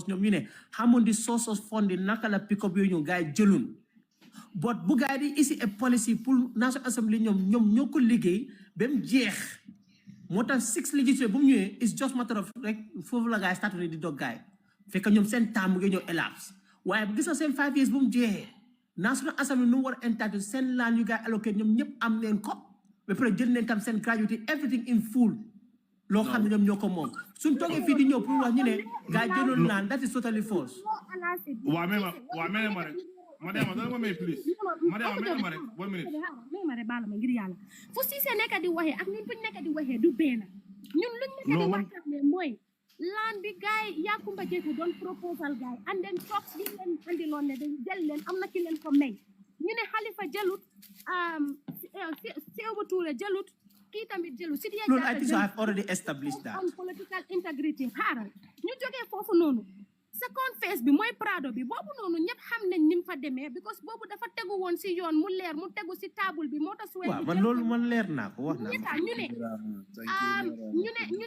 ñoom ñu ne xamoon di source of funding naka la pick up yooyu ñu gars yi jëlun but bu gars yi di isi a policy pour National Assembly ñoom ñoo ko liggéey ba mu jeex moo tax 6 législature bu mu ñëwee is just matter of rek foofu la gars yi start di dog gars yi fekk ñoom seen temps mu ngi ñëw elapse waaye gis na seen 5 years bu mu jeexee National Assembly nu mu war a entitled seen land yu gars yi allocate ñoom ñëpp am neen ko ba pare jël neen tam seen gratuity everything in full loo xam ne ñoom ñoo ko moom suñ toogee fii di ñëw pour wax ñu ne gars yi jëloon land that is totally false. waa mais ma rek madame dama ma may please madame ma rek 1 minute ma rek baala ma ngir yàlla fu Ceesay nekk di waxee ak ñun buñ nekk di waxee du benn ñun luñ nekk di waxtaanee mooy land bi gars yi Yakumba Jeeku doon proposal gars yi and then talks bi leen andiloon ne dañ jël leen am na ki leen ko may ñu ne Halifa jëlut Seobo Touré jëlut kii tamit jëlut si loolu I think I have already established that on political integrity xaaral ñu jógee foofu noonu second phase bi mooy Prado bi boobu noonu ñëpp xam nañ ni mu fa demee because boobu dafa tegu woon si yoon mu leer mu tegu si table bi moo tax suwee waaw man loolu man leer naa ko wax naa ñu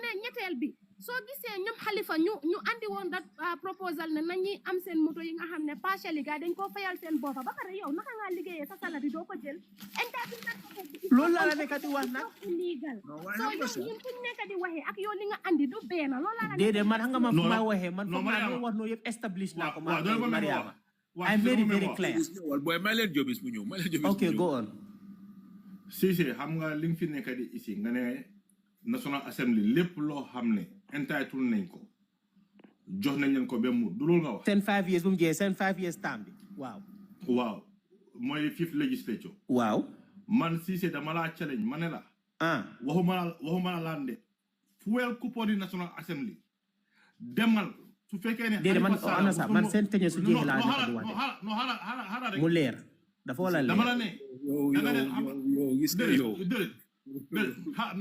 ne ñetteel bi soo gisee ñoom Halifa ñu andi woon dat proposal ne nañuy am seen moto yi nga xam ne partially gars dañ koo fayal seen boppa ba pare yow naka ngaa liggéeyee sa salaire doo ko jël loolu laa la nekk di wax nag illegal soo ñun kuñ nekk di waxee ak yow li nga andi du benn loolu laa la déedéet man xam nga ma fu ma waxee man foog naa wax noonu yëpp establish naa ko Mariama I'm very very clear boy may leen jobis mu ñëw ok go on Ceesay xam nga li nga fi nekk di ici nga ne National Assembly lépp loo xam ne entitled nañ ko jox nañ leen ko ba mu du loolu nga wax seen 5 years bu mu jeexee seen 5 years temps bi waaw mooy 5th legislature waaw man Ceesay dama laa challenge ma ne la waxuma la laan de fuel coupon National Assembly demal su fekkee ne déedéet man seen teñe su jeexee laa di wax mu leer dafa wala leer dama la ne yow gis nga yow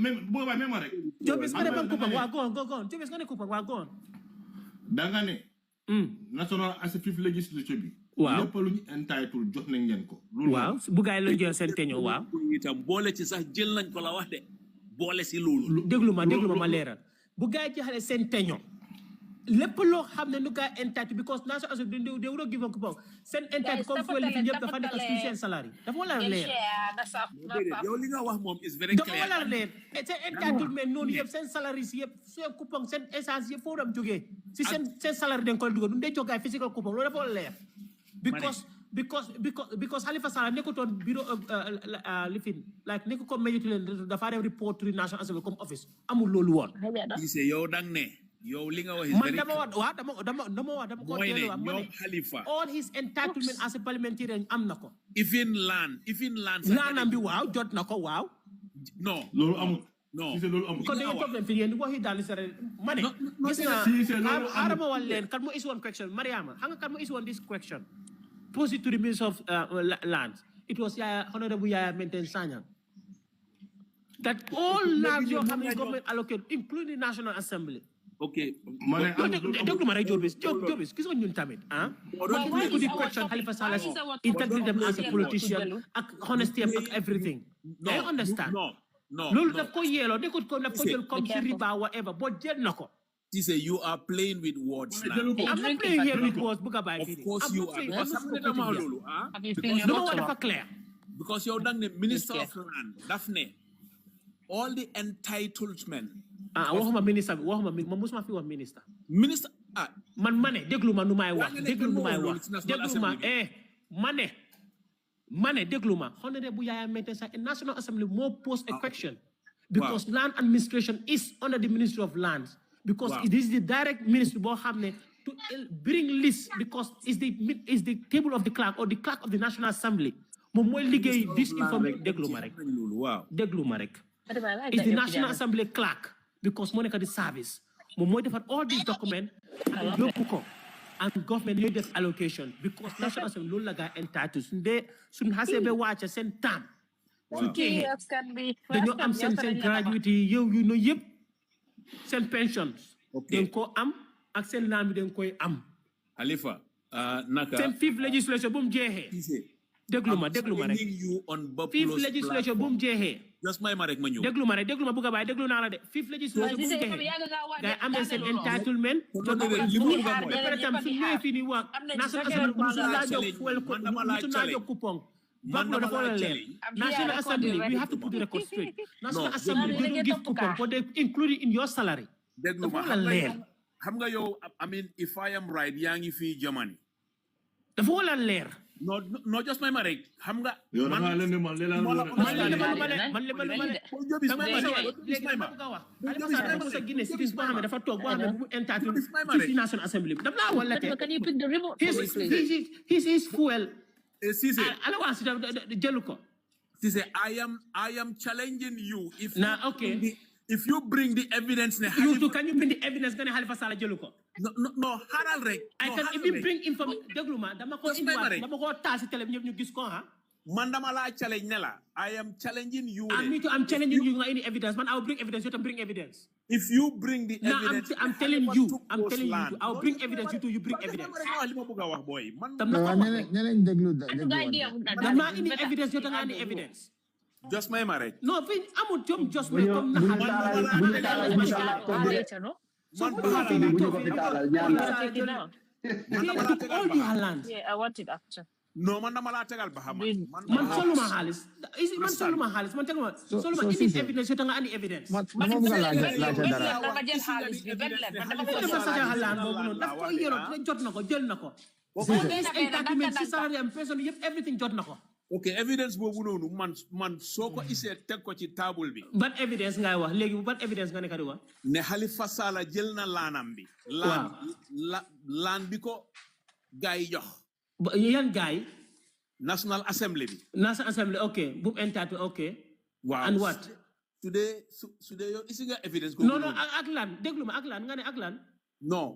même boobaa même rek Jobis nga ne man coupon waa goon Jobis nga ne coupon waa goon danga ne National Assembly 5th legislature bi waaw lépp lu ñu entitled jox nañ leen ko loolu waaw bu gaay la jël seen teño waaw itam boole ci sax jël nañ ko la wax de boole si loolu déglu ma ma leeral bu gaay jeexale seen teño lépp loo xam ne nu gaay entitled because National Assembly they would give a coupon seen entitled comme fuel fi yëpp dafa nekk ci seen salary dafa wala leer yow li nga wax moom is very dafa clear wala leer seen entitled mais noonu yëpp seen salary si yëpp seen coupon seen essence yëpp foo dem jógee si seen salary dañ ko dugal du ndey jox gaay physical coupon loolu dafa wala leer because Halifa Sallah nekkutoon bureau lifin like nekku ko majority leen dafa def report to the National Assembly comme office amul loolu woon yow dang ne yow li nga wax man dama wax dama ko teelu ñoom Halifa all his entitlement as a parliamentarian am na ko even land laanam bi waaw jot na ko waaw non loolu amul non loolu amul kon dañu problème fi yéen waxi daal sere ma ne gis naa arama wal leen kan mo is one question Mariama xam nga kan mo is one this question pose it to the Minister of Land. It was Honorable Yaya Menten Sanyang. That all lands you have in government allocated, including the National Assembly. Okay. Don't do Jobis. Kiss on you tamid. Why could the question Halifa Salah's integrity as a politician, honesty and everything? No, I understand. No. Lulu na ko yellow, they could come riba whatever, but jail nako. Say you are playing with words now. I'm not playing here with words. Of course you are. Because you're done the Minister of Land, Daphne. All the entitlement. Waxuma minister bi waxuma musuma fi wax minister. Minister man déglu ma nu may wax déglu ma déglu ma Honorable Yaya Menten Sanyang National Assembly more post a question because land administration is under the Ministry of Lands. Because this is the direct ministry to bring list because it's the table of the clerk or the clerk of the National Assembly. This information déglu ma rek. It's the National Assembly clerk because Monica the service. All these documents and government need this allocation because National Assembly loolu la ga entitled suñ hasebe wàcce seen temps. Dañoo am seen gratuity yow you know yëpp. Send pensions. Den ko am ak sen lambi den koy am. Halifa naka sen 5th legislation bu mu jeexee. déglu ma rek training you on fifth Buffalo's legislature bu mu jeexee just may ma rek ma ñëw déglu ma bëgg a bàyyi déglu naa la de fifth legislature bu mu jeexee gars am na seen entitlement li ma bëgg a mooy par exemple su ñëwee fii nii wax national assembly musu naa jox coupon Buffalo dafa war a leer national assembly we have to put the record straight national assembly they don't give coupon but they include it in your salary déglu ma dafa war a leer xam nga yow I mean if I am right yaa ngi fii Germany dafa war a leer no just may ma rek xam nga yow da nga leen man leen man léegi dama bëgg a wax Aliou Sall dafa sa Guinée cities boo xam ne dafa toog boo xam ne bu mu entitled ci national assembly bi daf laa wala te his fuel Cissé alawa si jëlu ko Cissé I am challenging you if you bring the evidence ne can you bring the evidence nga ne Halifa Sallah jëlu ko no xaaral rek I can even bring information déglu ma dama ko taal si télé bi ñëpp ñu gis ko man dama laa challenge ne la I am challenging you I'm challenging you nga indi evidence man I will bring evidence you can bring evidence if you bring the evidence I'm telling you I will bring evidence you bring evidence li ma bëgg a wax boy man ñeneen déglu dama indi evidence yow nga indi evidence just may ma rek non fi amul jom just me comme na all the land I want it after no man dama laa tegal ba xam man soluma xaalis man teguma soluma indi evidence yow nga andi evidence man bëgg laaj dara dama jël xaalis bi benn leen dama ko dafa sa xalaan boobu noonu daf ko yoro jot na ko jël na ko personne yëpp everything jot na ko ok evidence boobu noonu man soo ko isee teg ko ci table bi ban evidence ngay wax léegi ban evidence nga nekk di wax ne Halifa Sallah jël na laanam bi laan bi ko gaay jox yan gaay National Assembly bi ok bu entitled ok waaw and what su dee yow isi nga evidence non ak lan déglu ma ak lan nga ne ak lan non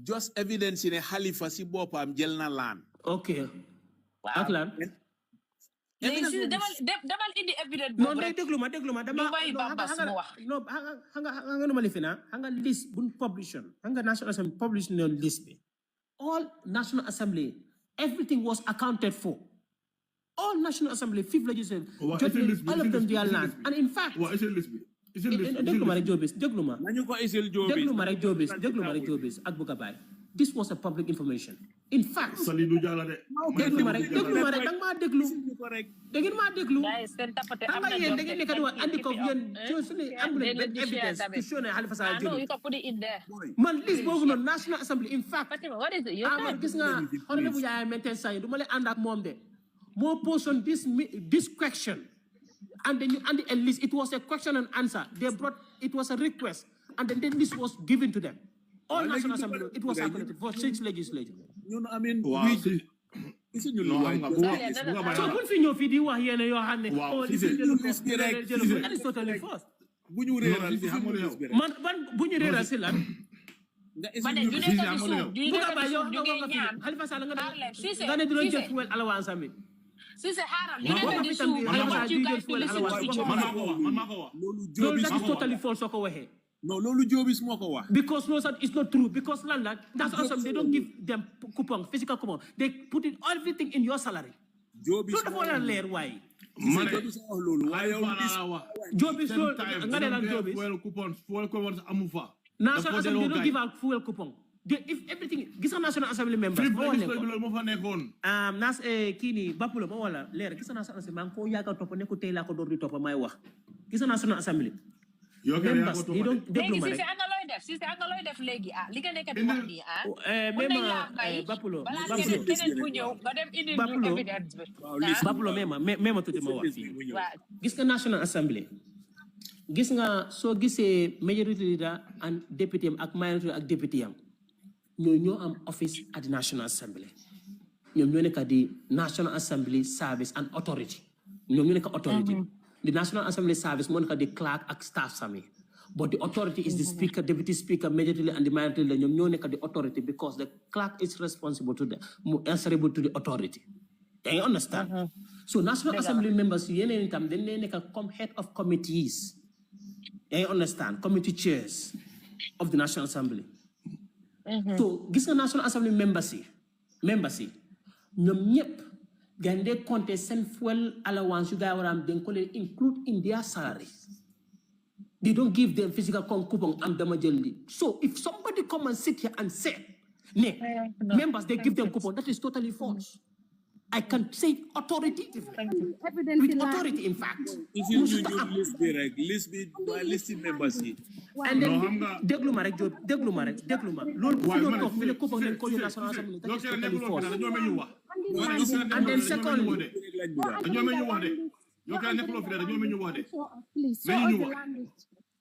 just evidence yi ne Halifa si boppam jël na laan ok ak lan léegi demal indi evidence non day déglu ma dama nga nu ma lifi naa nga list buñ publication nga National Assembly publish noon list bi all National Assembly everything was accounted for all National Assembly fifth legislature all of them their land and in fact déglu ma rek Jobis ak Buka Bay this was a public information in fact Salidu Jala de déglu ma rek danga maa déglu da ngeen maa déglu xam nga yéen da ngeen nekk di wax andi ko yéen su ne am leen benn evidence to show ne Halifa Sallah jëlu man liste boobu noonu National Assembly in fact man gis nga honorable Yaya Menteh Sanyang du ma leen ànd ak moom de moo poson this question and then you and a list it was a question and answer they brought it was a request and then the list was given to them all National Assembly it was accommodated for 6 legislature I mean so buñ fi ñëw fii di wax yéen yoo xam ne it's totally false bu ñu réeral man bu ñu réeral si lan Halifa Sallah nga ne dina jël fuel allowance ami Cissé xaaral ñu nekk di suuf man maa ko wax loolu that is totally false soo ko waxee non loolu Jobis moo ko wax because no it's not true because lan la that's awesome they don't give them coupon physical coupon they put it everything in your salary Jobis loolu dafa war a leer waaye man loolu waaye Jobis loolu nga ne lan Jobis fuel coupon amu fa National Assembly they don't give out fuel coupon if everything gis nga National Assembly members moo fa nekkoon nas kii nii Bapulo ma wala leer gis nga National Assembly maa ngi ko yàgg a topp ne ko tey laa ko door di topp may wax gis nga National Assembly members yi doon déglu ma rek Cissé anga looy def léegi li nga nekk di wax nii même Bapulo keneen bu ñëw nga dem indi evidence bi Bapulo même tuuti ma wax fii gis nga National Assembly gis nga soo gisee majority leader and député am ak minority ak député am ñoo am office at the National Assembly ñoom ñoo nekk di National Assembly Service and Authority ñoom ñoo nekk authority the National Assembly Service moo nekk di clerk ak staff sami but the authority is the speaker deputy speaker majority leader and the minority leader ñoom ñoo nekk di authority because the clerk is responsible to the answerable to the authority do you understand so National Assembly members yeneen itam dañ leen nekk comme head of committees do you understand committee chairs of the National Assembly so gis nga National Assembly members yi ñoom ñëpp Gande contest send fuel allowance you guys are include in their salary. They don't give them physical coupon and damage. So if somebody come and sit here and say, members, they give them coupon, that is totally false. I can say authoritatively. With authority, in fact. If you list direct, listed members here. And then dégluma rek loolu fu ñu toog fi le coupon leen ko national assembly that is totally false. And then secondly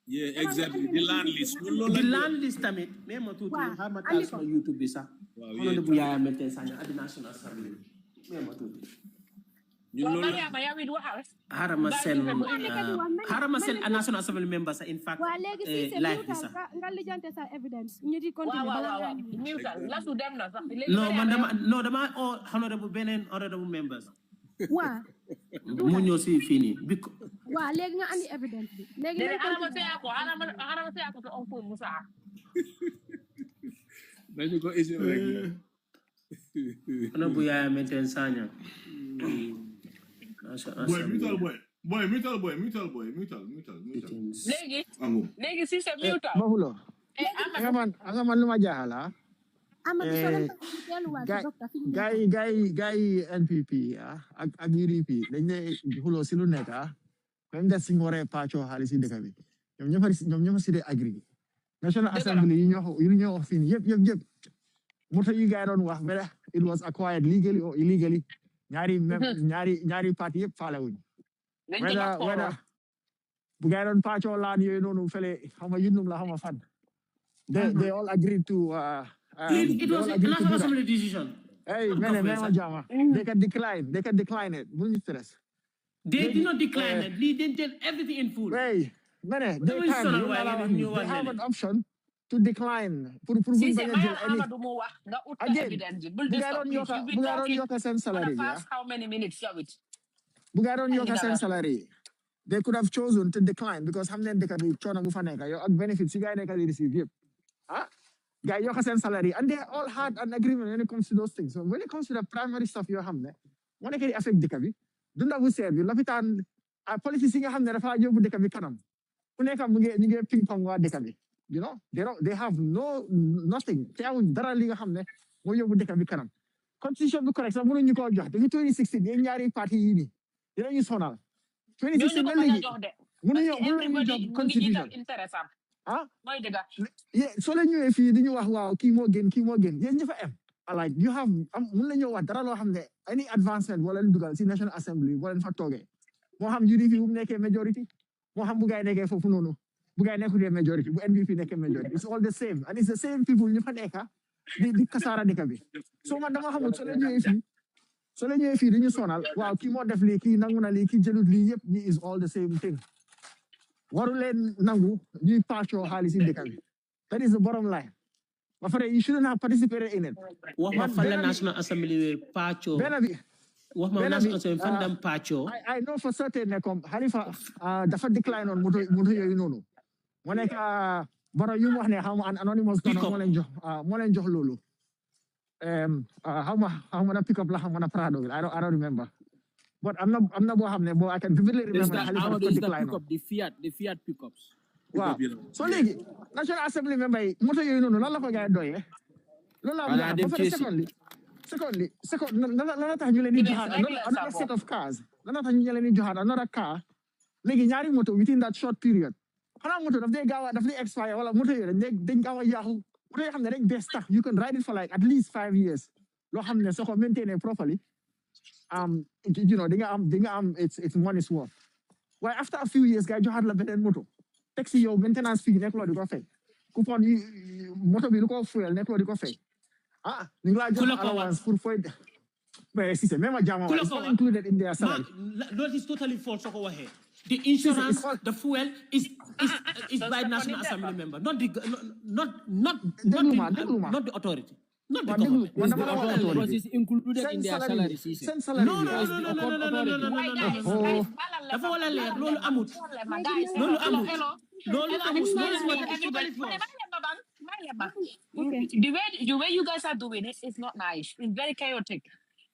yeah, exactly. The land list. The land list tamit même tuuti xama taal sama YouTube bi sax on bu yaaya mete sañ at the national assembly même tuuti harama sen a national assembly members in fact like this nga lijante sa evidence ñu di continuer no dama honorable benen honorable members wa mu ñoo si fini wa léegi nga andi evidence bi léegi harama se ako to on ko Musa dañu ko isi rek ana bu yaaya meten saña boy. Legi si c'est mutual. Bahulo. Anga man luma jahala. Guy NPP ak UDP dañ ne hulo si lu nekk même des si ngoré pacho xaalis si dëkk bi ñoom ñoo si de agri National Assembly yi ñoo wax fii yëpp moto yi gars doon wax whether it was acquired legally or illegally ñaari parti yëpp faale wuñ whether bu gars doon pacho laan yooyu noonu fele xama yundum la xama fan they all agreed to it was a national assembly decision. Hey, Jama. They can decline it. Don't stress. They did not decline it. They didn't tell everything in full. Hey, they have an option to decline. How many minutes of it? Salary. They could have chosen to decline because they can be benefits you guys receive. Guy, you have salary, and they all had an agreement when it comes to those things. So when it comes to the primary stuff you have, when it can affect the cabi, don't have say you love it and a policy you have never you would the cabi canum. When they come you get ping pong the cabi. You know, they have nothing. They have darali hamne, where you would the cabi canum. Constitution book correct, I'm going to call you. The 2016, the Yari party, you know, you saw now. 2016, Constitution. Ah, yeah. So then you if you wow, kimo again. Yes, you like you have any advancement wala dugal si National Assembly wala fa toge. Mo xam UDP bu nekké majority, mo xam bu gay nekké fofu nonu. Bu gay nekku majority, bu NPP nekké majority. It's all the same and it's the same people ñu fa nekka di kasara deka bi. So man dama xamul so la ñëw fi dañu sonal waaw ki mo def li ki nangu na li ki jëlut li yépp ni is all the same thing. Warulen nangu ñuy pacho xaalis yi dëkk bi. That is the bottom line. But for you shouldn't have participated in it. What ma fala National Assembly pacho. What ma National Assembly fandam pacho. I know for certain that Halifa dafa decline on moto yoyu nonu. Mo nek baro yu wax ne xam anonymous dono mo len jox lolu. How ma pick up la xam na Prado. I don't remember. But I'm not bo I can vividly remember Halifa decline. The Fiat pickups. Wow. So legi National Assembly member moto yoyu nonu lan la ko gaay doye. Lolu la secondly la tax ñu leen di joxat another set of cars. La tax ñu leen di joxat another car. Legi ñaari moto within that short period. Xana moto daf day expire wala moto yoyu dañ gaawa yaxu. Moto yoo xamne dañ best tax you can ride it for like at least 5 years. Lo xamne so ko maintain properly. You know, they am it's money's worth. Why after a few years, guys, you had la benen moto. Taxi your maintenance fee nek lo di ko fay. Coupon moto bi lu ko fuel nek lo di ko fay. Ah, ñu la jox allowance pour foy. Mais si c'est même jama it's not included in their salary. That is totally false so ko waxe. The insurance, the fuel is by National Assembly member, not the authority. Not the government. Because it's included in their salary. No. Dafa wala leer lolu amut. The way you guys are doing it is not nice. It's very chaotic.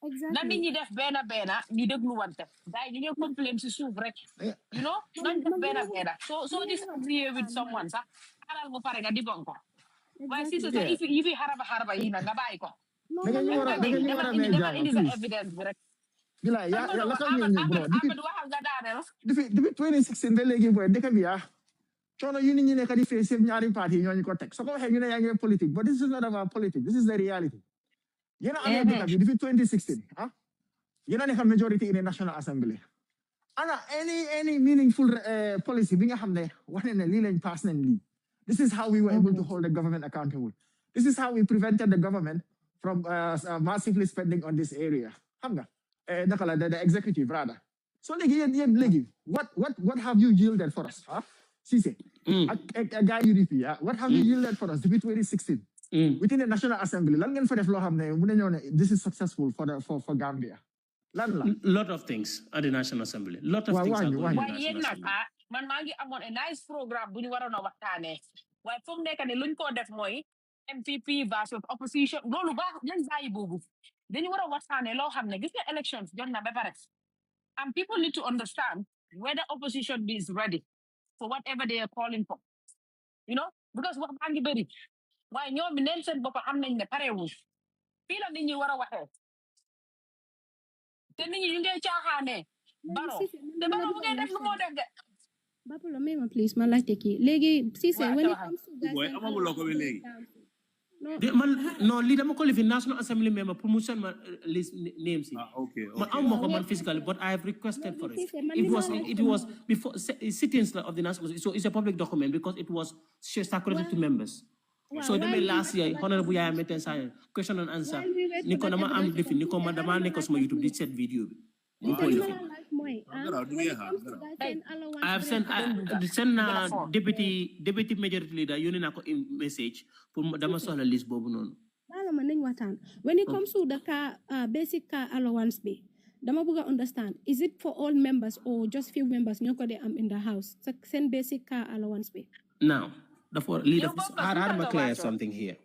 na nit ñi def bena ñu déglu wante gaay ñu ngi complain ci suuf rek you know nañ def bena so disagree with someone sax alal mu pare nga digon ko waaye si c'est ça yi fi haraba yi na nga bàyyi ko da ngeen ñu wara may jàmm indi sa evidence bi rek bila ya la ko ñu bro Amadou waxal nga daaneel depuis 2016 ba léegi boy dëkk bi coono yu nit ñi nekk di face ñaari parti ñoo ñu ko teg so ko waxee ñu ne yaa ngi politique but this is not about politics this is the reality yéen a amee dëkk bi depuis 2016 yéen a nekk majority in the National Assembly ana any meaningful policy bi nga xam ne wane ne lii lañ pass nañ lii this is how we were able to hold the government accountable this is how we prevented the government from massively spending on this area xam nga naka la the executive rather so léegi yéen léegi what have you yielded for us Cissé ak gars UDP what have you yielded for us depuis 2016 within the National Assembly lan ngeen fa def loo xam ne mu ne ñëw ne this is successful for Gambia lan la lot of things at the National Assembly lot of things are going waaye yéen nag man maa ngi amoon a nice programme bu ñu waroon a waxtaanee waaye fu mu nekk ne luñ ko def mooy MPP versus opposition loolu baax lañ bàyyi boobu dañu war a waxtaanee loo xam ne gis nga elections jot na ba pare and people need to understand whether opposition is ready for whatever they are calling for you know because wax baa ngi bëri waaye ñoom bi neen seen bopp xam nañ ne parewul fii la nit ñi war a waxee te nit ñi ñu ngi caaxaanee baro te baro mu ngi def lu moo def de Bapula mema please ma laajte kii léegi Cissé when it comes to guys boy amaguloo ko ba léegi no lii dama ko lifi National Assembly member pour mu send ma list names okay man am ko man physically but I have requested for it it was before sittings of the National Assembly so it's a public document because it was circulated to members so dama last year honorable Yaya Meten Sane question and answer ni ko dama am lifi ni ko man dama nekk suma YouTube di set video bi mu ko lifi I have sent deputy majority leader yónnee naa ko message pour dama soxla liste boobu noonu. ma nañ waxtaan when it comes to the basic car allowance bi dama bëgg a understand is it for all members or just few members ñoo ko dee am in the house seen basic car allowance bi. now dafa lii dafa ma clear something here.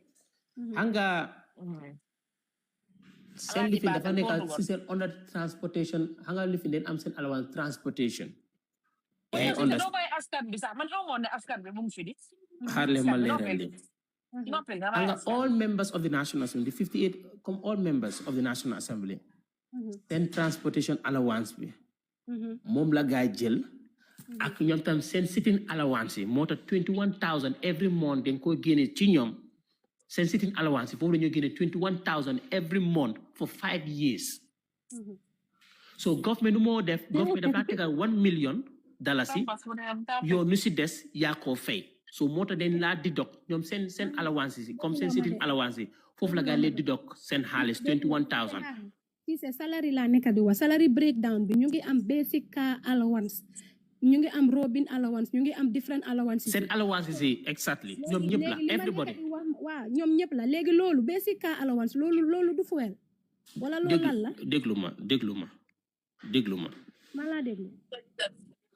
Hanga seen lifin dafa nekk si seen under transportation hanga lifin den am seen allowance transportation. doo koy askan bi sax man xamoon ne askan bi mu ngi fi di. Harlem ma leeral li. Hanga all members of the National Assembly 58 comme all members of the National Assembly. Seen transportation allowance bi. moom la gaay jël. ak ñoom tam seen sitting allowance yi moo tax 21,000 every month dañ ko génne ci ñoom. Seen sitting allowance foofu la ñoo génne 21,000 every month for 5 years. So government moo def government dafa tegal $1 million yow nu si des yaa koo fay so moo tax dañ laa deduct ñoom seen allowance yi comme seen sitting allowance yi foofu la gaa lee deduct seen xaalis 21,000. si c'est salary laa nekk di wax salary breakdown bi ñu ngi am basic car allowance ñu ngi am robin allowance ñu ngi am different allowances seen allowances yi exactly ñoom ñëpp la everybody waaw ñoom ñëpp la léegi loolu basic car allowance loolu du fuel wala loolu lan la déglu ma ma laa déglu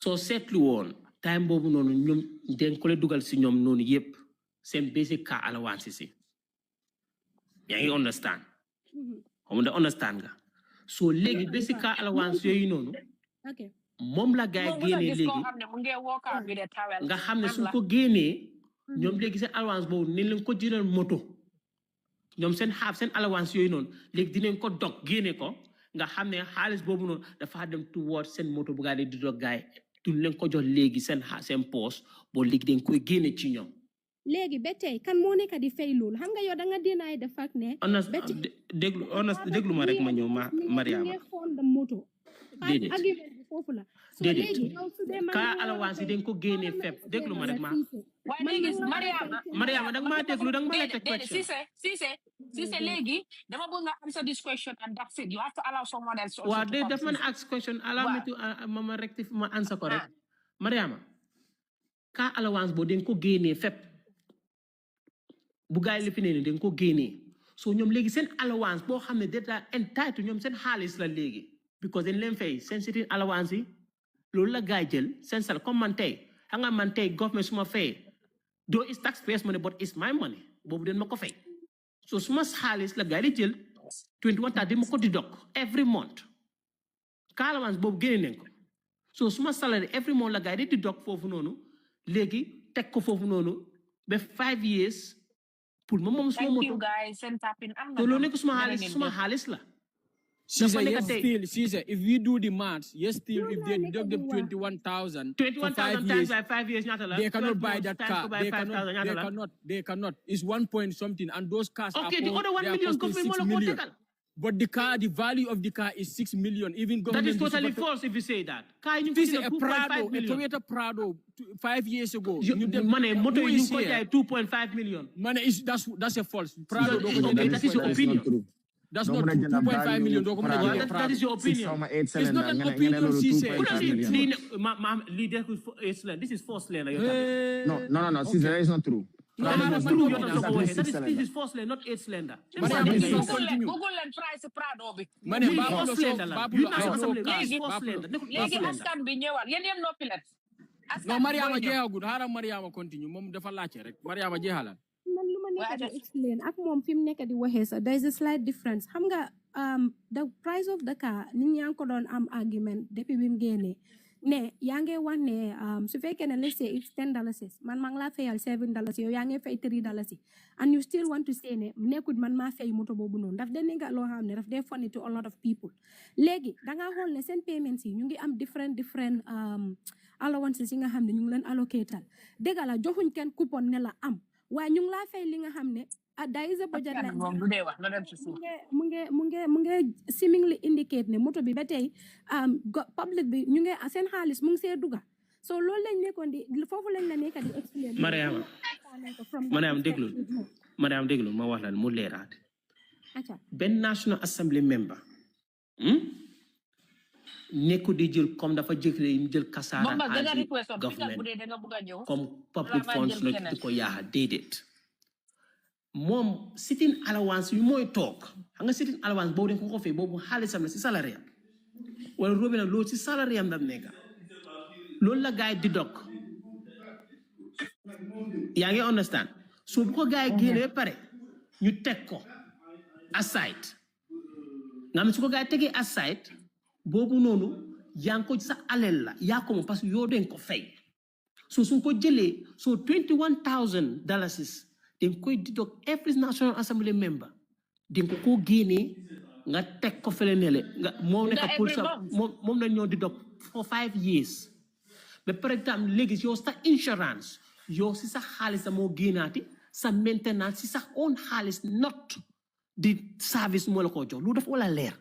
soo seetlu woon time boobu noonu ñoom den ko le dugal si ñoom noonu yëpp seen basic car allowances yi yaa ngi understand xam nga understand nga so léegi basic car allowance yooyu noonu moom la gaay génnee léegi nga xam ne su ko génnee ñoom léegi seen allowance boobu ni leen ko jëral moto ñoom seen allowance yooyu noonu léegi dinañ ko dog génne ko nga xam ne xaalis boobu noonu dafa dem toward seen moto bu gaa di dog gaay duñ leen ko jox léegi seen poos boo léegi dañ koy génne ci ñoom léegi ba tey kan moo nekk di fay loolu xam nga yow da nga dinaay de fact ne déglu ma rek ma ñëw Mariama déedéet kaa allowance yi dañ ko génnee fépp déglu ma rek ma Mariama danga maa déglu danga ma laajte question Cissé léegi dama bëgg nga answer this question and that's it you have to allow someone else to waaw de daf ma ne ask question allow me to ma rectify ma answer ko rek Mariama kaa allowance boo dañ ko génnee fépp bu gaay li fi ne dañ ko génnee so ñoom léegi seen allowance boo xam ne data entitled ñoom seen xaalis la léegi because dañ leen fay seen sitting allowance yi loolu la gaay jël seen sal comme man tey xam nga man tey government suma fay though it's taxpayers money but it's my money boobu den ma ko fay so suma xaalis la gaay di jël 21,000 dama ko deduct every month car allowance boobu génne nañ ko so suma salary every month la gars yi di deduct foofu noonu léegi teg ko foofu noonu ba 5 years pour moom suma moto so loolu nekk suma xaalis la Caesar, yes, still, Caesar, if we do the maths, yes, still, if they deduct the 21,000 for 5 years, by 5 years, they cannot buy that car. They cannot. It's 1 point something, and those cars okay, are the other 1 million costing 6 million. But the value of the car is 6 million. Even that is totally false if you say that. Car you this is a Prado, a Toyota Prado, 5 years ago. Money, motor you got 2.5 million. Money is that's a false. Prado, that is your opinion. That's not 2.5 million. That is your opinion. It's not an opinion, this is false lane. No, Caesar, that is not true. This is false lane, not 8 cylinder. Google and price Prado bi. No, Mariama jeexagul xaaral Mariama continue moom dafa laajte rek Mariama jeexalal. man lu ma nekk di explain ak moom fi mu nekk di waxee sax there is a slight difference xam nga the price of the car nit ñaa ngi ko doon am argument depuis bi mu génnee ne yaa ngi wax ne su fekkee ne let's say it's $10 man maa ngi laa fayal $7 yow yaa ngi fay $3 and you still want to say ne nekkut man maa fay moto boobu noonu daf de nekk loo xam ne daf de funny to a lot of people léegi dangaa xool ne seen payments yi ñu ngi am different allowances yi nga xam ne ñu ngi leen allocatal dëgg la joxuñ kenn coupon ne la am waaye ñu ngi laa fay li nga xam ne there is a budget line mu nge seemingly indicate ne moto bi ba tey public bi ñu ngi seen xaalis mu ngi see duga so loolu lañ nekkoon di foofu lañ la nekk di explain Mariama déglul ma wax la mu leeraat benn National Assembly member nekku di jël comme dafa jël kasaara government comme public funds la di ko yaaxa déedéet moom sitting allowance yu mooy toog xam nga sitting allowance boobu dañ ko fay boobu xaalisam la si salary am wala robi na loolu si salary am dam nekka loolu la gaay di dog yaa ngi understand so bu ko gaay génne ba pare ñu teg ko aside nga xam ne su ko gaay tegee aside boobu noonu yaa ngi ko sa alal la yaa ko moom parce que yoo dañ ko fay so su ko jëlee so $21,000 dañ koy deduct every National Assembly member dañ ko génnee nga teg ko fële ne le nga moom nekk pour sa moom la ñoo deduct for 5 years ba par exemple léegi yow sa insurance yow si sa xaalis sa moo génnaati sa maintenance si sa own xaalis not di service moo la ko jox lu dafa wala leer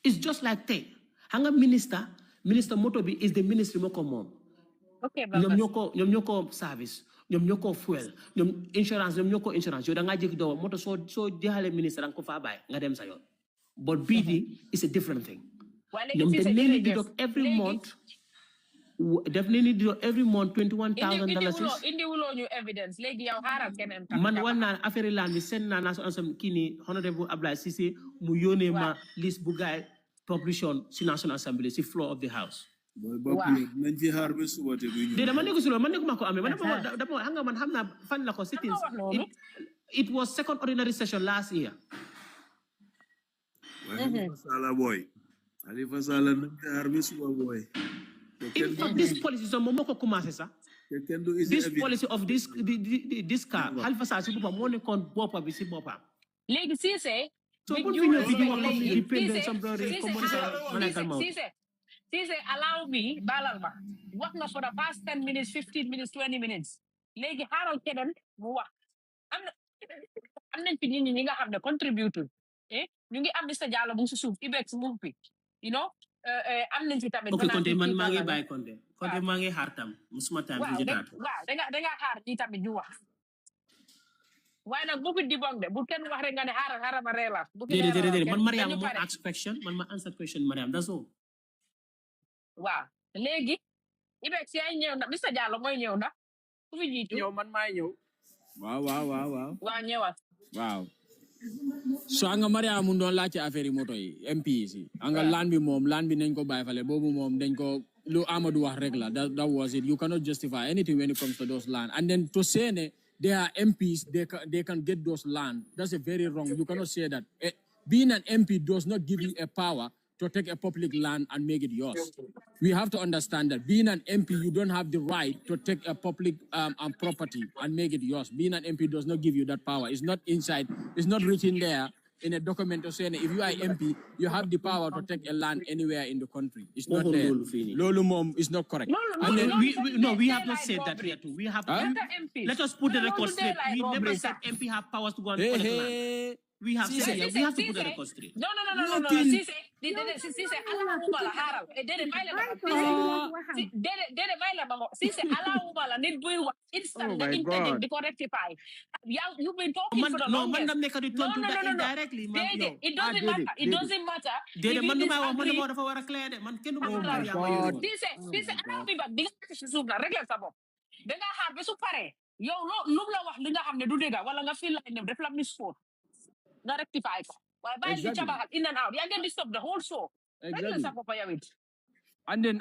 it's just like tey xam nga minister moto bi is the ministry moo ko moom ñoom ñoo ko service ñoom ñoo ko fuel ñoom insurance ñoom ñoo ko insurance yow da ngaa jékki doo moto soo jeexalee ministre da nga ko faa bàyyi nga dem sa yoon but bii di is a different thing ñoom dañ leen di deduct every month def leen di deduct every month $21,000 indiwuloo ñu evidence léegi yow xaaral keneen man war naa affaire land bi seen naa National Assembly kii nii honorable Ablaye Cissé mu yónnee ma liste bu gaay publication si National Assembly si floor of the house nañ ci xaar ba suba te du ñu man nekku si loolu man nekkuma ko amee man dama xam nga man xam naa fan la ko sittings it was second ordinary session last year Sala boy Alifa Sala nañ ci xaar ba suba boy in fact this policy so moom moo ko commencé sax this policy of this car Halifa Sallah si boppam moo nekkoon boppa bi si boppam léegi Cissé Cissé allow me balal ma wax nga for the past 10 minutes 15 minutes 20 minutes léegi xaaral keneen mu wax am nañ fi nit ñi nga xam ne contributor ñu ngi am Mr Diallo mu ngi si suuf Ibex mu ngi fi you know am nañ fi tamit ok Konte man maa ngi bàyyi Konte maa ngi xaar tam musuma time fi jotaatu waaw da nga xaar ñi tamit ñu wax waaye nag bu fi dibong de bu kenn wax rek nga ne xaaral ma reela déedéet man Mariama moo ask question man ma answer question Mariama that's all waaw léegi Ibex yaay ñëw na Mr Diallo mooy ñëw na ku fi jiitu ñëw man maay ñëw waaw ñëwal waaw so anga Mariama mu doon laajte affaire yi moto yi MPs yi anga land bi nañ ko bàyyi fale boobu moom dañ ko lu Amadou wax rek la that was it you cannot justify anything when it comes to those land and then to say ne they are MPs, they can get those land. That's a very wrong. You cannot say that. Being an MP does not give you a power to take a public land and make it yours. We have to understand that being an MP, you don't have the right to take a public property and make it yours. Being an MP does not give you that power. It's not inside. It's not written there in a document to say if you are MP, you have the power to take a land anywhere in the country. It's not there. Lolo mom is not correct. And then we have not said that here too. We have let us put the record straight. We never said MP have powers to go and collect land. We have said here, we have to put the record straight. No. Sise, ala ubala haral. Dede maila bango. Sise ala ubala need buy instant the internet the rectify. You've been talking for the longest. No, make a return to that indirectly, man. It doesn't matter. It doesn't matter. Dede man dafa wara clear de. Man kenu ma Sise ala bi bak diga ci suuf la régler sa bopp. Da nga xaar ba su paré. Yow lu la wax li nga xamne du dégga wala nga feel like ne def la missport. Nga rectify ko. Why buy the chabahat in and out? You get disturb the whole show. Exactly. And then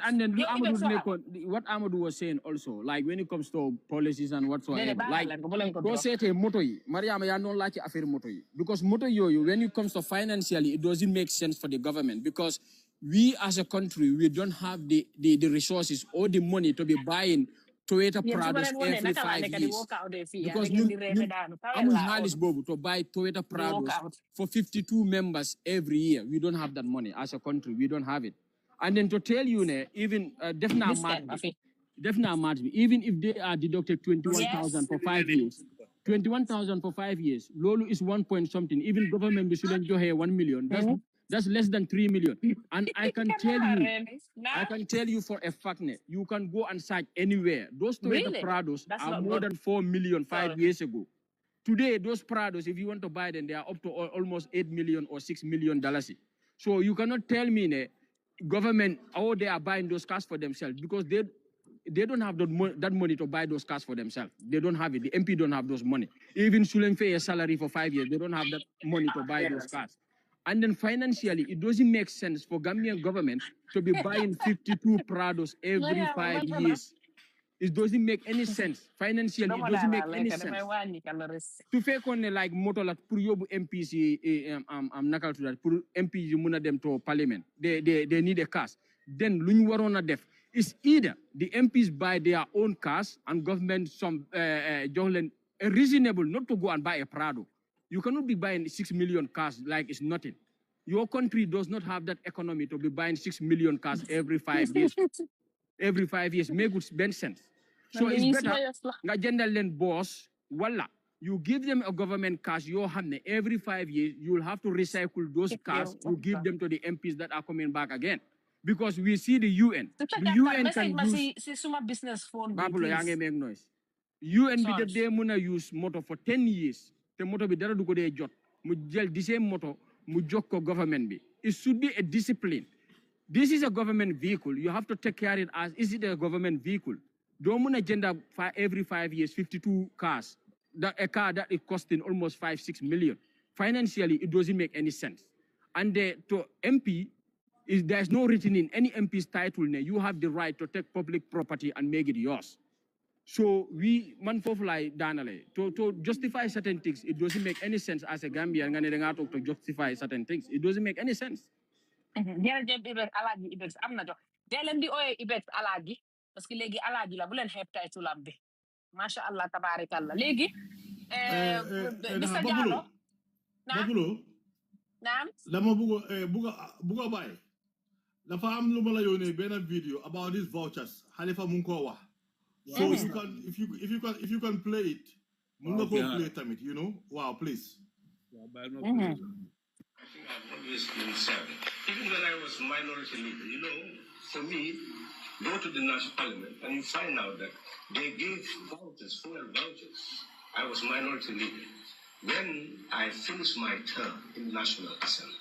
what Amadou was saying also, like when it comes to policies and whatsoever, like go say to moto yi, Mariama ya non la ci affaire moto yi, because moto yoyu when it comes to financially it doesn't make sense for the government because we as a country we don't have the resources or the money to be buying Toyota Prados every 5 years. Because I'm Halis Bobu to buy Toyota Prados for 52 members every year. We don't have that money as a country. We don't have it. And then to tell you, even definitely, even if they are deducted 21,000 for 5 years, 21,000 for 5 years, Lolo is 1 point something. Even government shouldn't do here 1 million. That's less than 3 million. And I can tell you for a fact, you can go and search anywhere. Those Toyota Prados are more than 4 million 5 years ago. Today, those Prados, if you want to buy them, they are up to almost 8 million or $6 million. So you cannot tell me, government, they are buying those cars for themselves because they don't have that money to buy those cars for themselves. They don't have it. The MP don't have those money. Even Sulen pay a salary for 5 years. They don't have that money to buy those cars. And then financially, it doesn't make sense for Gambian government to be buying 52 Prados every 5 years. It doesn't make any sense. Financially, it doesn't make any sense. To fake on like motor like pour yobu MPs nakal to that pour MPs muna them to parliament. They need a cars. Then luñ warona def is either the MPs buy their own cars and government some reasonable not to go and buy a Prado. You cannot be buying 6 million cars like it's nothing. Your country does not have that economy to be buying 6 million cars every 5 years. Every 5 years, make good sense. So it's better, nga jendal len boss, wala. You give them a government cash, every 5 years, you will have to recycle those cars, you give them to the MPs that are coming back again. Because we see the UN. The UN can use... business phone. Noise. UN bi def de muna use motor for 10 years. The motor bi dara du ko de jot. Mu jël di same motor, mu jok ko government bi. It should be a discipline. This is a government vehicle. You have to take care of it as, is it a government vehicle? Don't want to agenda every 5 years, 52 cars. A car that is costing almost 5-6 million. Financially, it doesn't make any sense. And to MP, there's no written in any MP's title, you have the right to take public property and make it yours. So man for fly danale to justify certain things, it doesn't make any sense as a Gambian to justify certain things. It doesn't make any sense. Jërëjëf Ibex Alaaji Ibex am na jox dee leen di ooyee Ibex Alaaji parce que léegi Alaaji la bu leen xeeb tay tulam bi macha allah tabaarakallah léegi Mr Diallo naam dama bugo bàyyi dafa am lu ma la yónnee benn video about these vouchers Halifa mu ngi ko wax so you can if you can play it mu nga ko play tamit you know wow please I've always been sad. Even when I was minority leader, you know, for me, go to the national parliament and you find out that they gave vouchers, fuel vouchers. I was minority leader. When I finished my term in National Assembly,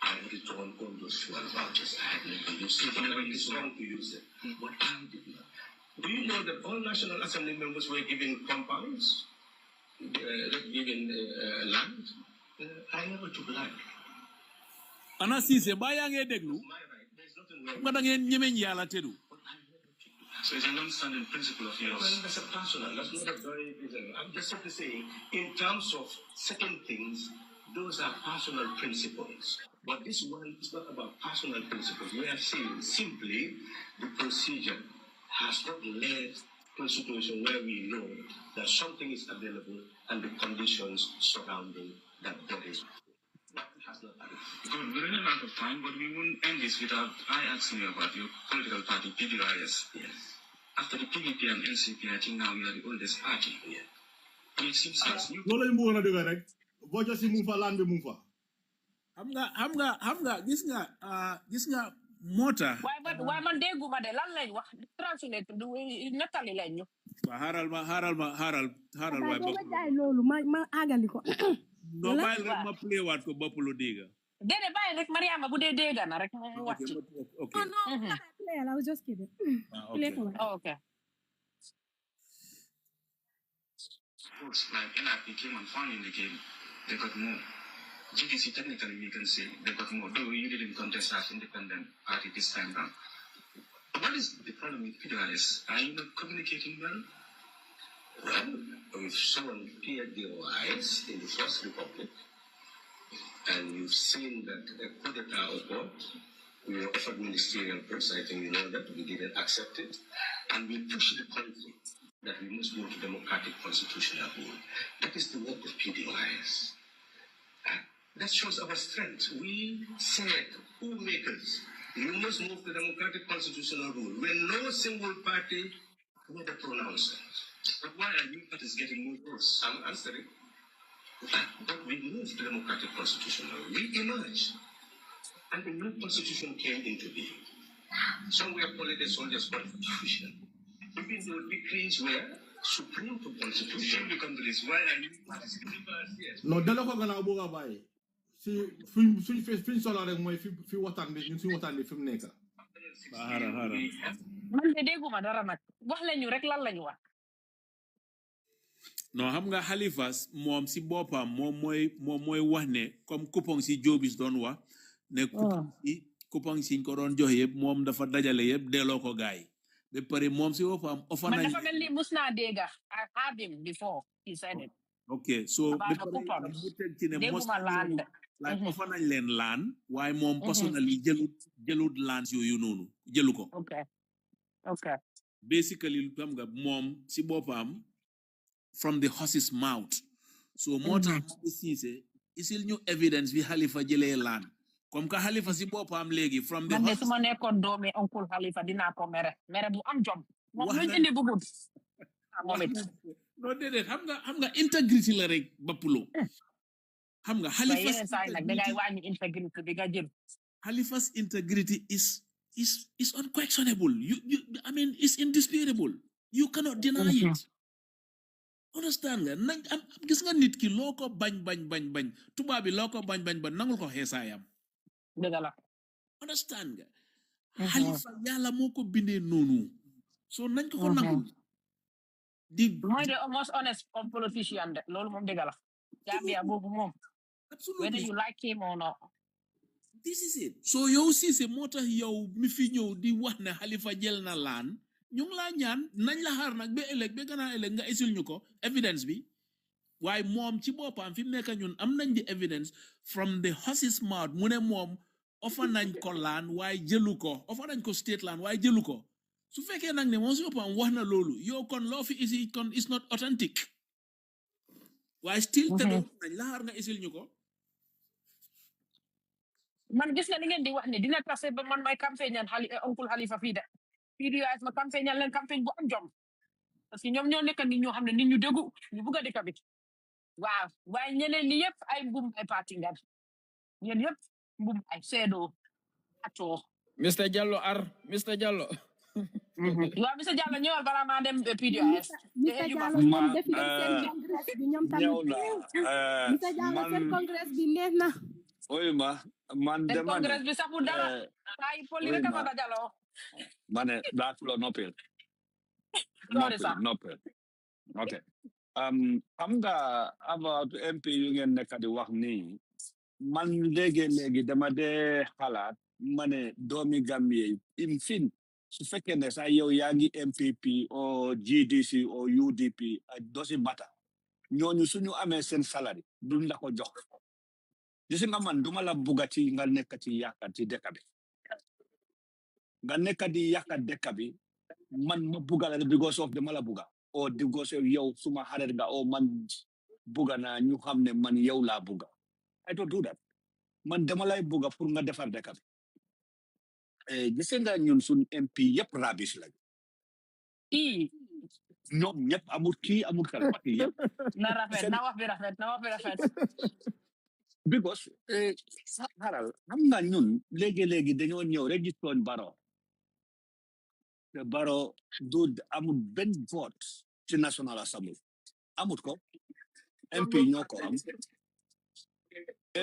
I returned all those fuel vouchers. I had never used it. It's wrong to use them. But I did not. Do you know that all National Assembly members were given compounds, given land? I never took land. Ana Cissé ba yaa ngi déglu nga da ngeen ñemeñ yàlla teddu So it's a long-standing principle of yours. Well, that's a personal. That's not a very. I'm just simply saying, in terms of certain things, those are personal principles. But this one is not about personal principles. We are saying simply the procedure has not led to a situation where we know that something is available and the conditions surrounding that body. That has not happened. Good. We're running out of time, but we won't end this without I asking you about your political party, PDIS. Yes. After the PDP and NCP, I think now you are the oldest party. Yeah. It seems as you. Loolu lañ bëggoon a dëgg rek vouchers yi mu fa land bi mu fa. gis nga mota. Why man dégguma de lan lañ wax translate du natali lañ ñu. Haral waay Ba jaay loolu ma agali ko. No bàyyi rek ma play waat ko bopp lu dégga. Déedéet bàyyi rek Mariama bu dee dégga na rek mu wax ci. Okay. No, I was just kidding. Okay. Okay. Sports like NRP came and found in the game, they got more. GDC technically we can say they got more, though you didn't contest as independent party this time round. What is the problem with PDIS? Are you not communicating well? Well, we've shown PDIS in the First Republic, and you've seen that a coup d'etat occurred. We were offered ministerial posts, I think you know that, we didn't accept it, and we pushed the country that we must go to democratic constitutional rule. That is the work of PDIS. That shows our strength. We said, who makers? You must move to democratic constitutional rule. When no single party made a pronouncement. But why are new parties getting more votes? I'm answering. But we moved to democratic constitutional rule. We emerged. And the new constitution came into being. Somewhere politics soldiers constitution. Even though decrees were supreme to constitution. We come to this. Why are new parties getting here? No, dala ko gannaaw boo ko bàyyi. Si fiñ solo rek mooy fi waxtaan bi ñun suñu waxtaan bi fi mu nekk. Man de dégguma dara nag wax lañu rek lan lañu wax. Non xam nga Halifa's moom si boppam moom mooy wax ne comme coupon si Jobis doon wax ne coupon si ñu ko doon jox yëpp moom dafa dajale yëpp delloo ko gaay ba pare moom si boppam offer nañ. Man dafa mel ni mus naa dégg I had him before he said it. Okay, so about the coupons. Dégguma land. Like offer nañ leen laan waaye moom personally jëlut lands yooyu noonu jëlu ko. Okay. Basically xam nga moom si boppam from the horse's mouth. So moo tax Cissé isil ñu evidence bi Halifa jëlee laan comme que Halifa si boppam léegi from the man de su ma nekkoon doomi oncle Halifa dinaa ko mere bu am jom moom luñ indi bugut moom it non déedéet xam nga integrity la rek bappulo xam nga Halifa's integrity is unquestionable. I mean, it's indisputable. You cannot deny it. Understand nga gis nga nit ki loo ko bañ tubaab bi loo ko bañ nangul ko xeesaayam. Dëgg la. Understand nga Halifa yàlla moo ko bindee noonu so nañ ko nangul. Mooy the most honest politician de loolu moom dëgg la. Gambia boobu moom. Absolutely. Whether you like him or not. This is it. So yow Cissé moo tax yow mi fi ñëw di wax ne Halifa jël na laan ñu ngi laa ñaan nañ la xaar nag ba gannaaw ëllëg nga isil ñu ko evidence bi waaye moom ci boppam fi mu nekk ñun am nañ di evidence from the horse's mouth mu ne moom offer nañ ko laan waaye jëlu ko offer nañ ko state laan waaye jëlu ko su fekkee nag ne moom si boppam wax na loolu yow kon loo fi isi kon is not authentic waaye still te nañ la xaar nga isil ñu ko. Man gis nga li ngeen di wax ne dina tase ba man may campagne oncle Halifa fii de PDIS ma campagne leen campagne bu am jom parce que ñoom ñoo nekk nit ñoo xam ne nit ñu déggu ñu bugg a dëkk bi waaw waaye ñeneen ñi yëpp ay mbum ay parti ngan ñeen yëpp mbum ay seedoo atoo Mr. Jallo Mr. Jallo waaw Mr. Jallo ñëwal balaa maa dem PDIS Mr. Jallo ñoom def nañ seen congrès bi ñoom tamit Mr. Jallo seen congrès bi neex na oy man de man congrès bi sax bu dara ay poli rek fa dajaloo mane daa fulo noppil okay xam nga about MP yu ngeen nekk di wax nii man léegi dama dee xalaat ma ne doomi Gambie in fin su fekkee ne sax yow yaa ngi MPP or GDC or UDP it doesn't matter ñooñu suñu amee seen salary duñ la ko jox gis nga man duma la bugga ci nga nekk ci yàkkat ci dëkk bi nga nekk di yàkkat dëkk bi man ma bugga la because of dama la bugga or because of yow suma xarit nga o man bugga naa ñu xam ne man yow laa bugga I don't do that man dama lay bugga pour nga defar dëkk bi gis nga ñun suñ MP yëpp rabis lañ ñoom ñëpp amul kii amul kala parti yëpp na rafet na wax bi rafet because xaral xam nga ñun léegi dañoo ñëw rek gis toon Barrow te Barrow du amul benn vote ci National Assembly amut ko MP ñoo ko am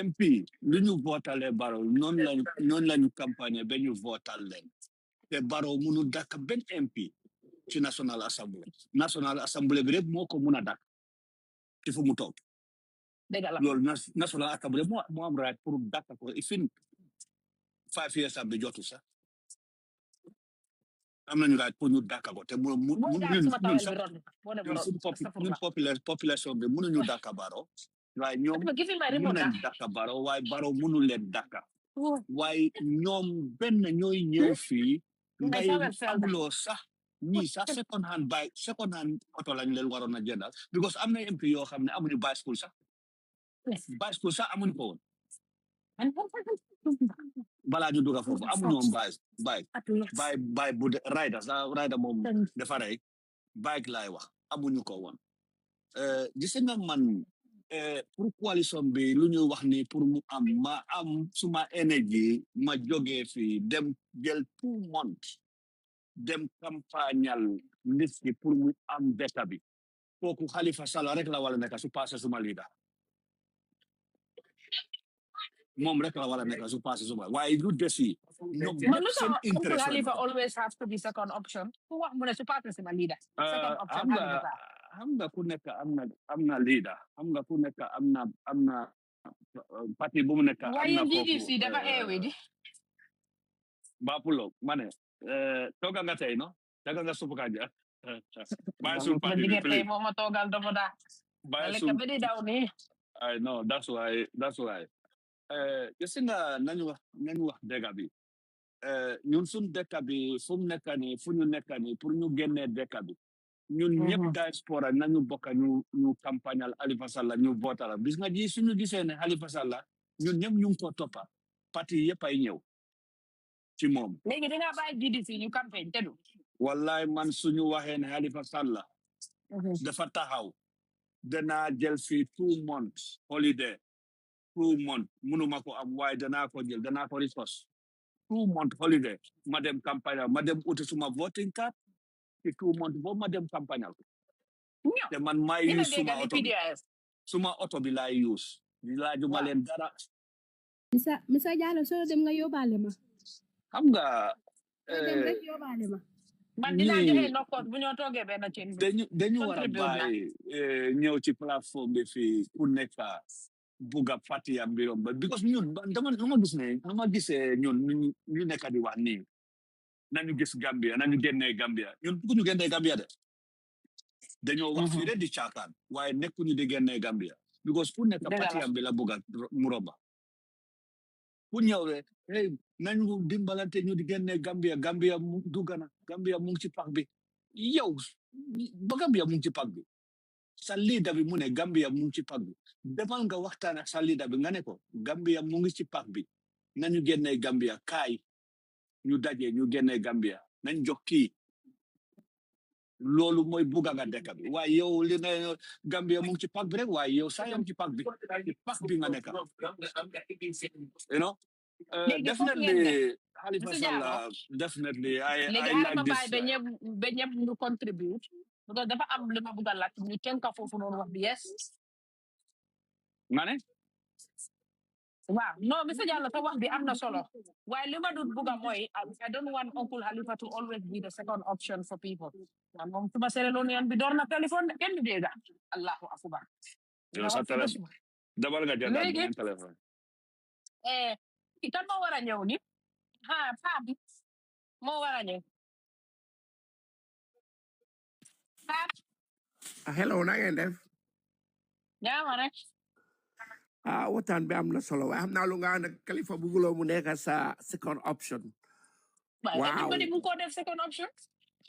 MP lu ñu votalee Barrow noonu lañu campagne ba ñu votal leen te Barrow munu dakk benn MP ci National Assembly bi rek moo ko mun a dakk ci fu mu toog loolu National Assembly moo am right pour dakk ko ifin 5 years am bi jotu sax am nañu right pour ñu dakk ko te ñun population bi mënuñu dakk Barrow waaye ñoom mun nañ dakk Barrow waaye Barrow mënu leen dakk waaye ñoom benn ñooy ñëw fii ngay amuloo sax ñii sax second hand oto lañ leen waroon a jëndal because am na MP yoo xam ne amuñu bicycle sax amuñu ko woon balaa ñu dugg foofu amuñu woon bike bu rider moom dafa rey bike laay wax amuñu ko woon gis nga man pour coalition bi lu ñuy wax ni pour mu ma am suma énergie ma jógee fii dem jël 2 months dem campagnal nit ki pour mu am dëkk bi kooku Halifa Sallah rek la wala nekk su passé suma leader moom rek la wala nekk su passé suma waaye lu des yi ñoom ñëpp seen interest Halifa always has to be second option ku wax mu ne su passé suma leader second option xam nga ku nekk am na leader xam nga ku nekk am na parti bu mu nekk am na waaye GDC dafa eewi di Bapulo mane toga nga tey no daga nga supu kanja bàyyi sul parti bi tey moo ma toogal dafa daa bàyyi sul di daw ni I know that's why gis nga nañu wax dëgg bi ñun suñ dëkk bi fu mu nekk nii fu ñu nekk nii pour ñu génnee dëkk bi ñun ñëpp diaspora nañu bokk ñu campagnal Halifa Sallah ñu votal bis nga ji suñu gisee ne Halifa Sallah ñun ñëpp ñu ngi ko toppa parti yëpp ay ñëw ci moom léegi dinga bàyyi GDC ñu campagne te du wallahi man suñu waxee ne Halifa Sallah dafa taxaw danaa jël fii 2 months holiday 2 months mënuma ko am waaye danaa ko jël danaa ko resource 2 months holiday ma dem campagne ma dem uti suma voting card ci 2 months boobu ma dem campagne te man maay use suma oto bi laay use laajuma leen dara Misa Jallow soo dem nga yóbbaale ma xam nga dem rek yóbbaale ma man dinaa joxe nokkoot bu ñoo toogee benn cin dañu war a bàyyi ñëw ci plateforme bi fii ku nekk bugga parti am birom ba because ñun dama gisee ñun ñu nekk di wax nii nañu gis Gambia nañu génnee Gambia ñun bëgguñu génnee Gambia de dañoo wax fii rek di caakaan waaye nekkuñu di génnee Gambia because ku nekk parti am bi la bugga mu romba ku ñëw rek hey nañu dimbalante ñu di génnee Gambia mu dugana Gambia mu ngi ci pax bi yow ba Gambia mu ngi ci pax bi sa leader bi mu ne Gambia mu ngi ci pax bi demal nga waxtaan ak sa leader bi nga ne ko Gambia mu ngi ci pax bi nañu génnee Gambia kaay ñu daje ñu génnee Gambia nañ jox kii loolu mooy bugga nga dëkk bi waaye yow li ne Gambia mu ngi ci pax bi rek waaye yow saa yam ci pax bi nga nekk you know definitely Halifa Sallah definitely I like this ba ñëpp ñu contribute parce que dafa am li ma bëgg a laaj ñu tënka foofu noonu wax bi yes nga ne waaw non Mr Jallow sa wax bi am na solo waaye li ma dut bëgg a mooy I don't want Uncle Halifa to always be the second option for people man moom suma Sierra-Leonean bi door na téléphone kenn du dégga Allahu akbar yow sa téléphone dabal nga jëndal beneen téléphone kan moo war a ñëw ni paa bi moo war a ñëw Hello, na ngeen def. Yeah, man. Waxtaan bi am na solo waaye xam naa lu nga nag Kalifa bugguloo mu nekk sa second option. But everybody who got the second option.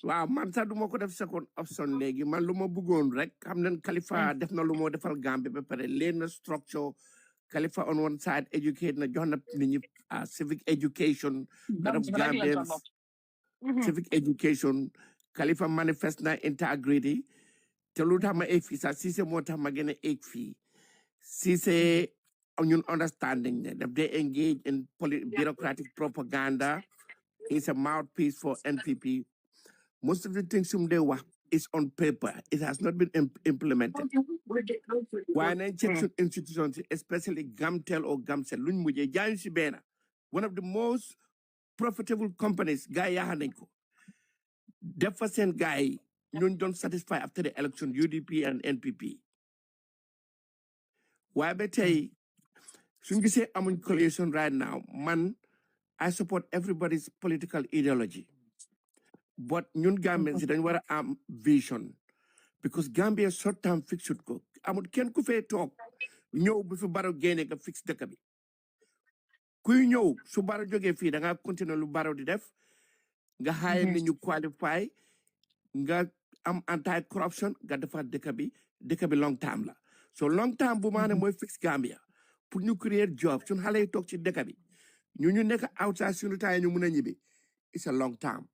Waaw man sax duma ko def second option léegi man lu ma bëggoon rek xam nañ Kalifa def na lu moo defal Gambia ba pare leen na structure Kalifa on one side educate na jox na nit ñi civic education lot of Gambians civic education Kalifa manifest na integrity te lu tax ma egg fii sax si moo tax ma gën a egg fii si ñun understanding ne daf they engage in bureaucratic propaganda is a mouthpiece for NPP. Most of the things they work is on paper. It has not been implemented. Why check institutions, especially Gamtel or Gamsel, one of the most profitable companies, Guy Yahanenko. Deficient guy, don't satisfy after the election, UDP and NPP. Why betay, since you say I'm in coalition right now, man, I support everybody's political ideology. But ñun Gambians dañ war a am vision because Gambia short term fix ko amul kenn ku fee toog ñëw bu fi Barrow génne nga fix dëkk bi kuy ñëw su Barrow jógee fii da nga continuer lu Barrow di def nga hire ni ñu qualify nga am anti corruption nga defar dëkk bi long term la so long term bu maane mooy fix Gambia pour ñu create job suñ xale yi toog ci dëkk bi ñu nekk outside suñu taay ñu mun a ñibbi it's a long term.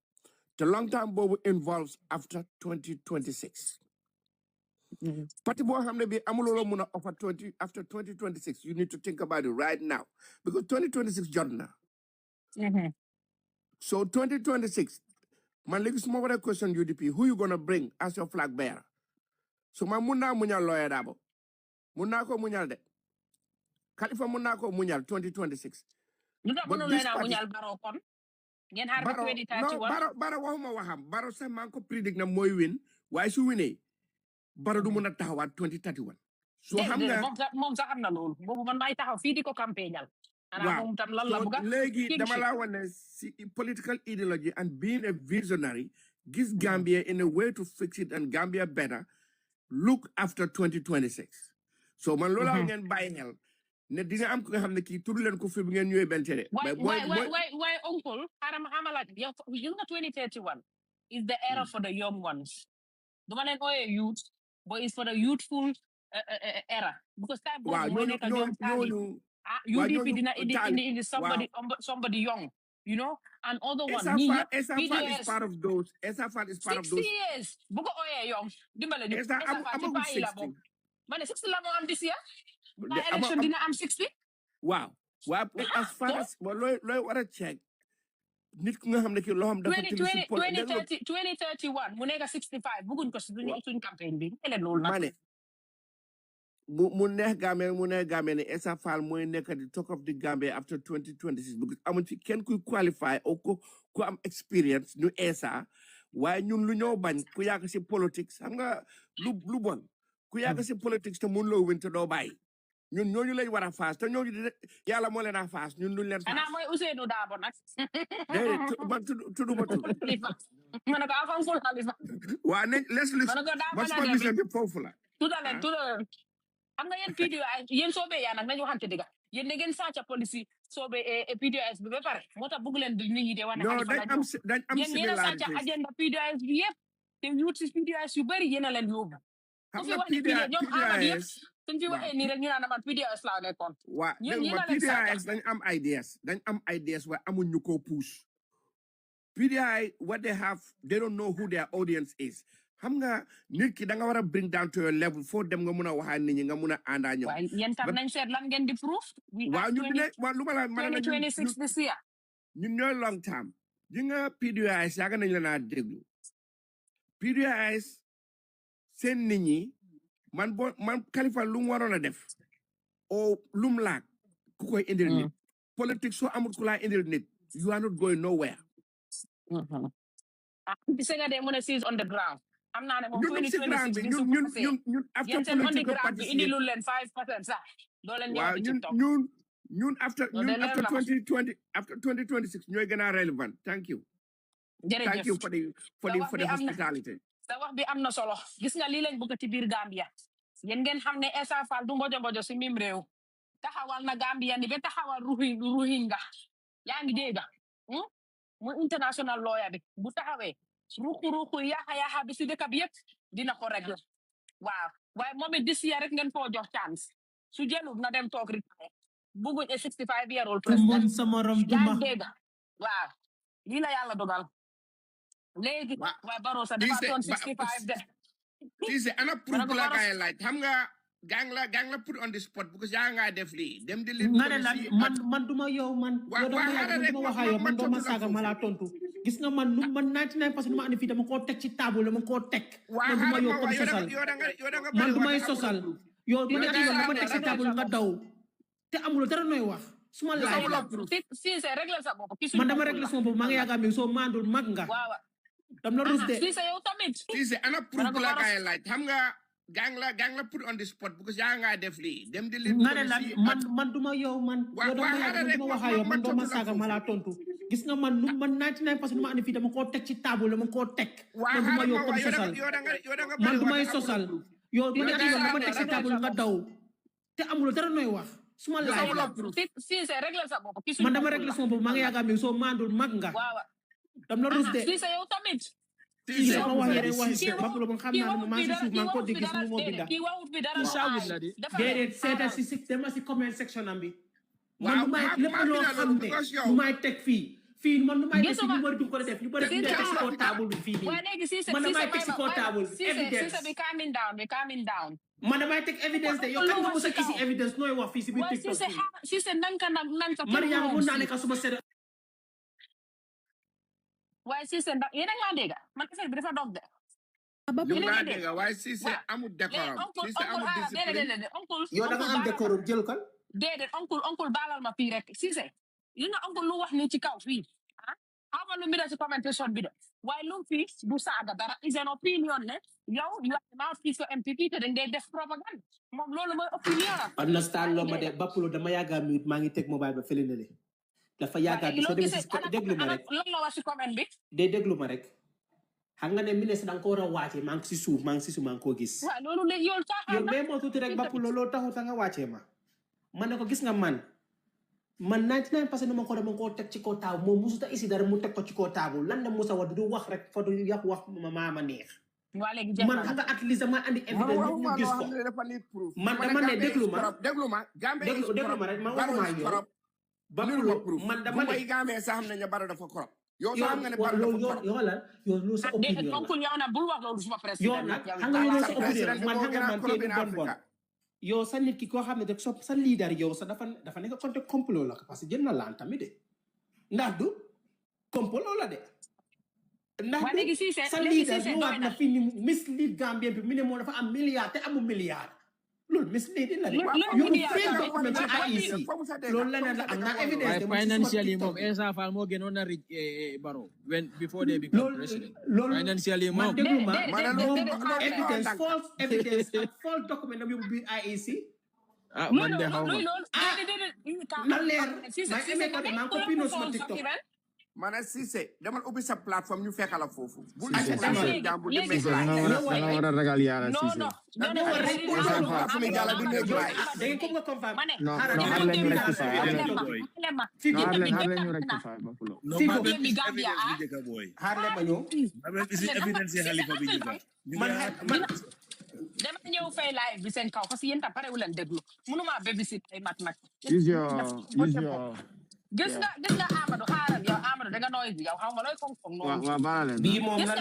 The long-term bobu involves after 2026. Party bo xamne bi amulolo muna offer after 2026. You need to think about it right now because 2026 jotna. So 2026, man legi suma wara question UDP, who you gonna bring as your flag bearer? So man muna munyal lawyer dabo. Muna ko munyal de. Khalifa muna ko munyal 2026. But this party Baro waxuma waxam Baro sax maa ngi ko predict na mooy win waaye su winee Baro du mën a taxawaat 2031 so xam nga moom sax xam na loolu boobu man maay taxaw fii di ko campagnal waaw léegi dama laa wane si political ideology and being a visionary gives Gambia in a way to fix it and Gambia better look after 2026 so man loola ngeen bàyyi xel ne dina am ko nga xam ne kii tudd leen ko fi bu ngeen ñëwee bentere why uncle xamalaat yow gis nga 2031 is the era for the young ones duma leen ooyee youth but it's for the youthful era because time boobu mooy nekk ñoom taali UDP dina indi somebody young you know and other one SFR is part of those 60 years bu ko ooyee young dimbale ñu SFR ci bàyyi la bokk ma ne 60 la moo am this year by election dina am 60 wow as far as looy war a check nit ku nga xam ne ki loo xam dafa 2031 mu nekk 65 bëgguñ ko suñ campagne bi ele loolu nag ma ne mu neex Gambia ne Essa Faal mooy nekk di talk of the Gambia after 2026 because amuñ fi kenn kuy qualify o ku am experience ñu Essa waaye ñun lu ñoo bañ ku yàgg si politics xam nga lu bon ku yàgg si politics te mun loo win te doo bàyyi ñun ñooñu lañ war a faas te ñooñu yàlla moo leen a faas ñun duñ leen faas. ana mooy Ousseynou Dabo nag. déedéet man tudduma tudd. ma ne ko avancé Khalifa. waa ne les ma suma mission bi foofu la. tudaleen xam nga yéen PDOIS yéen soobee yaa nag nañu waxante dëgg yéen da ngeen sàcca policy soobee PDOIS bi ba pare moo tax bëgg leen nit ñi de wane. non dañ am yéen a sàcca agenda PDOIS bi yëpp te yuut si PDOIS yu bëri yéen a leen yóbbu. xam nga PDOIS suñ fi waxee nii rek ñu naan man PDOIS laa nekkoon. waa PDOIS dañ am ideas waaye amuñ ñu ko push. PDOIS what they have they don't know who their audience is. xam nga nit ki da nga war a bring down to your level foo dem nga mun a waxaa nit ñi nga mun a àndaa ñoom. waaye yéen tam nañ seet lan ngeen di proof. waaw ñu dine waaw lu ma la 2026 this year. ñun ñooy long term. ji nga PDOIS yàgg nañ la naa déglu. PDOIS seen nit ñi man Khalifa lu mu waroon a def o lu mu laak ku koy indil nit. politique soo amul ku laa indil nit you are not going nowhere. Bisa nga de mën a seize on the ground. am naa ne moom 2026 bi su ñun after political party indi lu leen 5% sax doo leen ñëw ci TikTok ñun after 2026 ñooy gën a relevant thank you. jërëjëf thank you for the hospitality. sa wax bi am na solo gis nga lii lañ bëgg ci biir Gambia yéen ngeen xam ne Essa Faal du mbojo si mim réew taxawal na Gambia ni ba taxawal Rohingya yaa ngi dégg mu international lawyer bi bu taxawee ruxu yaaxa bi si dëkk bi yëpp dina ko régler waaw waaye moom it this year rek ngeen koo jox chance su jëlul na dem toog retire bëgguñ a 65-year-old president yaa ngi dégg waaw lii la yàlla dogal léegi waaye Barrow sa dafa toon 65 de Sise ana proof la gaay laaj xam nga gang la put on the spot because yaa nga def lii dem di leen nga ne lan man duma yow man yow dama waxa yow man dama saga mala tontu gis nga man 99% duma andi fi dama ko tek ci table dama ko tek man duma yow comme sosal man duma sosal yow man dama tek ci table nga daw te amul dara noy wax suma laaj si c'est régler sa bopp man dama régler sama bopp ma nga yaga mi so mandul mag nga dam la rus de si c'est yow tamit si ana proof la gaay laaj xam nga gang la put on the spot because yaa nga def lii dem di leen nga ne lan man duma yow man yow dama waxa yow man dama saga mala tontu gis nga man 99% duma andi fi dama ko tek ci table dama ko tek man duma yow comme sosal man duma sosal yow dama tek ci table nga daw te amul dara noy wax suma laaj si c'est régler sa bopp man dama régler sama bopp ma nga yaga mi so mandul mag nga dam la rus de si c'est yow tamit si sama wax yere wax bapulo mo xamna mo ma ci suuf man ko di gis mo binda ki waxut fi dara déedéet seeta si dama si comment section am bi man lu may lépp loo xam ne lu may teg fii man lu may def si ñu bëri du ko def ñu bëri du teg si kaw table bi fii nii man damay teg si kaw table evidence bi calming down man damay teg evidence de yow kan nga mos a isi evidence nooy wax fii si biir TikTok si c'est nanka Mariama mun naa ne ka suma seede waaye si c'est yéen a ngi maa dégg man affaire bi dafa dog de ñu laa dégg waaye si c'est amul décorum si c'est amul discipline yow da nga am décorum jël kan déedéet oncle baalal ma fii rek si c'est li nga oncle lu wax ni ci kaw fii xaw ma lu mi da ci commentation bi de waaye lu fii du saaga dara is an opinion ne yow you are the mouthpiece for MPP te dañ dee def propagande moom loolu mooy opinion understand loo ma de Bapulo dama yàgga mute maa ngi teg mobile ba fële na le dafa yàgga bi soo demee si déglu ma rek lan la wax ci comment bi day déglu ma rek xam nga ne ministre da nga ko war a wàcce maa ngi si suuf maa ngi koo gis waaw loolu léegi yow yow mais moo tuuti rek Bapulo loolu taxut nga wàccee ma ne ko gis nga man 99% dama ko teg ci kaw taabu moom musuta isi dara mu teg ko ci kaw taabu lan la musa wax du wax rek fa du yàq wax ma neex man xam nga at least dama andi evidence ñu gis ko man dama ne déglu ma rek ma waxuma yow Bapulo man dama ne Gambia sax xam nañu Barrow dafa korop yow sax xam nga ne Barrow dafa korop yow lan yow lu sa opinion la oncle yow na bul wax loolu suma président yow nag xam nga yow sa opinion man xam nga man kay bon yow sa nit ki koo xam ne rek sa leader yow sa dafa nekk contre complot la parce que jël na laan tamit de ndax du complot la de ndax du sa leader ñu waat na fi ni mislead Gambien bi mi ne moo dafa am milliard te amul milliard loolu mislead la de yow fake document ci IEC loolu la ne la am na evidence financially moom Essa Faal moo gënoon a rich Barrow when before they become president financially moom déglu ma moom evidence false evidence ak false document am yóbbu biir IEC man de xaw na leer maa ko pino suma TikTok mana Cissé demal ubbi sa plateforme ñu fekk la foofu bu nga war a ragal yàlla Cissé non har leen ñu rectifier Bapulo har leen ma ñëw dama ñëw fay live bi seen kaw parce que yéen tam pare wu leen déglu mënuma babysit ay mat gis nga Amadou xaaral yow Amadou da nga nooy yow xaw ma looy koŋ noonu waaw baala leen bii moom la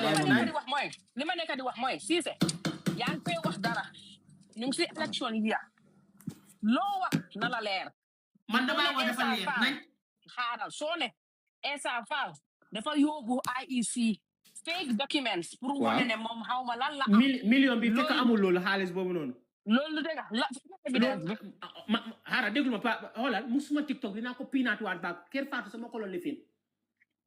li ma nekk di wax mooy Cissé yaa ngi koy wax dara ñu ngi si élection yi loo wax na la leer man dama wax dafa leer nañ xaaral soo ne Essa Faal dafa yóbbu IEC fake documents pour wane ne moom xaw ma lan la million bi fekk amul loolu xaalis boobu noonu loolu dëgg la évidence bi xaaral déglu ma xoolal musuma TikTok dinaa ko piinaatuwaat ba kër Fatou sama kolon li fin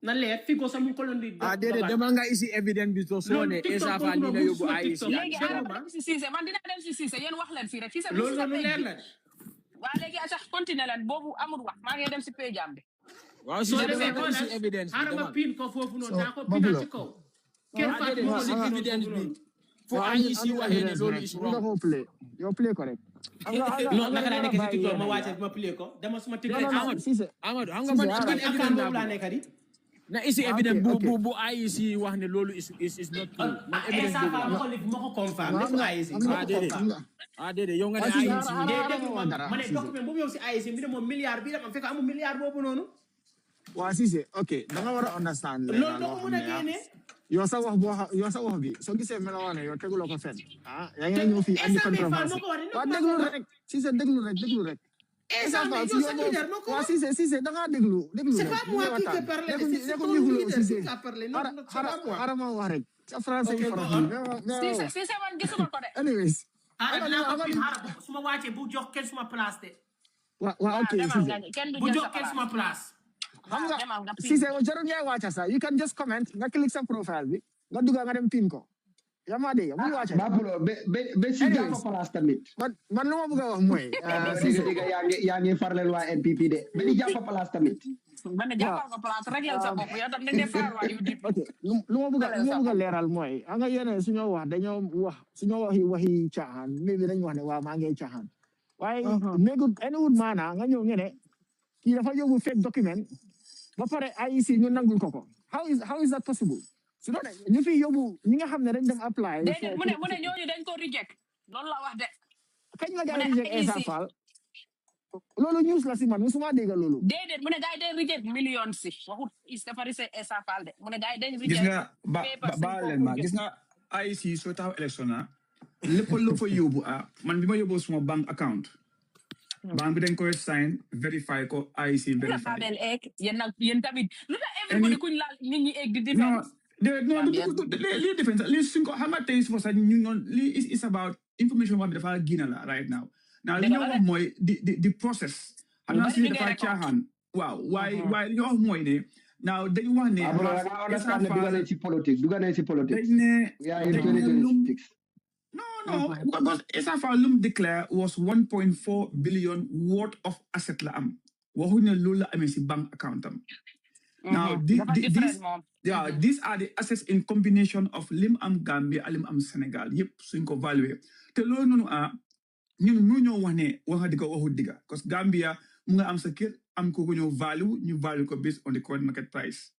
na leer fi go sama kolon di déedéet demal nga isi evidence bi soo ne Essa Faal ni la yóbbu IEC léegi si Cissé man dinaa dem si Cissé yéen wax leen fii rek Cissé loolu leer la waa léegi asax continuer leen boobu amul wax maa ngi dem si page am bi waaw si demal nga isi evidence xaaral ma piin ko foofu noonu naa ko piinaat ci kaw evidence bi for IEC waxee ne loolu is wrong. Nga play. Yo play correct. non naka laa nekk si TikTok ma wàcce ma play ko dama suma TikTok Amadou Cissé. Amadou xam nga man account boobu laa nekk di na isi evidence bu IEC wax ne loolu is not true. Man evidence boobu ma ko confirm def ko IEC déedéet yow nga ne IEC ma ne document boobu yow si IEC bi ne moom milliard bi la am fekk amul milliard boobu noonu waa Cissé ok da nga war a understand loolu doo ko mën a génne yow sa wax bi soo gisee melaw ne yow teguloo ko fenn yaa ngi ñëw fii andi controverse waa déglu rek Cissé déglu rek waa Cissé da ngaa déglu c'est pas moi qui te parle c'est ton leader qui t'a parlé non c'est pas moi arama wax rek sa français yi Cissé man gisuma ko de anyways suma wàcce bu jox kenn suma place de waa ok Cissé bu jox kenn suma place xam nga Cissé jarul ngay wàcca sa you can just comment nga click sa profile bi nga dugga nga dem pin ko yaa ma dégg mu wàcca Babulo be si jàpp place tamit man lu ma bëgg a wax mooy Cissé yaa ngi farlel waa NPP de be di jàpp place tamit man jàppal ko place rek yow sa bopp yow tam dañ far waa UDP ok lu ma bëgg a leeral mooy nga yene suñu wax waxi caaxaan mais dañ wax ne waa maa ngi caaxaan waaye mégu anywood maana nga ñëw ngene kii dafa yóbbu fake document ba pare IEC ñu nangul ko how is that possible su doon ñu fi yóbbu ñi nga xam ne dañ dem apply déedéet mu ne ñooñu dañ ko reject loolu la wax de kañ la gaa reject Essa Faal loolu news la si man musuma dégg loolu déedéet mu ne gaa yi dañ reject million si waxut istafari se Essa Faal de mu ne gaa yi dañ reject gis nga ba leen ma gis nga IEC soo taxaw élection lépp loo fa yóbbu man bi ma yóbbu suma bank account bank bi dañ koy sign verify ko IEC verify yéen tamit lu tax everybody kuñ laal nit ñi egg di defense lii defense lii suñ ko xam nga tey suba sax ñu noon lii is about information bi dafa génn la right now li ñoo wax mooy di process xam naa si dafa caaxaan waaw waaye li ñoo wax mooy ne now dañu wax ne duga ne ci politique No, because Essa Faal lum declare was 1.4 billion worth of asset la am. Waxuñ ne loolu la amee si bank account am. Now, these are the assets in combination of lim am Gambia, lim am Senegal. Yep, suñ ko valué. Te loolu noonu ñun ñu ñoo wax ne waxa diga waxu diga. Because Gambia mu nga am sa kër am ko ñoo value, ñu value ko based on the current market price.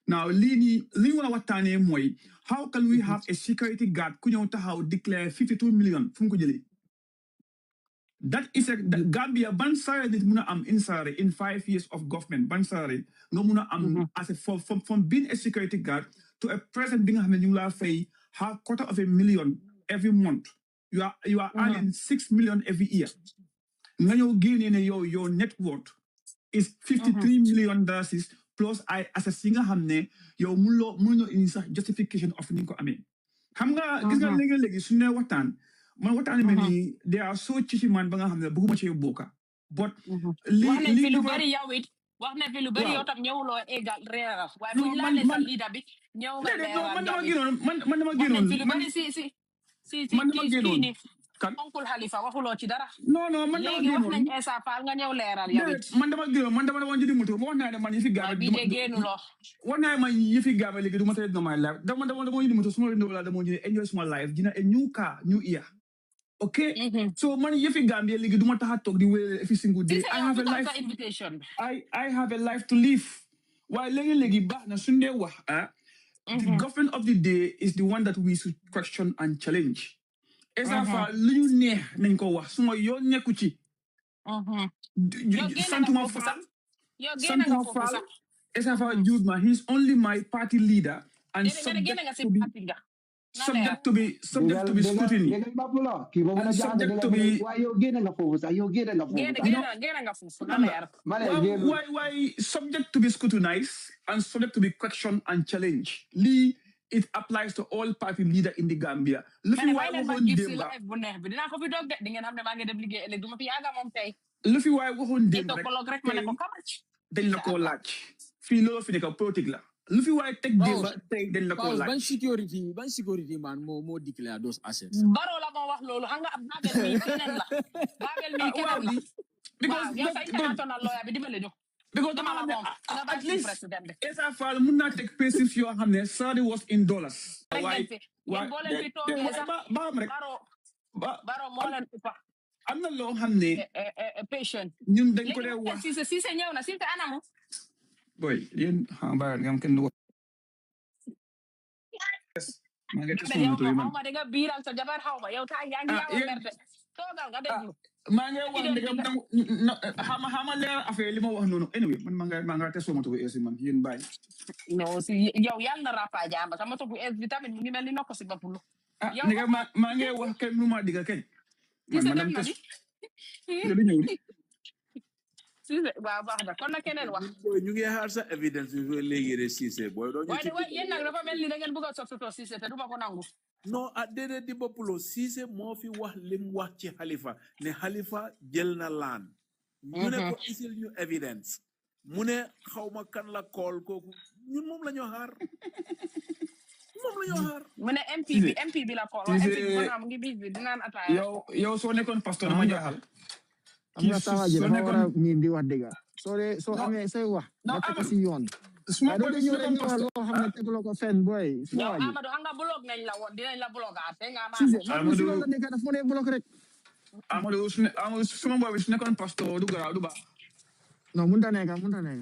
Now, li wala waxtaanee mooy how can we have a security guard ku ñëw taxaw declare 52 million fu mu ko jëlee that is a Gambia ban salary nit mun a am in salary in 5 years of government ban salary nga mun a am as a from being a security guard to a president bi nga xam ne ñu laa fay $250,000 every month you are earning 6 million every year nga ñëw génnee ne your net worth is $53 million plus ay assess yi nga xam ne yow mënuloo indi sax justification of ni ko amee xam nga gis nga léegi su ne waxtaan man waxtaan mel ni they are so cheap man ba nga xam ne bëgguma ci bokka but wax na fi lu bari yow it wax na fi lu bari yow tam ñëwuloo égal réeral waaye fu ñu laalee sa leader bi ñëw nga réeral man dama génnoon si kii ni Oncle Halifa waxuloo ci dara non man dama léegi wax nañ Essa Faal nga ñëw leeral yow it man dama génnoon man dama jëndi moto wax naa ne man yëfi gaame bi de génnuloo wax naa man yëfi gaame léegi du ma tey my life dama jëndi moto suma wala dama jëndi enjoy suma life dina a new car new year okay so man yëfi gaame léegi du ma tax a toog di wéy every single day I have a life I have a life to live waaye léegi baax na suñ dee wax the government of the day is the one that we should question and challenge Essa Faal lu ñu neex nañ ko wax suma yoon nekku ci santuma Faal Essa Faal juut ma he's only my party leader and subject to be scrutiny why subject to be scrutinized and subject to be questioned and challenged lii it applies to all party leader in the Gambia. Lu fi waay waxoon démb dinaa ko fi doog de di ngeen xam ne maa ngi dem liggéey ëllëg du ma fi yaaga moom tey lu fi waay waxoon démb rek dañ la koo laaj fii loolu fi nekk politique la lu fi waay teg démb tey dañ la koo laaj ban security man moo declare those assets Baro la moo wax loolu xam nga ab Babel mi keneen la because yow sa international lawyer bi dimbale ñu Because at least Esa Fall mun not take passive your hamne salary was in dollars. Why? Baro molen upa. I'm not low hamne. Patient. Ñun dañ ko dé wax. Si ñew na si anamu. Boy, yeen ba ngam ken do. Yes. Magete so moto man. Ma nga biral sa jabar xawma yow ta yaangi yawa merde. Togal nga deglu. Ma nga wax ndegam xama leer affaire li ma wax nonu. Anyway, man ma nga te so moto esi man yeen bay. No, si yow yal na rapa jamba sama to bu es vitamin mu ngi melni nokko ci bapulu. Yow nga ma nga wax ken lu ma diga ken. Man te yow ñew di. Si ba baax da kon na keneen wax. Boy ñu ngi xaar sa evidence bi légui rek Cissé boy do ñu ci. Way yeen nak dafa melni da ngeen bëgg soxto Cissé te duma ko nangu. Non dédé di bopulo Cissé mo fi wax lim wax ci Halifa ne Halifa jël na laan. Ñu ne ko isil ñu evidence. Mu ne xawma kan la call koku ñun mom lañu xaar. Mom lañu xaar. Mu ne MP bi la call. MP bi ko am ngi bi di naan ataaya. Yow so nekkon pasteur ma jaxal. am na sama ji dafa war a miin di wax dëgg soo amee say wax nga teg si yoon suma do ñu rek ñu loo xam ne teguloo ko fenn boy yow Amadou anga blog nañ la woon dinañ la blogaat te nga ma Amadou la nekk daf mu ne bloc rek Amadou suma boy su nekkoon pasteur du garaaw du baax non mun ta nekk ma ne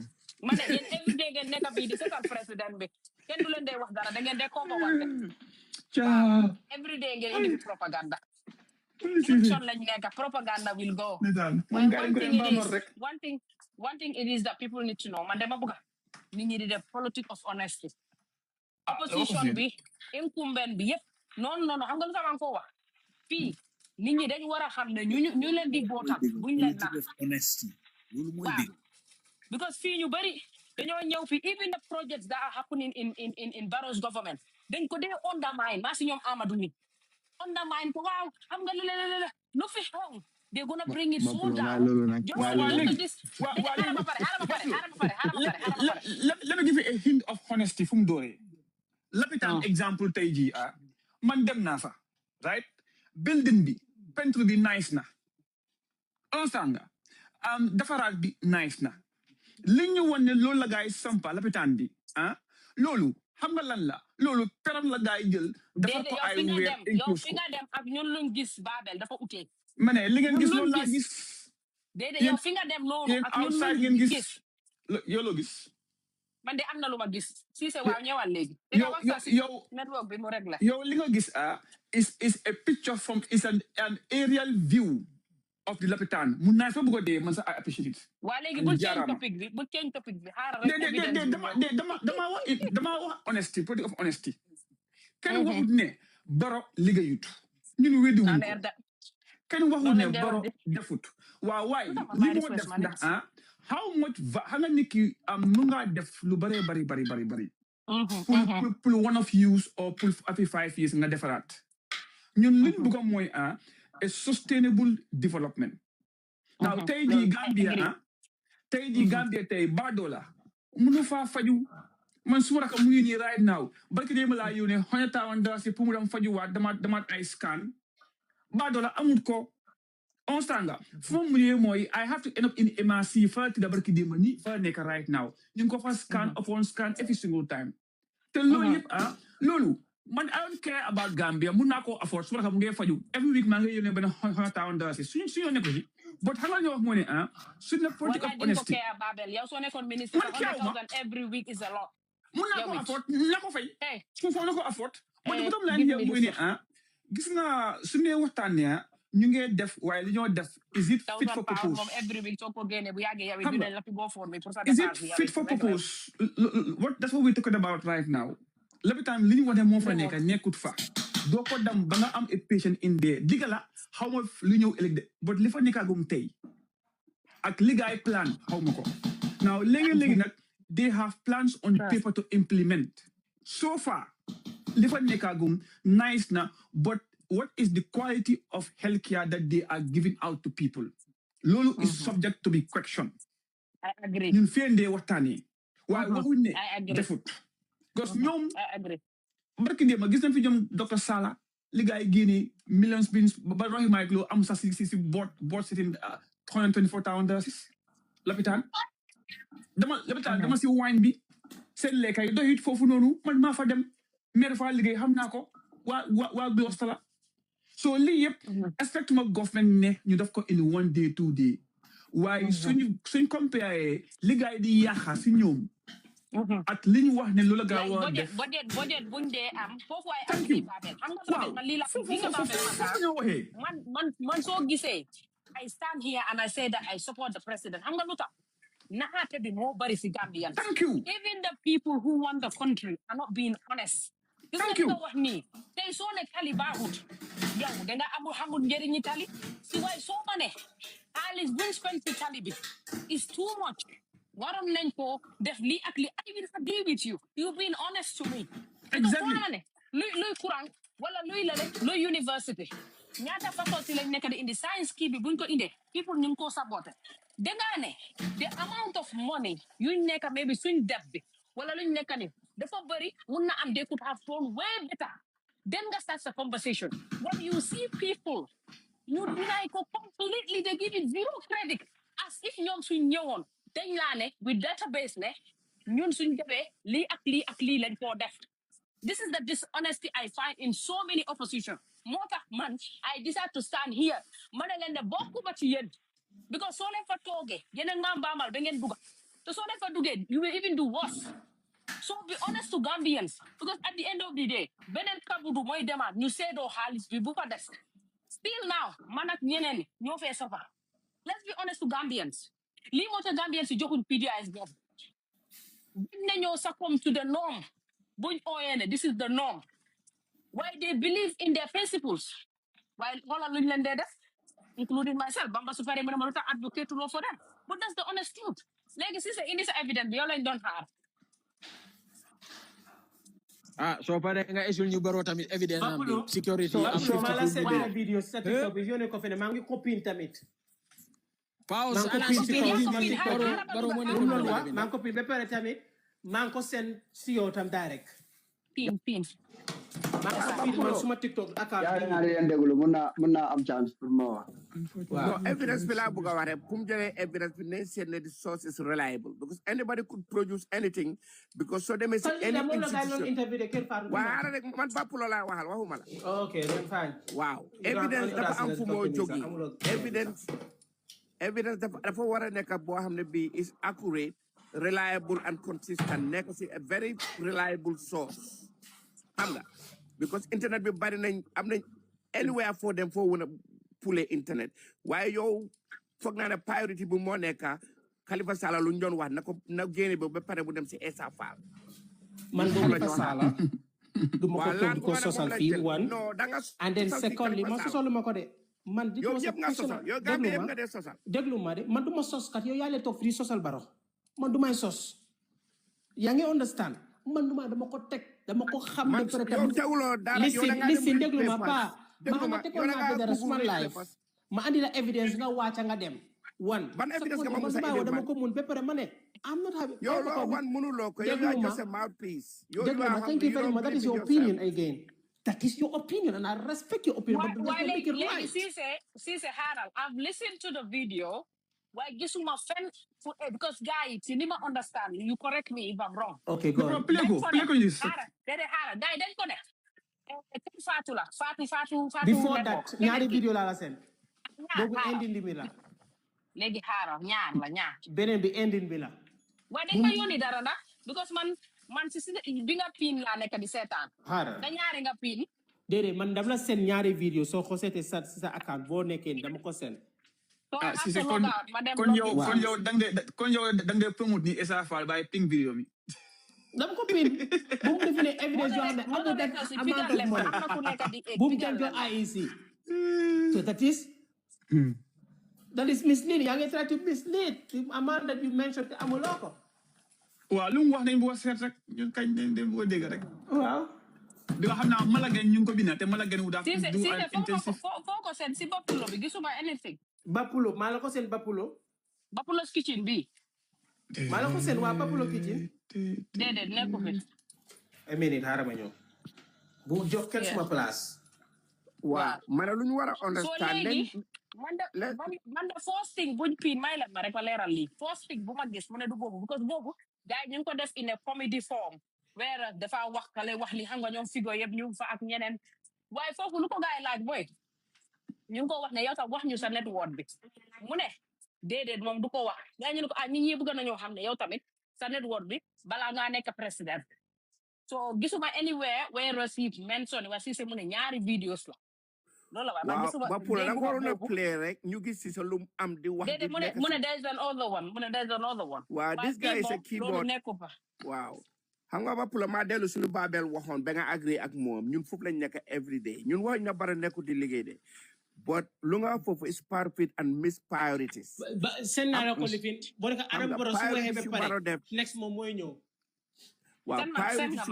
yéen everyday ngeen nekk bii di seetal président bi kenn du leen day wax dara da ngeen de ko wante everyday ngeen indi propaganda Son lañ nekk propaganda will go. One thing it is that people need to know. Man dama bëgg nit ñi di def politics of honesty. Opposition bi incumbent bi yëpp non xam nga lu tax ko wax fii nit ñi dañ war a xam ne ñu leen di bootal buñ leen nax honesty loolu mooy dëgg because fii ñu bari dañoo ñëw fii even the projects that are happening in Barrow's government dañ ko dee undermine maa si ñoom Amadou ni undermine ko waaw xam nga lu fi xew they're gonna bring it so down let me give you a hint of honesty fu mu dooree lapitaan example tey jii man dem naa fa right building bi peinture bi nice na understand nga defaraat bi nice na li ñu won ne loolu la gaay sampa lapitaan bi loolu xam nga lan la loolu peram la gaay jël dafa ko ay weer yow fi nga dem ak ñun luñ gis Babel dafa utee ma ne li ngeen gis loolu laa gis déedéet yow fi nga dem loolu ak ñun luñ gis yow loo gis man de am na lu ma gis si c'est waaw ñëwal léegi yow network bi mu rek la yow li nga gis is a picture from is an aerial view of the lapitaan mun naa fa bëgg a dee man sax I appreciate it waa léegi bu change topic bi xaaral rek dama wax honesty politics of honesty kenn waxut ne Baro liggéeyut ñun weddi wuñ ko kenn waxut ne Baro defut waaw waay li moo def ndax how much xam nga nit ki mu nga def lu bari pour one of use or pour every 5 years nga defaraat ñun liñ bëgg mooy a sustainable development now tey jii Gambia tey baadola mënu faa faju man su ma mu ngi nii right now barki dee ma laa yónnee $100,000 pour mu dem fajuwaat damaat ay scan baadola amut ko onstanga fu mu ne mooy I have to end up in MRC fa ti da barki dee ma ni fa nekk right now ñu ngi ko fa scan upon scan every single time te loolu yëpp loolu man I don't care about Gambia mun naa koo afford su ma mu ngi faju every week maa ngi yónnee benn $100,000 suñu nekk ci but xam nga ñu wax moo ne su ne politique of honesty yow soo nekkoon ministre $100,000 every week is a lot mun naa ko afford na ko fay su foo na ko afford but bu tam laa ni yow mooy ne gis nga su ne waxtaan ne ñu ngi def waaye li ñoo def is it fit for purpose every week soo ko génne bu yàggee yow it la fi boo for me pour sa is it fit for purpose that's what we're talking about right now lapitaan li ñu wane moo fa nekk nekkut fa doo ko dem ba nga am a patient in there digga la xaw ma lu ñëw ëllëg de but li fa nekkagum tey ak li gaay plan xaw ma ko now léegi nag they have plans on paper to implement so far li fa nekkagum nice na but what is the quality of healthcare that they are giving out to people loolu is subject to be questioned I agree ñun fendee waxtaanee waaye waxuñ ne defut because ñoom barki ndee ma gis nañ fi ñoom docteur Sala li gaay génnee millions bins ba roxi Mike Lo am sax si board sitting $124,000 lapitaan dama si wine bi seen lekka yi doyit foofu noonu man maa fa dem maire fa liggéey xam naa ko waa Gloucester la so lii yëpp expect ma government ne ñu def ko in 1 day 2 day waaye suñ compare li gars yi di yàqa si ñoom at li ñu wax ne loolu gaa war def budget buñ dee am foofu waaye thank you Babel xam nga Babel man lii la foofu ñoo waxee man soo gisee I stand here and I say that I support the president xam nga lu tax naxaate bi moo bari si Gambians. Thank you. Even the people who want the country are not being honest. Thank you. Wax nii tey soo ne tali baaxut yow danga xamul njëriñi tali si waaye soo ma ne xaalis buñ spend si tali bi is too much waroon nañ ko def lii ak lii I will agree with you you've been honest to me. Exactly. Soo ma ne luy courant wala luy lale luy university ñaata faculty lañ nekk di indi science kii bi buñ ko indee people ñu ngi ko saboté danga ne the amount of money yuñ nekk maybe suñ def bi wala luñ nekk ni dafa bëri mun na am they could have done way better then nga start the conversation when you see people you deny ko completely they give it zero credit as if ñoom suñ ñëwoon dañ laa ne with database ne ñun suñ defee lii ak lii lañ koo def. This is the dishonesty I find in so many opposition. Mota man, I decide to stand here. Manalende boku bachi yen. Because so len fa toge, yenen ngam bamal bengen buga. So len fa duge, you will even do worse. So be honest to Gambians. Because at the end of the day, benen kabudu moy demand, you say do halis bi buka des. Still now, manak yenen, ño fe suffer. Let's be honest to Gambians. Li mota Gambians jokun PDIs bob. Ñoo succumb to the norm. This is the norm. Why they believe in their principles. While all of them, including myself, Bamba Superi Manamuta advocate to law for them. But that's the honest truth. Legacy is in this evidence, we all don't have. So pare nga isul ñu baro tamit evidence am security am so mala send video static bi yone ko fene ma ngi copine tamit pause ala copine baro mo ne ko ma copine be pare tamit ma ko send si yow tam direct pin man suma TikTok account ya nga leen deglu mën na am chance pour mo no evidence bi la buga ware kum jere evidence bi ne sen the source is reliable because anybody could produce anything because so dem any institution wa rek man bapulo la waxal waxuma la okay then fine wow evidence dafa am fu mo jogi evidence dafa wara nek bo xamne bi is accurate reliable and consistent nek ci a very reliable source xam nga because internet bi bari nañ am nañ anywhere for them for wona pull internet waaye yow foog naa ne priority bu moo nekk Khalifa Sallah lu ñu doon wax na ko na génne ba pare bu dem si Essa Faal man Khalifa Sallah du ma ko social fii one and then secondly man social ma ko de man di ko yow Gambia yëpp nga dee social déglu ma de man du ma sos kat yow yaa leen toog fii social baro man du may sos yaa ngi understand man du ma dama ko teg dama ko xam ne listen déglu ma pa ma tegoon naa dara suma life ma andi la evidence nga wàcca nga dem one ban evidence nga ma musa indi dama ko mun ba pare ma ne I'm not having yow loo wan mënuloo ko yow yaa just a mouthpiece thank you very much that is your opinion again that is your opinion and I respect your opinion but don't make it right Sise Haral I've listened to the video why gisuma fen because guys you need to understand you correct me if I'm wrong okay go on play ko this Haral guy dañ ko def Fatou before that ñaari video la seen boobu ending bi la léegi xaaral ñaar beneen bi ending bi la waaye dañ ma yónni dara ndax because man si bi nga pin laa nekk di seetaan da ñaari nga pin déedéet man dama la seen ñaari video soo ko seetee sa account boo nekkee dama ko seen si c'est kon yow dang de promote ni Essa Faal by ping video mi dama ko pin bu mu defee evidence yoo xam ne amul that amount of money bu mu jël IEC so that is misleading yaa ngi try to mislead the amount that you mentioned te amuloo ko waaw lu mu wax nañ bu seet rek ñun kañ dañ bu dégg rek waaw di nga xam naa Malagen ñu ngi ko bina te Malagen wu daaf du intensive foo ko seen si Bapulo bi gisuma anything Bapulo maa la ko seen Bapulo's kitchen bi maa la ko seen waa Bapulo kitchen déedéet nekku fi a minute xaaral ma ñëw bu jox kenn suma place waaw man lu ñu war a understand man the first thing buñ pin may la ma rek leral li first thing bu ma gis mu ne du bobu because bobu gaay ñu ko def in a comedy form where dafa wax kale wax li xam nga ñoom figo yeb ñu fa ak ñeneen waaye foofu lu ko gaay laaj boy ñu ko wax ne yow tam wax ñu sa network bi mu ne déedéet moom du ko wax gaay ñu ko nit ñi bëgg nañu xam ne yow tamit sa network bi bala nga nekk president so gisuma anywhere where receipt mention wa ci mu ne ñaari videos la loolu la man gisuma ba pour la ko play rek ñu gis ci sa lu am di wax di nekk mu ne there's another one wow this guy is a keyboard wow xam nga ba pour ma delu suñu babel waxon ba nga agree ak mom ñun foofu lañ nekk every day ñun wax na bara nekku di liggéey de but lu nga foofu is perfect and miss priorities sen na la ko lifin bo neka adam boro su waxe be pare next mom moy ñew wow priorities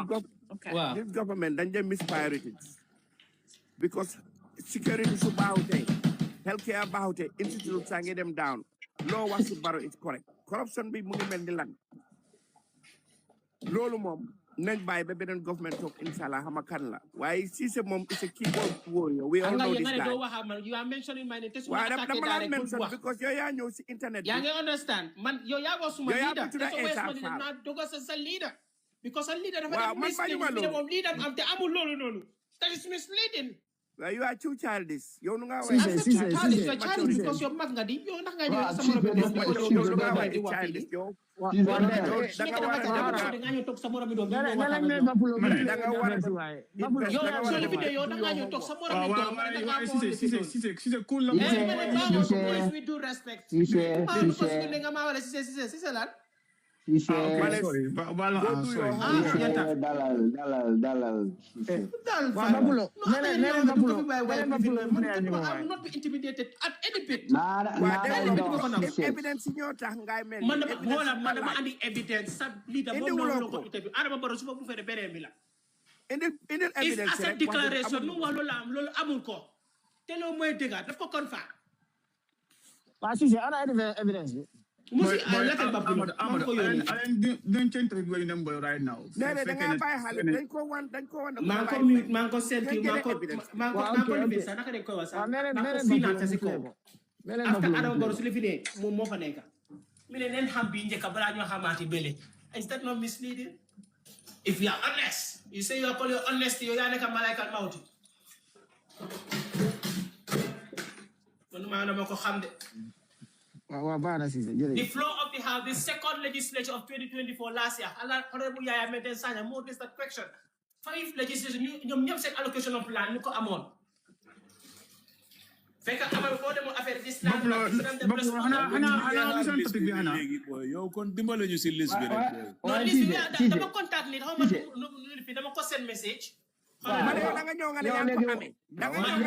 this government dañ dem miss priorities because security is about it, healthcare about it, institutes hanging them down. Law was about it's correct. Corruption be moving in the land. Lolo mom, next by the government talk inshallah hamakanla. Why Sise mom is a keyboard warrior. We all know this guy. You are mentioning my name. Why I'm mentioning because you know the internet. You understand? Man, you was my leader. That's always not because as a leader. Because a leader of a leader of the Amul. That is misleading. Well, you are too childish. You know how childish because you're magadi. You're not going I'm not be intimidated at any bit. Evidence in your tongue, guy, man. Andi evidence. Leader, in the evidence, it's a declaration. No one will amunko. Tell you where they got. Let's go confirm. But she said, I have evidence. Don't change the way number right now. Mango sent you. After Adam Boros living more fanega. Million Hambin Cabranio Hamati Billy. Is that not misleading? If you are honest, you say you are calling honesty, you are like a Malaikan Mountain. The floor of the House, the second legislature of 2024 last year, Honorable Yaya made a more this question. 5 legislation, you said allocation of land, you amon. Feka amal ko demo affaire this land. Yo kon dimbale ñu ci liste bi rek. No liste bi dama contact nit how much dama ko send message. Da nga ñëw nga ne ko amé. Da nga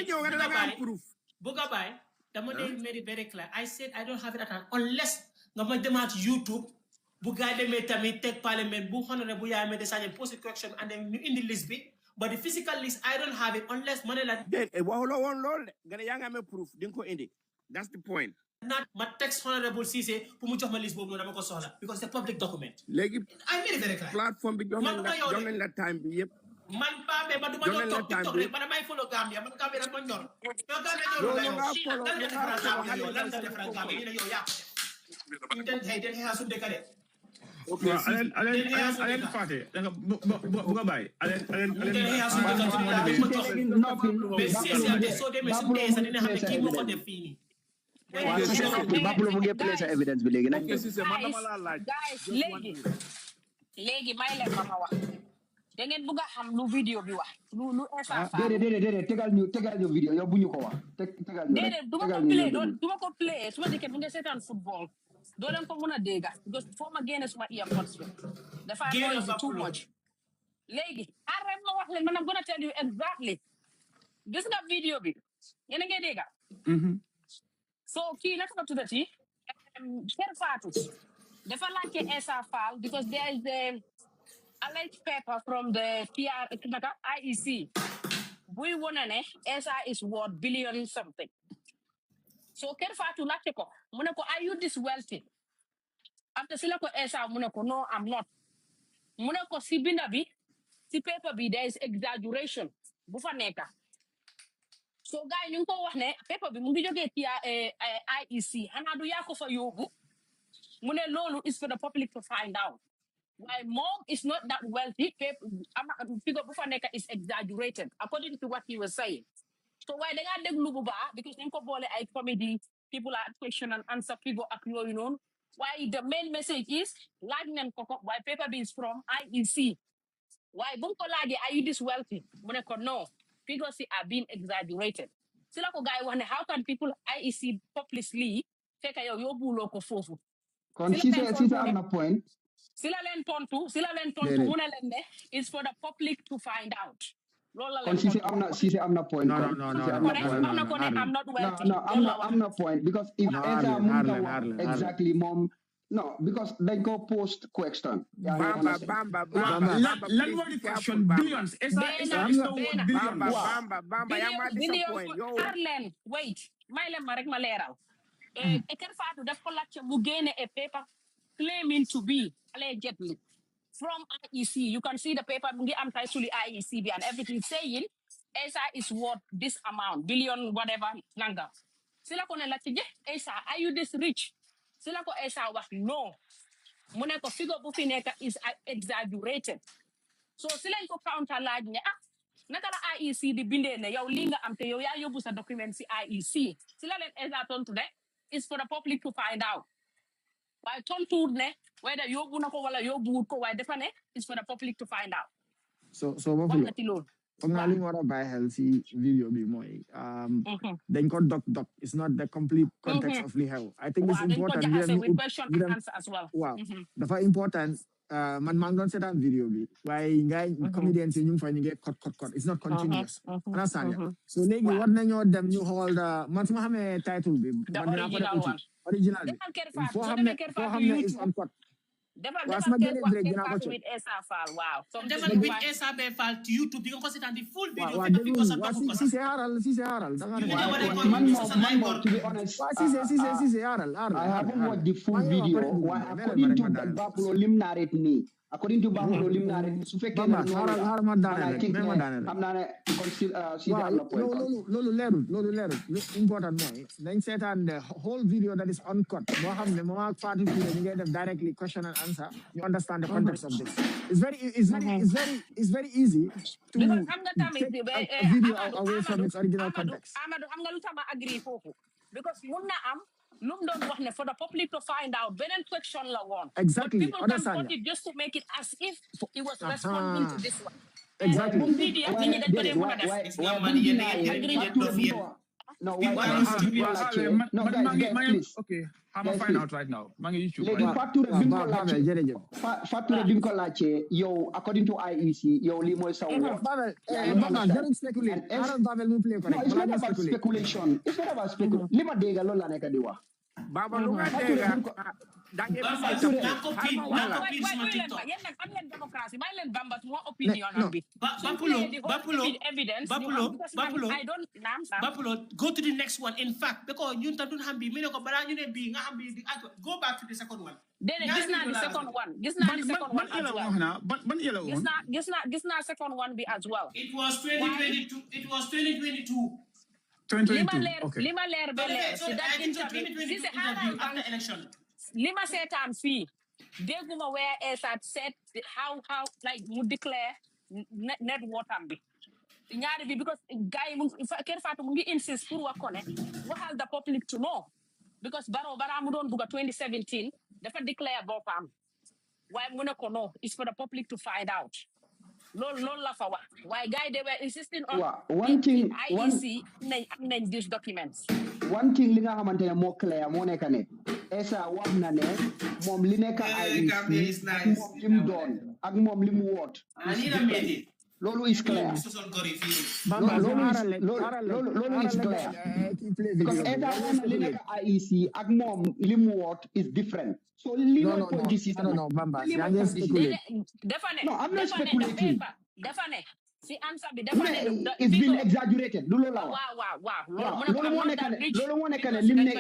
ñëw nga ne proof. Buga bay dama made it very clear. I said I don't have it at all unless nga ma demat YouTube bu gaay demé tamit tek parliament bu honorable bu yaay me design post a question and then ñu indi liste bi. But the physical list, I don't have it unless money like proof. That's the point. Not my text honorable CC list because the public document. I made it very clear. Platform don't let time be man ba but do not talk TikTok but I follow Gambia man Gambia na ko ñor Okay, Alen Fate, buka bay. Alen. Evidence bi legi nak. Guys, legi may leen ma wax. Da ngeen bëgg xam lu vidéo bi wax. Lu esa fa. Dédé tegal ñu vidéo yow buñu ko wax. Tegal ñu. Dédé duma ko play, suma diké bu ngeen sétane football. Do leen ko mëna dégga because fo ma génné suma earpods bi dafa noise too much légui arrête ma wax leen man I'm gonna tell you exactly gis nga video bi yéna ngay dégga so ki naka tudati Cher Fatou dafa laajte Essa Fall because there is the alleged paper from the PR IEC we wanna ne Essa is worth billion something. So Cher Fatou laajte ko mu ne ko are you this wealthy? After sila ko Essa mu ne ko no I'm not. Mu ne ko si binda bi si paper bi there is exaggeration bu fa nekka. So guy ñu ko wax ne paper bi mu ngi jógee ci IEC xanaa du yaa ko fa yóbbu mu ne loolu is for the public to find out. Why mom is not that wealthy, figure bu fa nekk is exaggerated according to what he was saying. So why they got the glue because they bole I comedy, people are question and answer figure ak you know. Why the main message is Lightning why paper is from IEC. Why bunkolage are you this wealthy? Moneko no. Figures are being exaggerated. Sila ko guy wonder how can people IEC publicly take a yobu loko fofu. She's on a point. Sila len tontu muna len ne is for the public to find out. She said I'm not point. No. I'm not wealthy. I'm not point because if exactly mom. No, because they go post question. Bamba. Let me the question. Billions. Arlen, wait. Mailem marek maleral. Eker fatu def ko lacce mu gene a paper claiming to be allegedly from IEC. You can see the paper am titled IEC and everything saying ESA is worth this amount, billion, whatever, nanga. Sila ko na lacce ESA, are you this rich? Sila ko ESA was no. Muna ko figure bufineka is exaggerated. So sila ko counter lag niya nakala IEC di binde ne yow linga am te yow ya yobu sa document si IEC. Sila len ESA ton today is for the public to find out. Why ton tour ne whether yobu nako wala yobu ko why defane is for the public to find out. So Buffalo. Pangaling wara by healthy video be moy. Then got doc. It's not the complete context of Lihau. I think it's important. With question and answer as well. Wow. The very important man don't say that video be. Why guy comedians in find get cut. It's not continuous. Understand? So legi what na them you hold man sama xamé title bi. Original. For hamne is on cut. Wow. So definitely with ESA file to YouTube, you can consider the full video. Si c'est Haral. To be honest, I haven't watched the full video. According to Buffalo Lim narrate me. According to Buffalo Lim narrate so fake I think I'm not important more. Then set on the whole video that is uncut. You get them directly question and answer. You understand the context of this. It's very easy to take a video away from its original context. Because for the public to find out, then question la one. Exactly. But people can put it just to make it as if he was responding to this one. Exactly. Okay, I'm gonna find out right now. Yo, according to IEC, yo, limo is it's not about speculation. It's not about speculation. Lima dega lola nekadiwa. Baba lunga dega. Bapulo, go to the next one. In fact, because you don't have be go back to the second one. Then this not the second one. This not the second one as well. This not second one be as well. It was 2022. It was 2022. 2022. Okay. Lima ler bele. So that interview after election. Lima said time fee. Deguma where ESA said how like would declare net water be. Nyari bi because guy ker fatu mungi insist pour wakone what has the public to know because bara mu don buga 2017 dafa declare bopam why muna ko know is for the public to find out lol la fa wax why guy they were insisting on one thing IEC nañ these documents one thing li nga xamantene mo clair mo nekk ne ESA wax na ne mom li nekk IEC mom lim doon ak mom lim woot Lolo is clear. Lolo is clear. Because every IEC ak mom limu what is different. So no, Bamba. No, I'm not speculating. Definitely. See, answer be definitely. It's been exaggerated. Wow. Lolo one can limit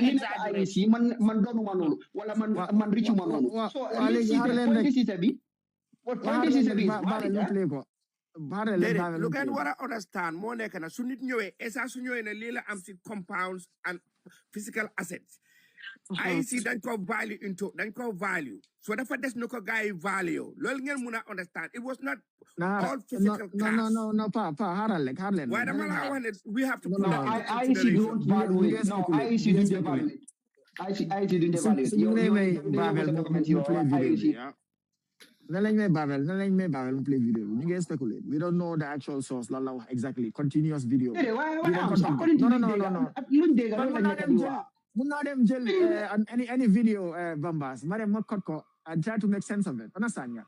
IEC man donu manolo. Wala man richu manolo. So this is a bit. What point this is a bit. lu ngeen war a understand moo nekk na su nit ñëwee esa su ñëwee ne lii la am si compounds and physical assets IEC dañ ko value so dafa des nu ko gars yi value loolu ngeen mun a understand it was not all physical cash no pa xaaral waaye dama la wax ne we have to put IEC don't value no IEC don't evaluate IEC don't evaluate Nan lañ may Babel mu play video ñu ngi speculate we don't know the actual source la wax exactly continuous video no mun naa dem jël any video Bambas ma dem ma cut ko and try to make sense of it understand nga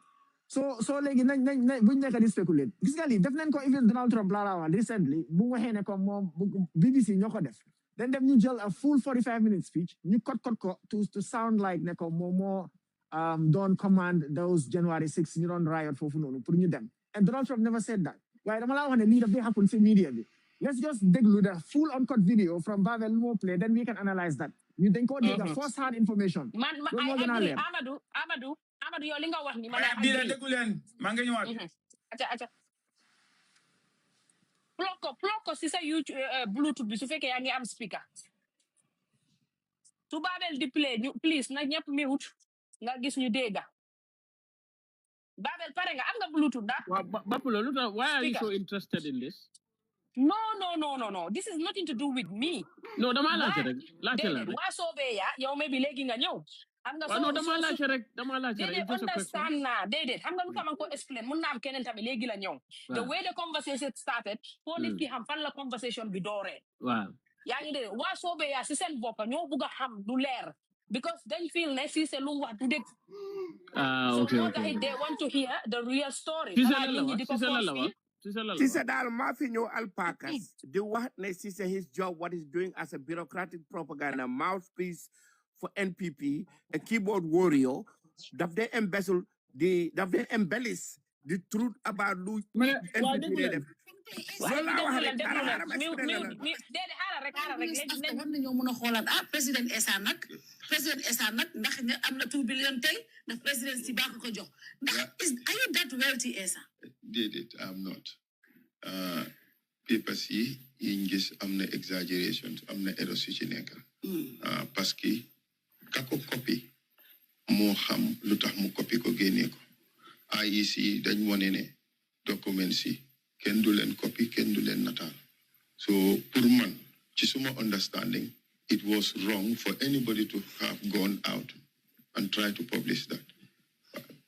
so léegi nañ buñ nekk di speculate gis nga lii def nañ ko even Donald Trump la wax recently bu waxee ne ko moom BBC ñoo ko def then dem ñu jël a full 45 minute speech ñu cut ko to sound like ne ko moom moo don't command those January 6 you don't riot for noonu pour ñu dem and Donald Trump never said that waaye dama la wax ne lii daf happen ci media bi let's just déglu the full uncut video from Babel Mo play then we can analyze that ñu dañ ko dégg first hand information man I agree Amadou yow li nga wax ni man di la déglu leen maa ngi ñëwaat aca plug ko si sa YouTube Bluetooth bi su fekkee yaa ngi am speaker su Babel di play ñu please na ñëpp mute nga gis ñu dégga Babel pare nga am nga Bluetooth da Bapulo why are you so interested in this no this is nothing to do with me no dama laajte rek waa soobee ya yow may bi léegi nga ñëw xam nga no dama laajte rek understand naa déedéet xam nga lu tax ko explain mun naa am keneen tamit léegi la ñëw the way the conversation started foo nit ki xam fan la conversation bi dooree waaw yaa ngi dégg waa soobee ya si seen bopp ñoo bugg a xam du leer because dañ feel ne si c'est lu wax du dëgg okay they want to hear the real story Cissé daal maa fi ñëw alpacas di wax ne Cissé his job what he's doing as a bureaucratic propaganda mouthpiece for NPP a keyboard warrior daf dee embellish the truth about lu NPP dee def loolu laa wax rek xaaral rek léegi war nañoo mën a xoolaat président Essa nag ndax am na 2 billion tey ndax président si baa ko jox ndax are you that wealthy Essa déedéet I'm not papers yi gis am na exaggerations am na errors yu ci nekk parce que ka ko copy moo xam lu tax mu copy ko génnee ko IEC dañ wane ne documents yi kenn du leen copy kenn du leen nataal so pour man ci suma understanding it was wrong for anybody to have gone out and try to publish that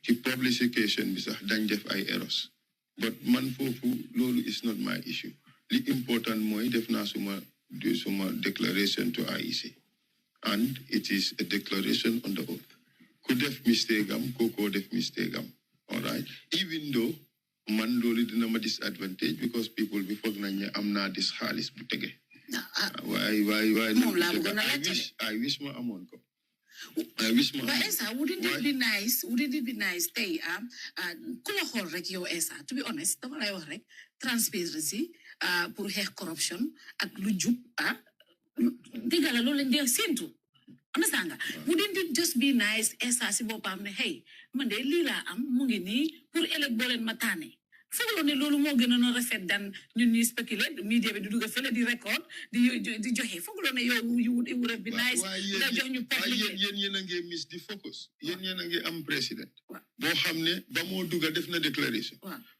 ci publication bi sax dañ def ay errors but man foofu loolu is not my issue li important mooy def naa suma declaration to IEC and it is a declaration on the oath ku def mistake am koko def mistake am all right even though man loolu dina ma disadvantage because people bi foog nañ ne am naa dis xaalis bu tege waay I wish ma amoon ko But Essa, wouldn't it be nice tey ku la xool rek yow Essa to be honest dama lay wax rek transparency pour xeex corruption ak lu jub dégg la loolu lañ dee séntu understand nga wouldn't it just be nice Essa si boppam ne hey man de lii laa am mu ngi nii pour ëllëg boo leen ma tànnee fooguloo ne loolu moo gën a rafet dan ñun ñuy spéculer media bi di dugg fële di record di joxe fooguloo ne yow you would have been nice nga jox ñu public yéen a ngi miss di focus yéen a ngi am président boo xam ne ba moo dugga def na déclaration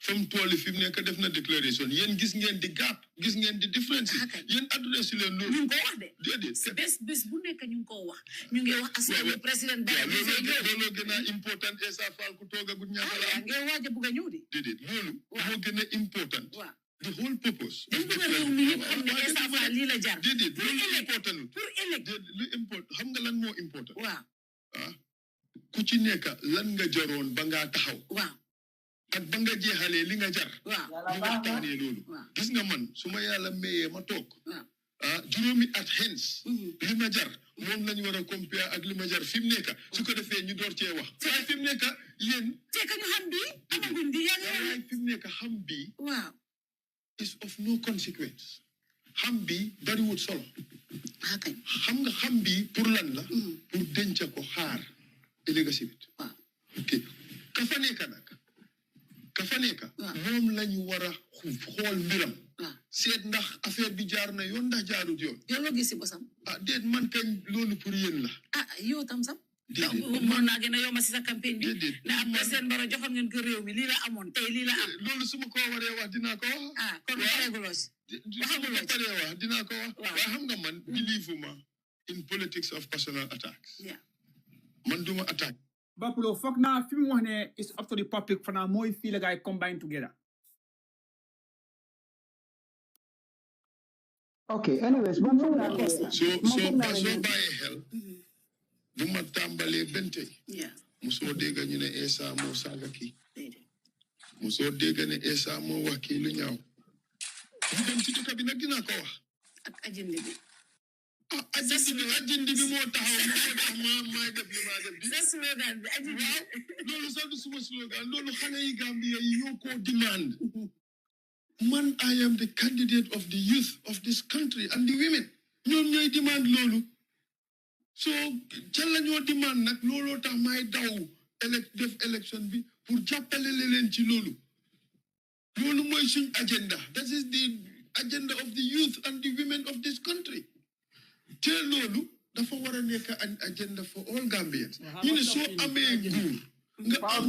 fa mu toll fi mu nekk def na déclaration yéen gis ngeen di gap gis ngeen di différence yéen adressé leen loolu ñu ngi ko wax de déedéet bés bu nekk ñu ngi ko wax ñu ngi wax askan président ba loolu gën a important Essa Faal ku toog a gudd ñaata la nga waaj a bugg a ñëw de déedéet loolu moo gën a important the whole purpose dañ bëgg a réew mi yëpp xam ne Essa Faal lii la jar déedéet loolu important pour ëllëg lu important xam nga lan moo important waaw ku ci nekk lan nga jaroon ba ngaa taxaw waaw ak ba nga jeexalee li nga jar waaw ñu waxtaanee loolu gis nga man su ma yàlla mayee ma toog juróomi at hens li ma jar moom lañu war a compare ak li ma jar fi mu nekk su ko defee ñu door cee wax waaye fi mu nekk yéen fekk ñu xam bi amaguñ di waaye fi mu nekk xam bi waaw is of no consequence xam bi bariwut solo xam nga xam bi pour lan la pour denc ko xaar ëllëg si bit ok ka fa nekk nag ka fa nekk moom lañu war a xool mbiram seet ndax affaire bi jaar na yoon ndax jaarut yoon yow loo gis bosam déet man kañ loolu pour yéen la yow tam sam mën naa gën a yomb si sa campagne bi ne am président Barrow joxoon ngeen ko réew mi lii la amoon tey lii la am loolu su ma ko waree wax dinaa ko wax kon waxaguloo si waxaguloo si wax dinaa ko wax waaye xam nga man believuma in politics of personal attacks man duma attack Bapulo foog naa fi mu wax ne it's up to the public for now mooy fii la gars yi combine together. Okay, anyways, so bàyyi xel bu ma tàmbalee bente musoo dégg ñu ne Essa moo saaga kii musoo dégg ne Essa moo wax kii lu ñaaw ñu dem ci tukka bi nag dinaa ko wax ak ajindi bi ajindi bi moo taxaw maa def li maa def sa slogan bi ajindi loolu sax du suma slogan loolu xale yi Gambia yi ñoo ko demand man I am the candidate of the youth of this country and the women ñoom ñooy demand loolu so ca la ñoo demand nag looloo tax may daw def élection bi pour jàppale leen ci loolu loolu mooy suñ agenda that is the agenda of the youth and the women of this country te loolu dafa war a nekk an agenda for all Gambians ñu ne soo amee nguur nga am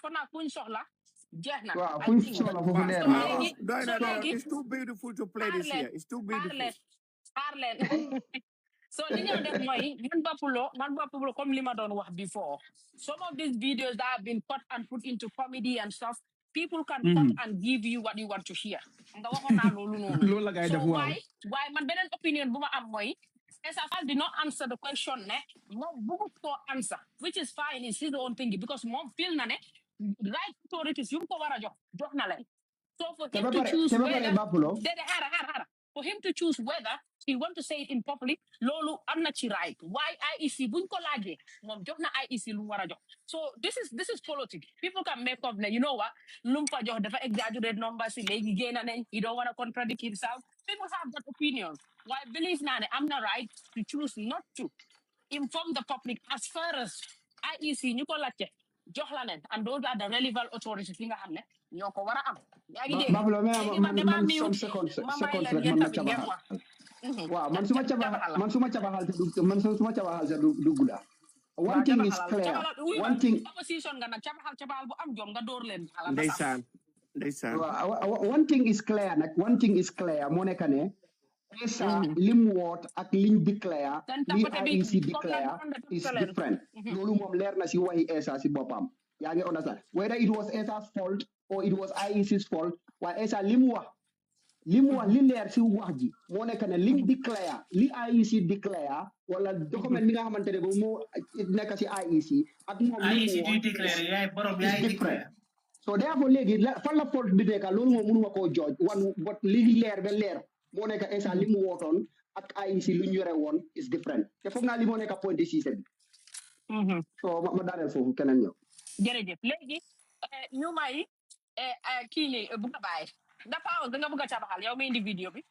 fona kuñ soxla jeex na it's too beautiful to play this here it's too beautiful Harlen so li ñoo def mooy man Bapulo comme li ma doon wax before some of these videos that have been cut and put into comedy and stuff people can cut and give you what you want to hear nga waxoon naa loolu noonu so why man beneen opinion bu ma am mooy SFL did not answer the question ne moom bugut koo answer which is fine is his own thing because moom feel na ne right authorities yu ko war a jox na leen so for him to choose whether for him to choose whether he want to say it in public loolu am na ci right why IEC buñ ko laajee moom jox na IEC lu war a jox so this is politics people can make up ne you know what lu mu fa jox dafa exaggerate numbers si léegi génn nañ he don't want to contradict himself people have that opinion why believe naa ne am na right to choose not to inform the public as far as IEC ñu ko laajte jox la nen and those are the relevant authorities yi nga xam ne ñoo ko war a am yaa ngi dégg man some seconds rek man ma cabaxal waaw man suma cabaxal te du gudda one thing is clear opposition nga nag cabaxal bu am jom nga door leen ndeysaan one thing is clear moo nekk ne Essa lim woot ak liñ declare li IEC declare is different loolu moom leer na si waxi Essa si boppam yaa ngi understand whether it was Essa's fault or it was IEC's fault waaye Essa li leer si wax ji moo nekk ne liñ declare li IEC declare wala document bi nga xamante ne boobu moo nekk si IEC ak moom IEC di declare yaay borom yaay declare so therefore léegi fan la fault bi nekk loolu moom mënuma koo jooj but li leer ba leer moo nekk Essa li mu wootoon ak IEC lu ñu yore woon is different te foog naa li moo nekk point de siise bi so ma daaneel foofu keneen ñëw jërëjëf léegi ñu may kii ni bugg a bàyyi dafa da nga bëgg a cabaxal yow mi indi vidéo bi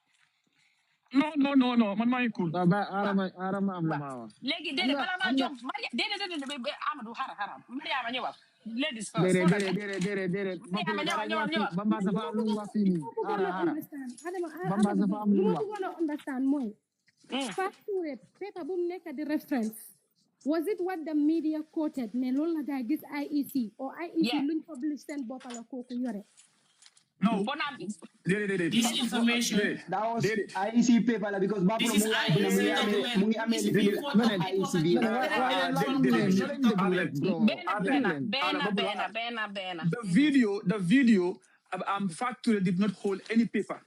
non man maa ngi cool arama am la maa wax léegi déedéet bala maa jox déedéet Amadou xara Mariama ñëwal ladies first déedéet Bamba dafa am lu wax fii nii Bamba dafa am lu wax understand mooy facture paper bu nekk di reference was it what the media quoted ne loolu la gaa gis IEC or IEC luñ publish seen bopp la kooku yore No. This information that was IEC paper because Bapulo mungi ame the video factory did not hold any paper.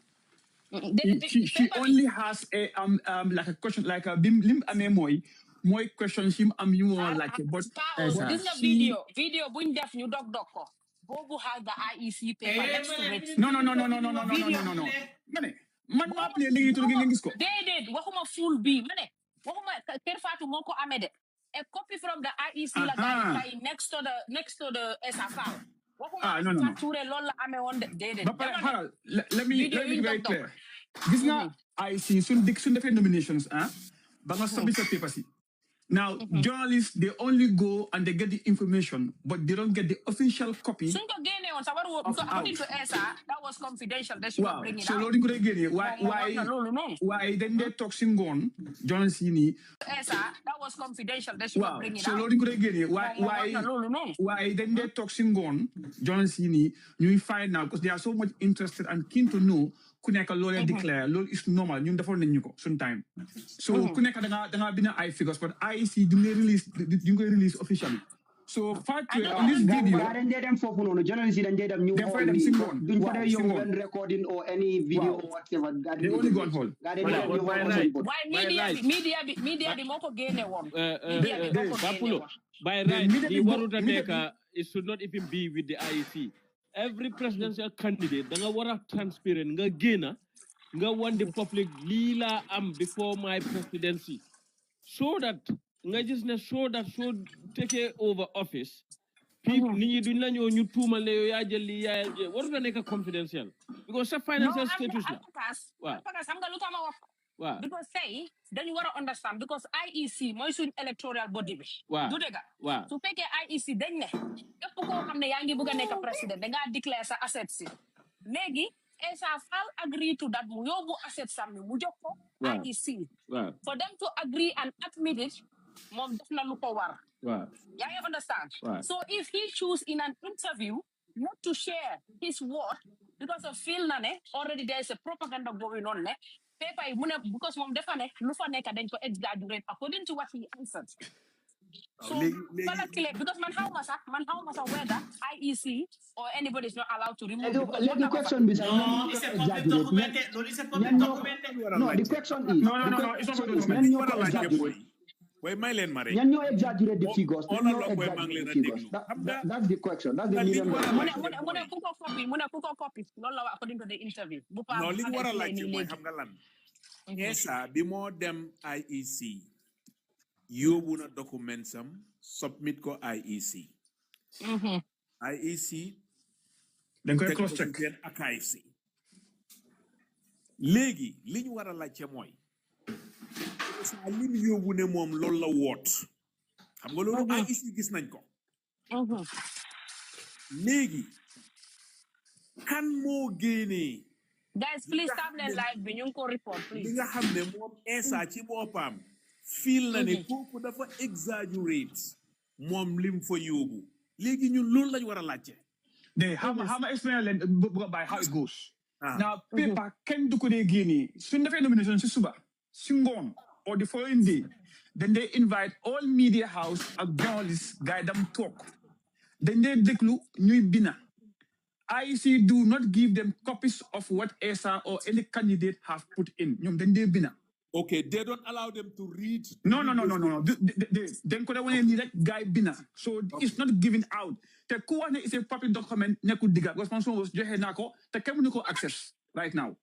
She only has a like a question like a lim ame moy question him you like but this is a video buñ def ñu dog ko Bobu has the IEC paper next to it. No. Man ma play ligi to ngeen gis ko. Déedéet waxuma full bi mané waxuma Kër Fatou moko amé de. A copy from the IEC la guy next to the SFL. Waxuma facture lool la amé won de déedéet. Let me be very clear. Gis nga IEC sun defé nominations ba nga submit sa paper si. Now, journalists, they only go and they get the information, but they don't get the official copy. According to ESA, that was confidential. They should not bring it So, out. why then they talk singon, journalists ini. ESA, that was confidential. They should not bring it So, out. why then they talk singon, journalists ini, you find now because they are so much interested and keen to know. Kuneka lawyer declare law is normal. You defo nañu ko sometime. So kuneka da nga bina I figures, but IEC do release officially. So fact on this video, journalists don't recording or any video or whatever. They only go on hold. Why media the moko gain one. By right, the Waruta Neka, it should not even be with the IEC. Every presidential candidate, nga wara transparent, nga gena, nga want the public lila before my presidency, so that nga just show that should take over office. People ni do na ñu tuuma le ya jël li ya waru na nek confidential because sa financial status la. Because say then you want to understand because IEC moy suñ electoral body bi du dega su fekke IEC dañ ne képp ko xamne yaangi bëgg nek president da nga declare sa assets ci légui ESA fal agree to that mu yobu assets sam mu jox ko IEC for them to agree and admit it mom def na lu ko war you understand so if he choose in an interview not to share his word because of feel na ne already there is a propaganda going on ne paper because mom defa nek lu fa nek dañ ko exaggerate according to what he answered. So because man how much whether IEC or anybody is not allowed to remove the question is no, it's a public documented. No, the question is it's not Can you exaggerate the figures? That's the question. That's the million copy. According to the interview. No, li wara la ci moy xam nga lan. ESA bi mo dem IEC yóbbu na documents am submit ko IEC. IEC dañ koy cross check ak IEC. Léegi li ñu wara la ci moy ESA lim yóbbu ne moom loolu la woot xam nga loolu IEC gis nañ ko léegi kan moo génnee guys please stop leen live bi ñu ko report please li nga xam ne moom ESA ci boppam feel na ne kooku dafa exaggerate moom lim fa yóbbu léegi ñun loolu lañ war a laajte how ma explain leen by how it goes now paper kenn du ko dee génnee suñ defee nomination si suba si ngoon or the following day, then they invite all media house and journalists, guide them talk. Then they declare new bina. IEC do not give them copies of what ESA or any candidate have put in. Then they bina. Okay, they don't allow them to read. No. Then could I need that guy bina. So it's not given out. The Kuwane is a public document. Neku diga. Because person was jehenako. The community access right now.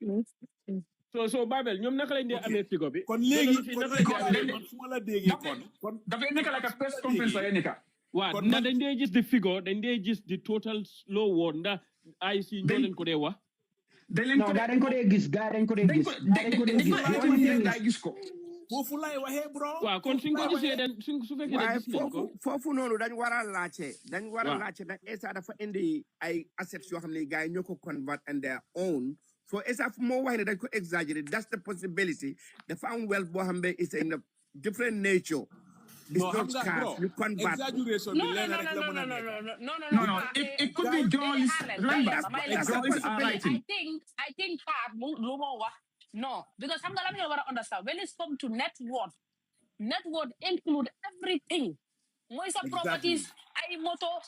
So Babel, ñom naka lañ dé amé figo bi kon légui suma la déggé kon da fay nek like a press conference la neka wa na dañ dé gis di figo dañ dé gis di total slow word nda IC ñoo leen ko dé wax dañ ko dé gis dañ ko dé gis ko fofu lay waxé bro wa kon suñ ko gisé den su fekké dañ gis ko fofu nonu dañ wara laccé nak ESA dafa indi ay assets yo xamné gaay ñoko convert and their own. So ESA more why they could exaggerate. That's the possibility. The farm wealth Bohambe is in a different nature. It's not cash. You can't exaggeration. No. It could be journalists. I think no, because I'm gonna understand. When it's come to net worth include everything. Most of properties, I moto,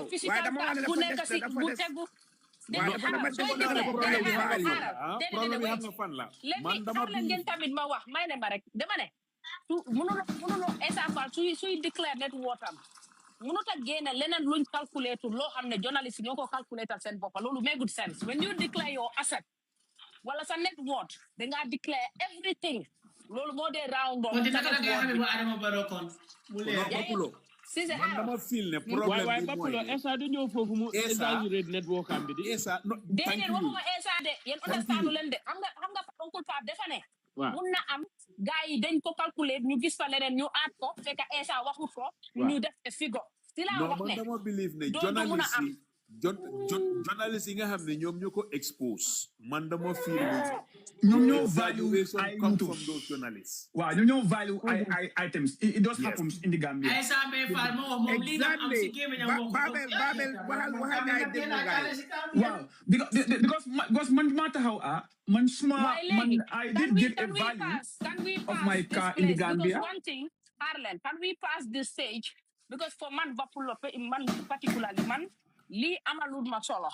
physical declare net worth mënut a génne leneen luñ calculate loo xam ne journaliste ñoo ko calculate seen bopp loolu make good sense when you declare your asset wala sa net worth da nga declare everything loolu moo dee round up si c'est man dama feel ne problème waaye Bapulo ESA du ñëw foofu mu exaggerate network am bi di ESA no déedéet waxuma ESA de yéen understand leen de xam nga oncle Pape dafa ne mun na am guy dañ ko calculer ñu gis fa leneen ñu aat ko fekk Essa waxut ko ñu def a figure si laa non wax man ne dama believe ne doon du mun a am journalist yi nga xam ne ñoom ñu ko expose man dama feel ñoom ne ñoo value exaggeration ay come motos. from those journalists. Wow, ñoom ñoo value ay items. It does happen in the Gambia. Exactly. Babel, waxal gaay déglu gaay. Wow, because man matter how man smart, man I did get a value of my car in the Gambia. Because one thing, Harlan, can we pass this stage? Because for man Bapulo, man particularly man, li amalud ma solo.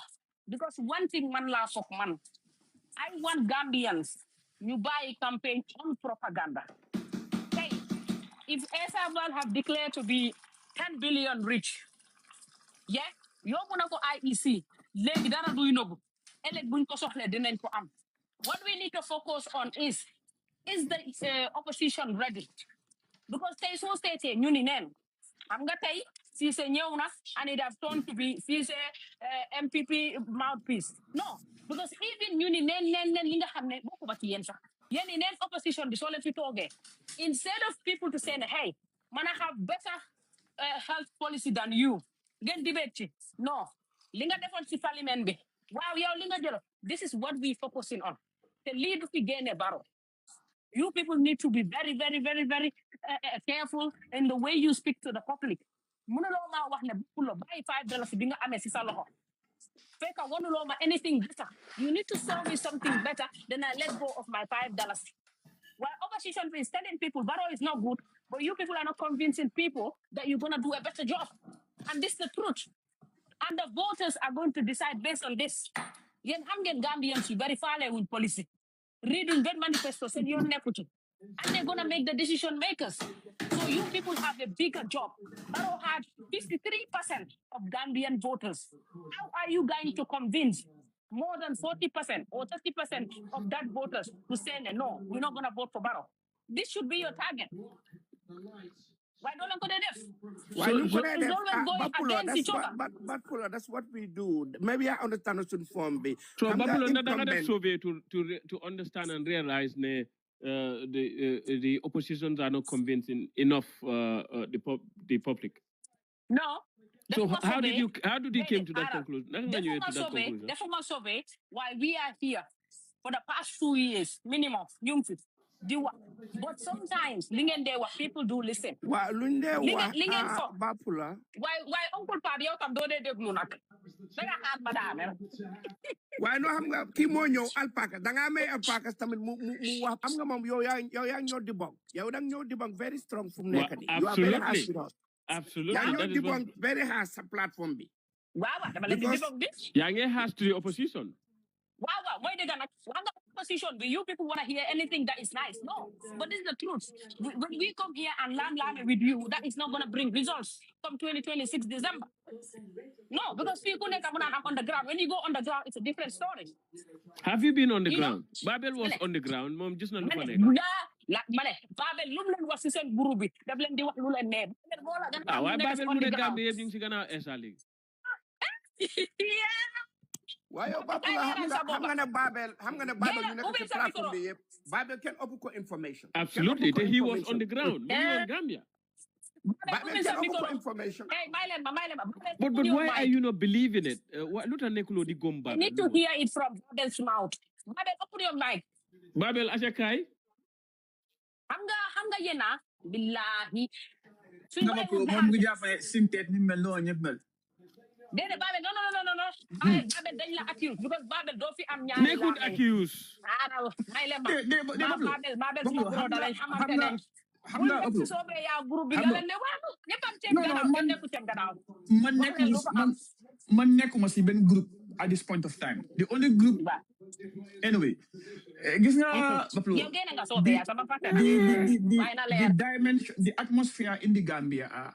Because one thing man la sok man, I want Gambians, you buy campaign on propaganda. Hey, if Esabal have declared to be 10 billion rich, yeah, you want to go IEC, legi dara du inobu, elek buñ ko soxle dinañ ko am. What we need to focus on is the opposition ready? Because they so stated, ñu ni neen xam nga tey Ceesay ñëw na and it have turned to be Ceesay MPP mouthpiece. No, because even ñu ni neen li nga xam ne bokku ba ci yéen sax yéen ni neen opposition bi soo leen fi toogee instead of people to say hey man I have better health policy than you ngeen debate ci no li nga defoon ci parlement bi waaw yow li nga jël this is what we focusing on te lii du fi génne baro. You people need to be very, very, very, very careful in the way you speak to the public. Munaloma wax ne bulo buy $5 bi nga amé ci sa loxo. Feka wonuloma anything better. You need to sell me something better than I let go of my $5. While opposition is telling people Barrow is not good, but you people are not convincing people that you're gonna do a better job. And this is the truth. And the voters are going to decide based on this. Yen xam ngeen Gambians yu bari faale wuñ policy. Reading that manifesto said you're nepotism. And they're going to make the decision makers. So you people have a bigger job. Barrow had 53% of Gambian voters. How are you going to convince more than 40% or 30% of that voters to say, no, we're not going to vote for Barrow? This should be your target. Why don't you go to this? Why you go It's always going against each other. But that's what we do. Maybe I understand it in form B. So Babylon that survey to understand and realize the oppositions are not convincing enough the public. No. So how did you came to that conclusion? The former survey why we are here for the past 2 years minimum. But sometimes people do listen. Why Uncle Pabio come do de glunak. Why no ham ki mo ñew alpaca da nga may alpaca tamit mu wax am nga mom yow yaa ñoo debunk yow dang ñoo debunk very strong fu mu nekk ni you are very harsh with us. Absolutely. yaa ñoo debunk very harsh sa platform bi waaw dama leen di debunk bi yaa ngi harsh to the opposition. Wow, why they gonna opposition? You people want to hear anything that is nice? No, but this is the truth. When we come here and lamb with you, that is not gonna bring results come 2026 December. No, because people on the ground. When you go on the ground, it's a different story. Have you been on the ground? Babel was on the ground. Mom just not Babel lum len was sen groupe bi daf len di wax lu len ne why Babel mu ne Gambia ñu ci gëna essa léegi waaye xam nga ne Babel ñu nekk ci plateforme bi yëpp Babel kenn ëpp ko information. Absolutely, he was on the ground. He was in Gambia. Babel kenn ëpp ko information. But why are you not believing it? Lu tax nekkuloo di gom Babel? I need to hear it from Babel's mouth. Babel, open your mic. Babel, asakay. Xam nga yena billahi. Mom ngi jafa sintet ni mel no ñep mel. Dede Babel no. Babel dañ la accuse because Babel do fi am ñaari la. Nekkul accuse. Babel suñu gro da lañ xamante ne. Xam nga ëpp sobe ya groupe bi nga ne waaw ñeppam ci gannaaw man nekku ci gannaaw. Man nekkuma si ben groupe at this point of time. The only group anyway. Gis nga the dimension, the atmosphere in the Gambia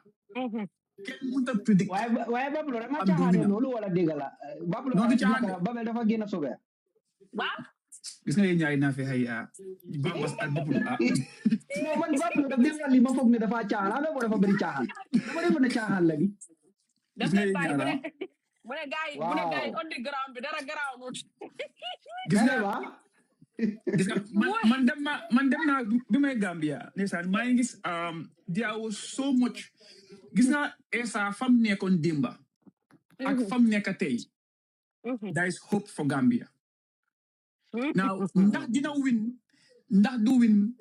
kenn mënut a predict. waaye Bablo da nga caaxaane loolu wala dégg la Babel dafa génn sobe waaw gis nga yéen ñaari naa fi xëy Babas ak Bablo non man Bablo daf def li ma foog ne dafa caaxaan la dafa bëri caaxaan dama defoon ne caaxaan la bi gis nga yéen ñaara mu ne gaay on the ground bi dara garaawut gis nga Gis nga man dem na bi may Gambia ndeysaan maa ngi gis there was so much gis nga Essa fam nekkoon démba ak fam nekk tey there is hope for Gambia. Now ndax dina win ndax du win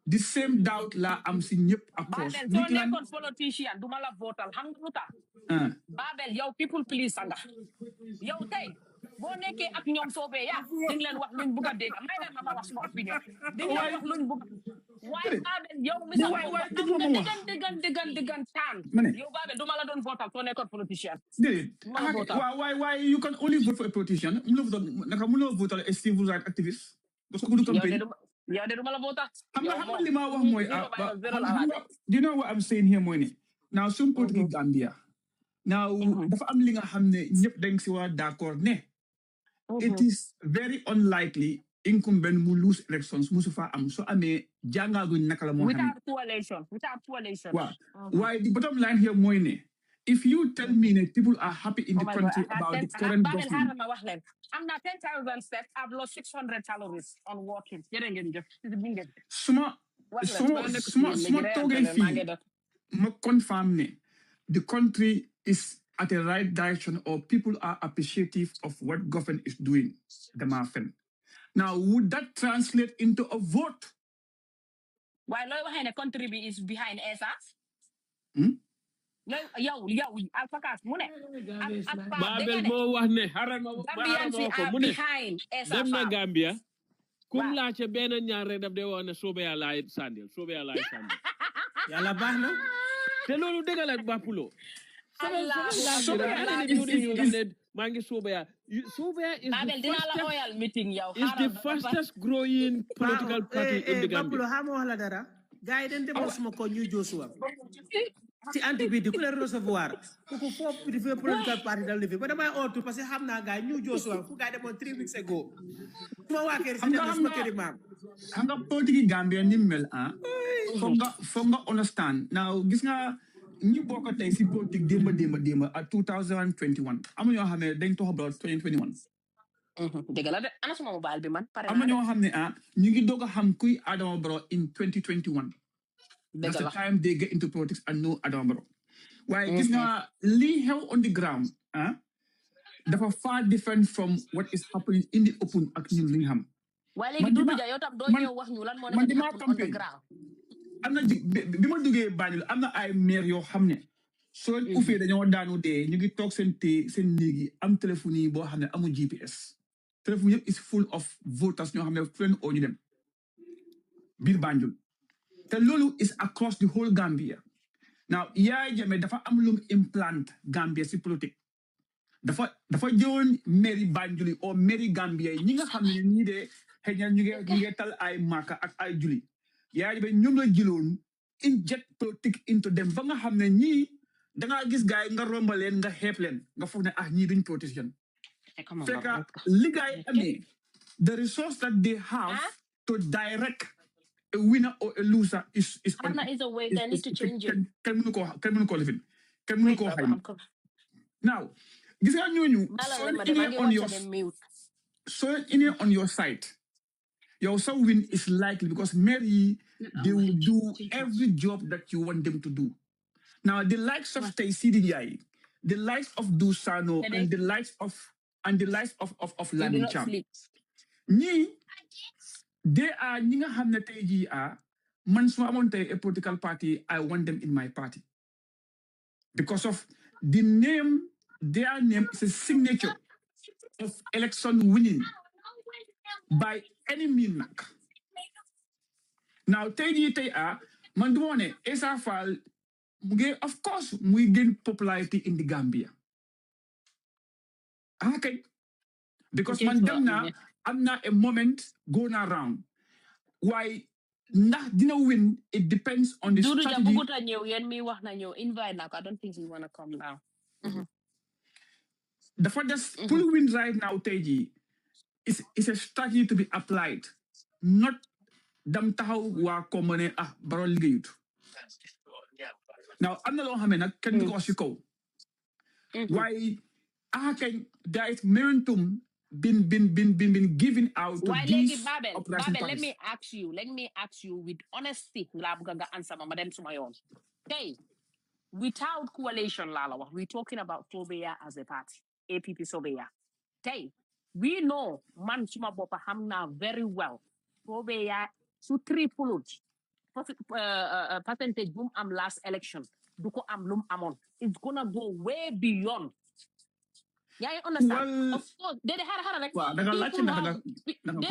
the same doubt la am si ñëpp across. Babel soo nekkoon politicien du ma la votal xam nga lu tax Babel yow people please nga yow tey boo nekkee ak ñoom soobee yaa di nga leen wax luñ bugg a dégg may leen ma wax suma opinion di nga leen wax luñ bugg waaye Babel yow mi sax dëggan taan yow Babel du ma la doon votal soo nekkoon politicien why you can only vote for a politician mu la votal a civil rights activist parce que du campaign yow de du ma la votal xam nga li ma wax mooy do you know what I'm saying here mooy ne now some politique Gambia now dafa am li nga xam ne ñëpp dañ si war d'accord ne it is very unlikely incumbent mu lose elections musu fa am so amee jàngaaguñ naka la moo xam without coalition why the bottom line here mooy ne if you tell me that people are happy in the country about the current government I'm not 10,000 steps. I've lost 600 calories on walking. Suma toge fi ma confirm ne the country is at the right direction or people are appreciative of what government is doing. Now, would that translate into a vote? Why behind the country is behind ESA? Yo, alpakas mune. Babel mo wax ne haral ma ko mune dem na Gambia kum la ca ben ñaar rek daf de wone sobe yalla sandil yalla baax na te lolu degal ak bapulo mangi sobe ya is the fastest growing political party in the Gambia bapulo ha mo wax la dara gaay den dem suma ko ñu Joshua ci anti-bidi ku leen recevoir ku foofu di fait political party dal levé ba damay ootu parce que xam naa gars ñu Joshua fu gars demoon 3 weeks ago suma waa kër si dem suma këri maam xam nga politique Gambia ni mel foog nga understand now gis nga ñu bokk tey si politique démba at 2021 am ñoo xam ne dañ talk about 2021 dëgg la de ana suma mobile bi man pare am ñoo xam ne ñu ngi doog a xam kuy Adama Barrow in 2021 that's the time they get into politics and know Adama Barrow. Why gis nga li xew on the ground dafa far different from what is happening in the open ak ñun li xam. Waaye léegi Doudou Dia yow tam doo ñëw wax ñu lan moo nekk on the ground. am na bi ma duggee Banjul am na ay maire yoo xam ne soo ufee dañoo daanu dee ñu ngi toog seen néegi am téléphone yi boo xam ne amul GPS téléphone yëpp is full of voters ñoo xam ne fu leen oo ñu dem biir Banjul. The lolu is across the whole Gambia. Now, Yaya Jammeh dafa am lum implant Gambia si politique. Dafa jëwoon mairie Banjuli or mairie Gambia ñi nga xam ne ñii de xëy na ñu ngi tal ay Maka ak ay Juli. Yaya Jammeh ñoom la jëloon inject politique into them ba nga xam ne ñii da ngaa gis gars yi nga rombaleen nga xeeb leen nga foog ne ñii duñ politicien. Fekk li gars yi amee the resource that they have to direct a winner or a loser is a way they need to change it. Can we call it? Now, this is new. So in on your side, your son win is likely because Mary they will do every job that you want them to do. Now the likes of CDI, the likes of Dusano, and the likes of Lamin Cham. They are ñi nga xam ne tey jii man su ma amoon tey a political party I want them in my party because of the name their name is a signature of election winning by any means. Now tey jii tey man du ma ne Essa Faal mu ngi of course muy gain popularity in the Gambia okay because man dem na am na a moment going around. Why ndax dina win, it depends on the strategy. Invite now. I don't think you want to come now. The furthest full win right now, Teji, is a strategy to be applied. Not dam tahaw wa komone Barrow ligayut. Now, I'm not going to can go Why there is momentum been given out to Why, these Babel, operation let parties. me ask you with honesty, nga answer madam Sumayon. Okay, without coalition, Lala, we're talking about Sobeya as a party, APP Sobeya. Okay, we know man Suma Bopa Hamna very well. Sobeya su triple percentage boom am last election. Duko am lum amon. It's gonna go way beyond. Yeah, you understand? Well, Of course, they had like well, people have. They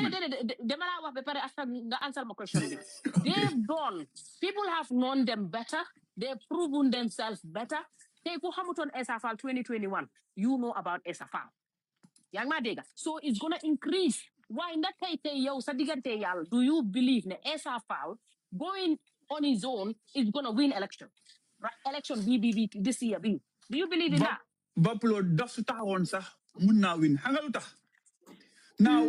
answer my question. They've done. People have known them better. They've proven themselves better. Take Hamilton SFL 2021. You know about SFL. Young Madega. So it's gonna increase. Why in that case, do you believe the SFL going on his own is gonna win election? Right? Election BBB this year. Do you believe in that? Buffalo does on sa munna win. Hangaluta. Now,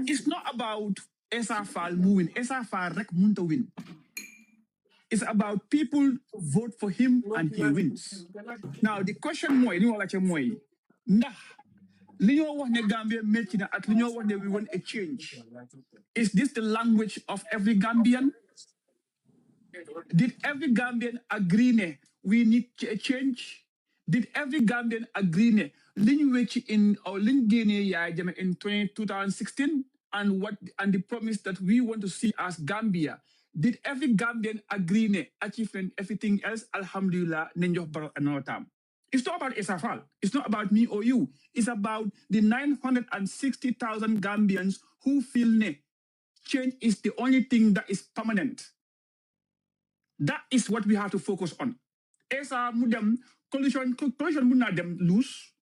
it's not about SFL moving. SFL rek munta win. It's about people vote for him and he wins. Now, the question moy, ni wala che moy. Nah, liño wax ne Gambia metti na at liño wax ne we want a change. Is this the language of every Gambian? Did every Gambian agree ne we need a change? Did every Gambian agree ne liñ in or liñ génné in 2016 and the promise that we want to see as Gambia? Did every Gambian agree ne achievement everything else? Alhamdulillah, nenjoh baro another time. It's not about SFL. It's not about me or you. It's about the 960,000 Gambians who feel ne change is the only thing that is permanent. That is what we have to focus on. Esa mudem coalition muna dem lose.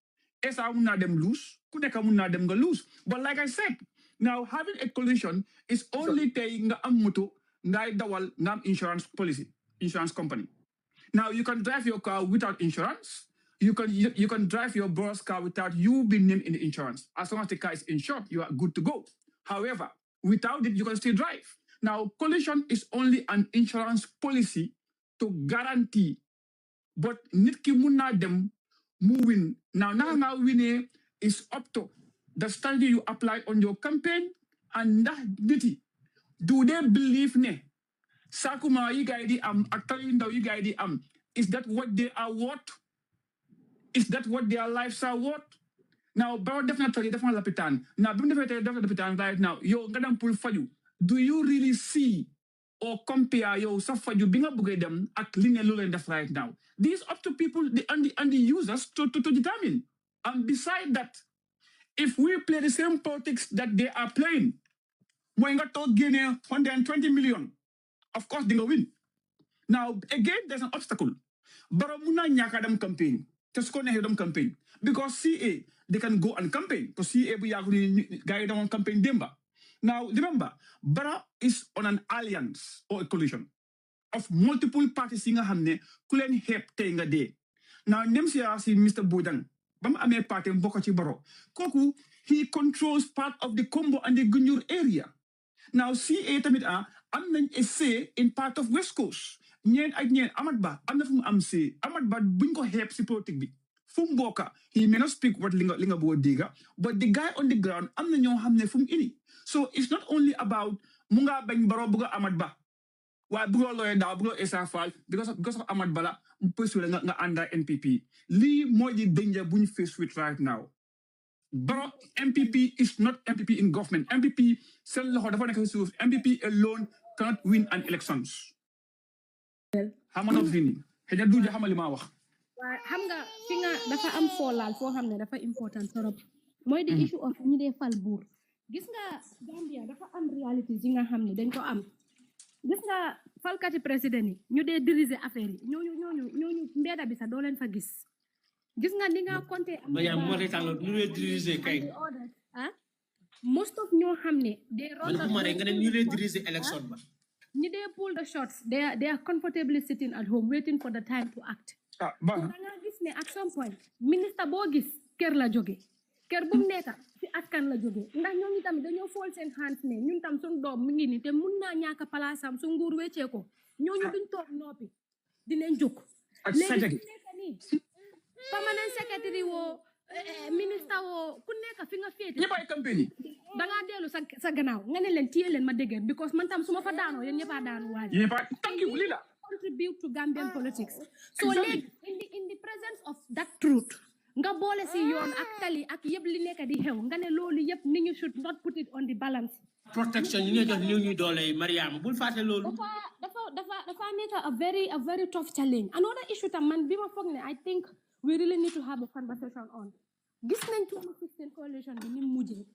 Esa muna dem lose. Kuneka muna dem go lose. But like I said, now having a coalition is only taking amuto ngai dawal ngam insurance policy, insurance company. Now you can drive your car without insurance. You can drive your brother's car without you being named in the insurance. As long as the car is insured, you are good to go. However, without it, you can still drive. Now, coalition is only an insurance policy to guarantee. But nitki muna dem moving. Now winning is up to the strategy you apply on your campaign and that nitty. Do they believe ne? Sakuma yigaidi Aktalinda yigaidi is that what they are worth? Is that what their lives are worth? Now, bro, definitely lapitan. Now, definitely lapitan right now. Yo, gadam pull for you. Do you really see or compare yo suffer you being able to them at linear right now? These up to people and the users to determine. And beside that, if we play the same politics that they are playing, when got to gain 120 million, of course they will win. Now, again, there's an obstacle. Baramuna nyakadam campaign. Just go ahead campaign. Because CA, they can go and campaign. To CA, we are going to on campaign Demba. Now, remember, Bara is on an alliance or a coalition of multiple parties in Hamne, Kulen Hep Tenga Day. Now, Nemsia see Mr. Bodan, Bam Ame Party in Bokachi Baro. Koku, he controls part of the Combo and the Gunjur area. Now, CA Tamita, I'm a say in part of West Coast. Nyen Amadba, I'm not from Amse, Amadba Bingo Hep Sipotic Bit. Fumboka, he may not speak what linga bo diga, but the guy on the ground, I'm the young hamne fum ini. So it's not only about Munga Ben Barobuga Amadba. Why Bugo lawyer da Bugo SFL because of Amadbala, Mpusula under NPP. Lee more the danger we face with right now. Baro MPP is not MPP in government. MPP MPP alone cannot win an elections. Hamana Vini. Heja duja hamalima wax. Xam nga fi nga dafa am folal fo xamne dafa important torop moy the issue of ñi dé fal bour gis nga Gambia dafa am realities yi nga xamne dañ ko am gis nga falkati président yi ñu dé diriger affaire yi ñooñu mbéda bi sa do leen fa gis nga ni nga compter am ya mo rétalo ñu lay diriger kay most of ñoo xamne they run nga ñu lay diriger election ba ñi dé pull the shots they are comfortably sitting at home waiting for the time to act. Gis ne at some point ministre boo gis kër la jóge kër bu mu nekk ci askan la jóge ndax ñooñu tamit dañoo fool seen hands ne ñun tam suñ doom mu ngi ni te mun naa ñàkk palaasam su nguur weccee ko ñooñu duñ toog noppi dinañ jóg léegi nekk nii permanent secretary woo minister wo ku nekk fi nga féete ñëpp ay campagne da nga dellu sa gannaaw nga ne leen téye leen ma dégg because man tam suma fa daanoo yéen ñëpp a daanu waaj thank you lila contribute to Gambian politics so léegi in the presence of that truth nga boole si yoon ak tali ak yëpp li nekk di xew nga ne loolu yëpp ni ñu should not put it on the balance protection ñu jox ñu ñuy doole Mariama bul fàtte loolu dafa nekk a very tough challenge another issue tam man bima foog ne I think we really need to have a conversation on gis nañ 2016 coalition bi ni mujjee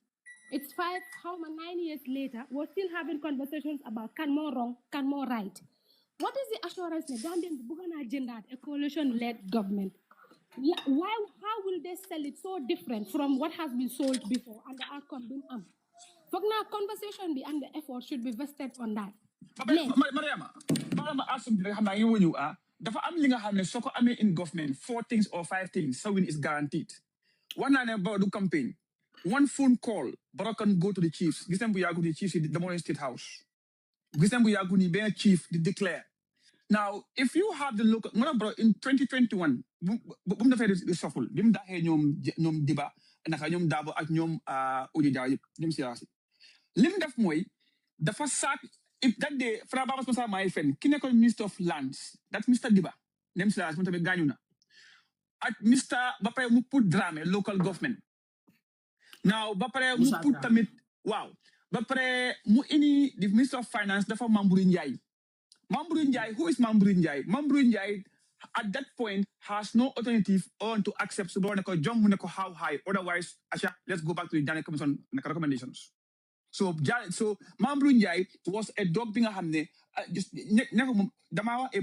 it's 9 years later we're still having conversations about can more wrong can more right what is the assurance ne Gambian bi bëgg naa jëndaat a coalition led government how will they sell it so different from what has been sold before and the outcome been foog naa conversation bi and the effort should be vested on that Mariama asum bi xam naa ngi wuñu dafa am li nga xam ne soo ko amee in government 4 things or 5 things so win is guaranteed one naa ne ba du campaign one phone call Barrow can go to the chiefs gis nañ bu yàggu ni chiefs di demoon State House gis nañ bu yàggu ni benn chief di declare now if you have the local nga bro in 2021 bu mu defee di soful bi mu daxee ñoom Diba naka ñoom Dabo ak ñoom Oji Dia yëpp ñoom siyaasi lim def mooy dafa saak if that day Fra Babas Moussa my friend ki nekkoon Minister of Lands that's Mr. Diba nem siyaasi mu tamit gaañu na ak Mr. ba pare mu put Dramé local government now ba pare mu put tamit waaw ba pare mu ini the Minister of Finance dafa Mambouri Ndiaye who is Mambouri Ndiaye Mambouri Ndiaye at that point has no alternative on to accept so jom mu ne ko how high otherwise Asha let's go back to the Janet Commission recommendations so Mambouri Ndiaye was a dog bi nga xam ne just never dama wax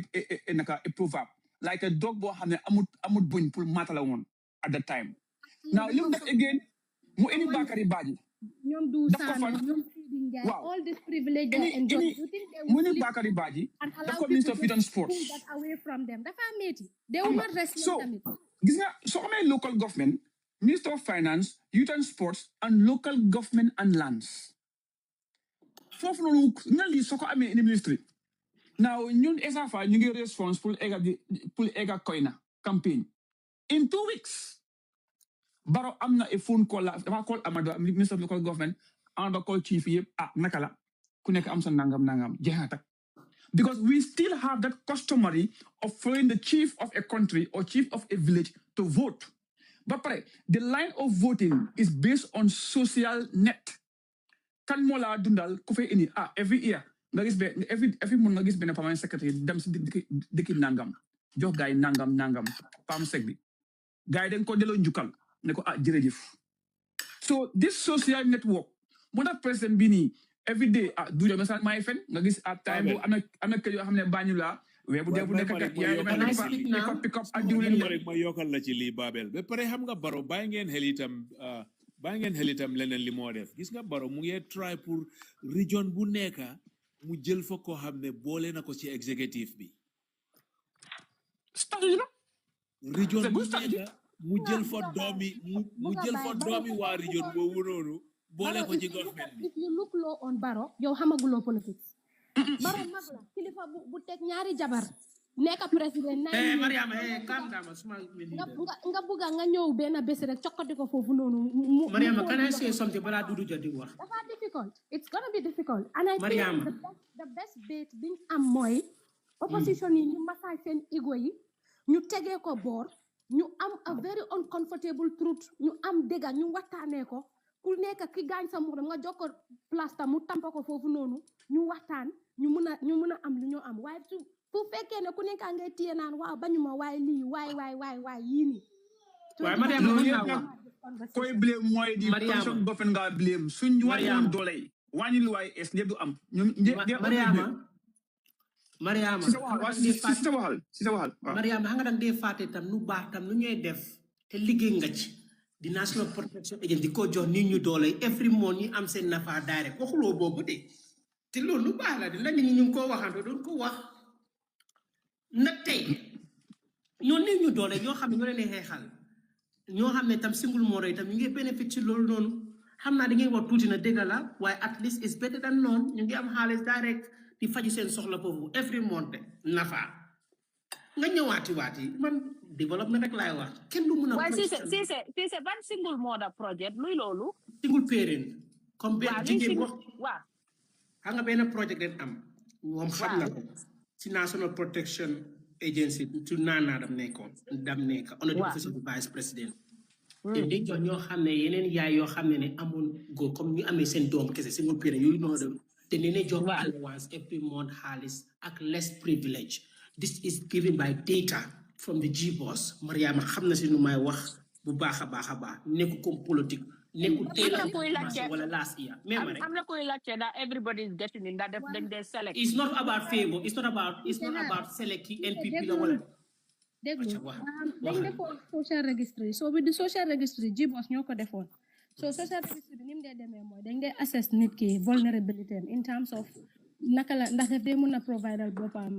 a proverb like a dog boo xam ne amut buñ pour matala woon at that time now li mu def again mu indi Bakary Badji ñoom du Sane ñoom wow all this privilege they enjoy you think they will mu Bakary Badji daf ko Minister of Youth and Sports that away from them dafa metti they will not rest tamit gis nga soo amee local government Minister of Finance Youth and Sports and local government and lands foofu noonu nga lii soo ko amee in ministry now ñun esafa ñu ngi response pour ega koyna campaign in 2 weeks Barrow am na a phone call dafa call Amadou Minister of Local Government and call chief yëpp naka la ku nekk am sa nangam jeex na tak because we still have that customary of following the chief of a country or chief of a village to vote but pare the line of voting is based on social net kan moo la dundal ku fay indi every year nga gis every month nga gis benn permanent secretary dem si dëkki nangam jox gaay nangam pam sec bi gaay dañ ko delloo njukkal ne ko jërëjëf so this social network moo tax président bi nii every day du yo message my friend nga gis at time bu am na kër yoo xam ne bañu la we bu dee bu nekk yaay ko pick up ak diwlin rek ma yokkal la ci lii Babel ba pare xam nga Barrow bàyyi ngeen xel itam leneen li moo def gis nga Barrow mu ngi try pour region bu nekk mu jël fa koo xam ne boole na ko ci executive bi region bu nekk mu jël fa doomi waa region boobu noonu boole ko ci government bi if you look low on Barrow yow xamaguloo politics Barrow mag la kilifa bu teg ñaari jabar nekk président Mariama calm down nga bëgg nga ñëw benn bés rek cokkati ko foofu noonu Mariama can I say something balaa Dudu Jadi wax dafa difficult it's gonna be difficult and I think the best bait biñ am mooy opposition yi ñu massage seen ego yi ñu tegee ko boor ñu am a very uncomfortable truth ñu am dégga ñu waxtaanee ko ku nekk ki gaañ sa morom nga jox ko place tam mu tampa ko foofu noonu ñu waxtaan ñu mun a am lu ñu am waaye bu fekkee ne ku nekk ngay téye naan waaw bañu ma waaye lii waay yii nii waaye Mariama koy blame mooy di position boppen nga blame suñ wàññi doole yi wàññi lu waaye es ñëpp du am Mariama si sa waxal Mariama xam nga dang dee fàtte tam nu baax tam nu ñuy def te liggéey nga ci di National Protection Agency di ko jox nit ñu doole every month ñu am seen nafa direct waxuloo boobu de te loolu lu baax la de la nit ñi ñu ngi koo waxante doon ko wax nag tey ñoo nit ñu doole ñoo xam ne ñoo leen xeexal ñoo xam ne tam single moro yi tam ñu ngi bénéfice ci loolu noonu xam naa da ngay wax tuuti na dégg la waaye at least is better than noonu ñu ngi am xaalis direct di faju seen soxla foofu every month nafa nga ñëwaati waati man développement rek laay wax kenn du mun a waaye si ban single mother project luy loolu single parent comme benn jigéen wax waaw xam nga benn project den am moom xam na ko ci National Protection Agency ci naanaadam nekkoon dam nekk on the office of the vice president te di jox ñoo xam ne yeneen yaay yoo xam ne amul góor comme ñu amee seen doom kese single parent yooyu noonu dem te ne ne jox allowance every month xaalis ak less privilege. This is given by data from the G-Boss. Mariama xam na si nu may wax bu baax a baax nekku comme politique nekku teel wala last year am na koy laajte that everybody is getting in that dañ dee select. It's not about favor, it's not about selecting NPP la wala déglu dañ defoon social registry so with the social registry G-Boss ñoo ko defoon so social registry bi ni mu dee demee mooy dañ dee assess nit ki vulnerability in terms of naka la ndax daf dee mën a provider boppam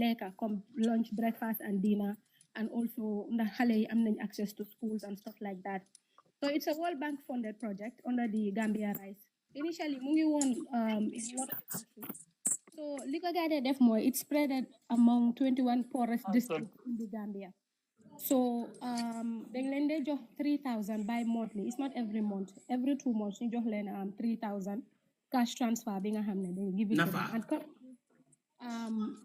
lekka comme lunch breakfast and dinner and also ndax xale yi am nañ access to schools and stuff like that so it's a World Bank funded project under the Gambia Rise initially mu ngi woon in a lot of countries so li ko gaa dee def mooy it's spread among 21 poorest districts in the Gambia so dañ leen dee jox 3,000 by monthly it's not every month every 2 months ñu jox leen 3,000 cash transfer bi nga xam ne dañ give it to them and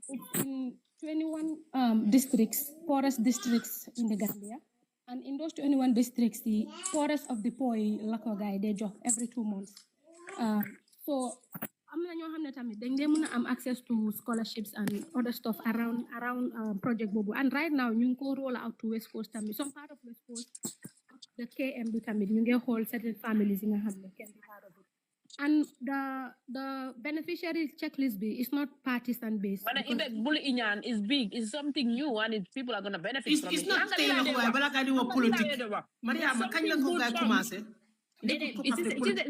it's in 21 districts poorest districts in the Gambia and in those 21 districts the poorest of the poor la ko gaa yi dee jox every 2 months so am na ñoo xam ne tamit dañ dee mën a am access to scholarships and other stuff around project boobu and right now ñu ngi ko roll out to West Coast tamit some part of West Coast the KM bi tamit ñu ngi xool certain families yi nga xam ne kenn du part of it and the beneficiary checklist bi is not partisan based but if bully inyan is big is something new and people are going to benefit from it's not stay la ko bala ka di wo politique Mariama kañ la ko gaay commencer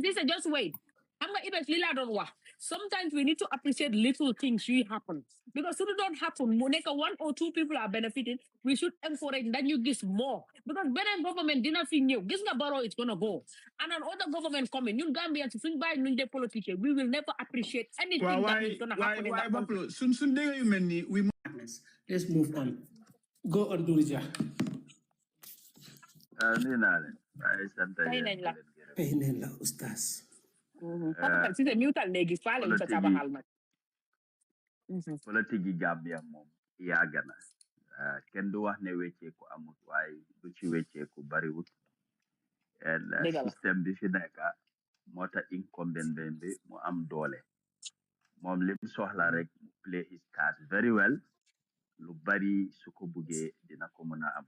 this is just wait I'm going to lila don't wax sometimes we need to appreciate little things we happen because if it don't happen moneka 1 or 2 people are benefiting we should encourage that you give more because benen government dina fi ñew gis nga baro it's going to go and another government coming ñun Gambians suñ bay ñun des politiciens we will never appreciate anything that is going to happen in that country sun dega yu melni we let's move on go on Durija ninale ay sante ay la oustaz si c'est mutal léegi faale mu sa tabaxal nag politique yi Gambia moom yàgg na kenn du wax ne wecceeku amut waaye du ci wecceeku bariwut système bi fi nekk moo tax incumbent bi mu am doole moom lim soxla rek mu play his cards very well lu bari su ko buggee dina ko mën a am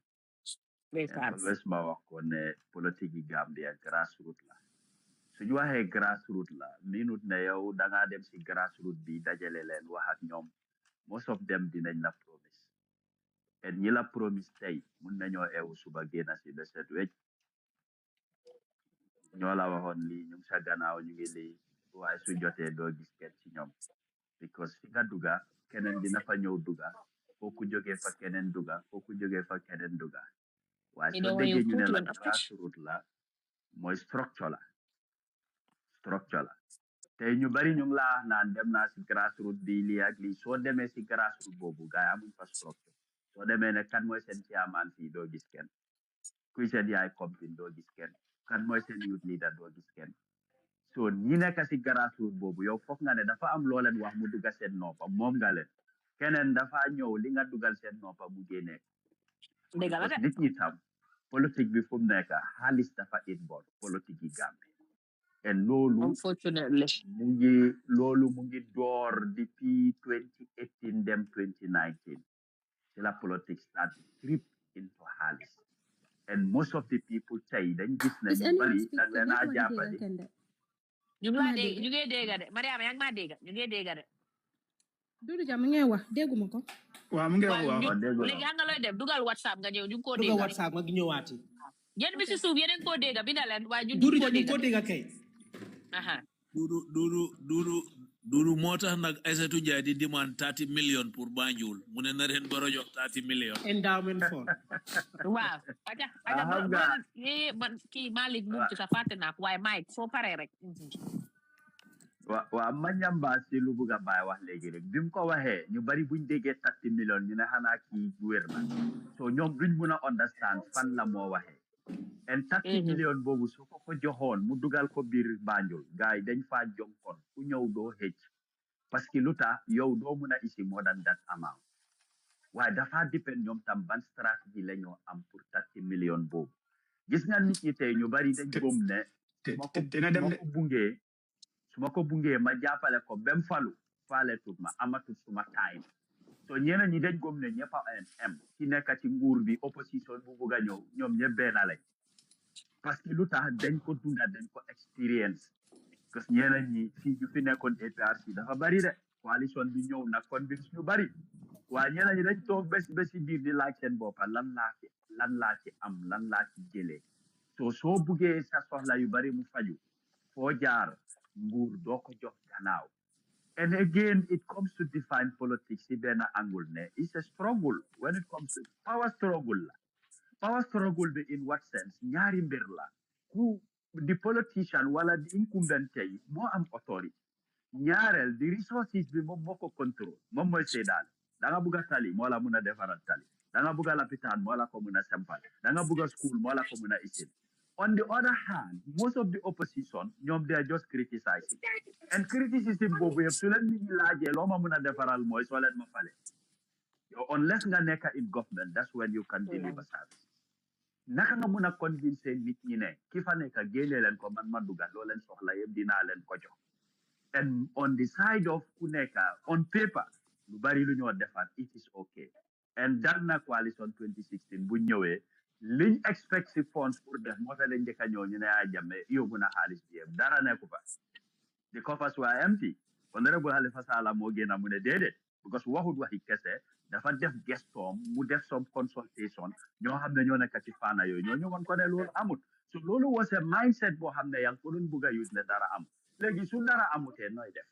always ma wax ko ne politique yi Gambia grassroots la suñu waxee grassroots la minute ne yow da ngaa dem si grassroots bi dajale leen wax ak ñoom most of them dinañ la promise et ñi la promise tey mun nañoo eewu suba génn si ba set wecc ñoo la waxoon lii ñu ngi sa gannaaw ñu ngi lii waaye su jotee doo gis kenn ci ñoom because fi nga duga keneen dina fa ñëw duga kooku jógee fa keneen duga kooku jógee fa keneen duga waaye soo déggee ñu ne la grassroots la mooy structure la tey ñu bari ñu ngi laa naan dem naa si grassroots bi lii ak lii soo demee si grassroots boobu gars yi amuñ fa structure soo demee ne kan mooy seen chairman fii doo gis kenn kuy seen yaay compine doo gis kenn kan mooy seen youth leader doo gis kenn so ñi nekk si grassroots boobu yow foog nga ne dafa am loo leen wax mu dugga seen noppa moom nga leen keneen dafa ñëw li nga dugal seen noppa mu génnee nit ñi tam politique bi fu mu nekk xaalis dafa involve politique yi Gambie et loolu mu ngi door depuis 2018 dem 2019 ci la politique start trip into xaalis and most of the people tey dañ gis ne ñu bari dañ leen a jàppale ñu ngi dégg de Mariama yaa ngi maa dégg ñu ngi dégg de Dudu Jam ngay wax dégguma ko waaw mu ngi wax waaw léegi xam nga looy def dugal WhatsApp nga ñëw ñu ngi ko dégg dugal WhatsApp nga ñëwaati yéen bi si suuf yéen ko dégg bi na leen waaye ñu ko dégg kay Dudu moo tax nag Aïssatou Ndiaye di demande 30 million pour Banjul mu ne na ren baro jox 30 million endowment fund waaw aja man kii Malick mu ci sa fàtte naa ko waaye Mike soo paree rek wa Manyamba si lu buga bay wax legi rek bim ko waxe ñu bari buñ déggé 30 millions ñu ne xana ki wërna so ñom duñ mëna understand fan la mo waxe en 30 millions bobu su ko joxoon mu dugal ko bir Banjul gaay dañ fa jonkon ku ñew do hecc parce que luta yow do mëna isi more than that amount waaye dafa dépend ñoom tam ban stratégie la ñoo am pour 30 millions boobu gis nga nit ñi tey ñu bari dañ gëm ne su ma ko bungee ma jàppale ko bem falu faale tut ma amatul suma time so ñeneen ñi dañ gëm ne ñëpp a am ki nekk ci nguur bi opposition bu bugg a ñëw ñoom ñëpp benn lañ parce que lu tax dañ ko dunda dañ ko experience parce que ñeneen ñi fii ñu fi nekkoon APRC dafa bari de coalition bi ñëw nag convince ñu bari waaye ñeneen ñi dañ toog bés si biir di laaj seen boppa lan laa ci am lan laa ci jëlee soo buggee sa soxla yu bari mu faju foo jaar nguur doo ko jox gannaaw and again it comes to define politics si benn angle ne it's a struggle when it comes to power struggle bi in what sense ñaari mbir la ku di politician wala di incumbent yi moo am authority ñaareel di resources bi moom moo ko contrôle moom mooy seedaal da nga bugg a tali moo la mun a defaral tali da nga bugg a lapitaan moo la ko mun a sempal da nga bugg a school moo la ko mun a isil on the other hand most of the opposition ñoom they are just criticizing and criticism boobu yëpp su leen nit ñi laajee loo ma mun a defaral mooy soo leen ma fale unless nga nekk in government that's when you can deliver service naka nga mun a convince nit ñi ne ki fa nekk génnee leen ko man ma dugal loo leen soxla yëpp dinaa leen ko jox and on the side of ku nekk on paper lu bari lu ñoo defar it is okay and dal na coalition 2016 bu ñëwee liñ expect si funds pour def moo tax lañ njëkk a ñëw ñu ne a jàmme yóbbu na xaalis bi yëpp dara nekku fa the coffers were empty honorable Halifa Sallah moo génn mu ne déedéet because waxut waxi kese dafa def gestoom mu def some consultation ñoo xam ne ñoo nekk ci faana yooyu ñoo ñëwoon ko ne loolu amut so loolu was a mindset boo xam ne yaa ngi ko doon bugg a use ne dara am léegi su dara amutee nooy def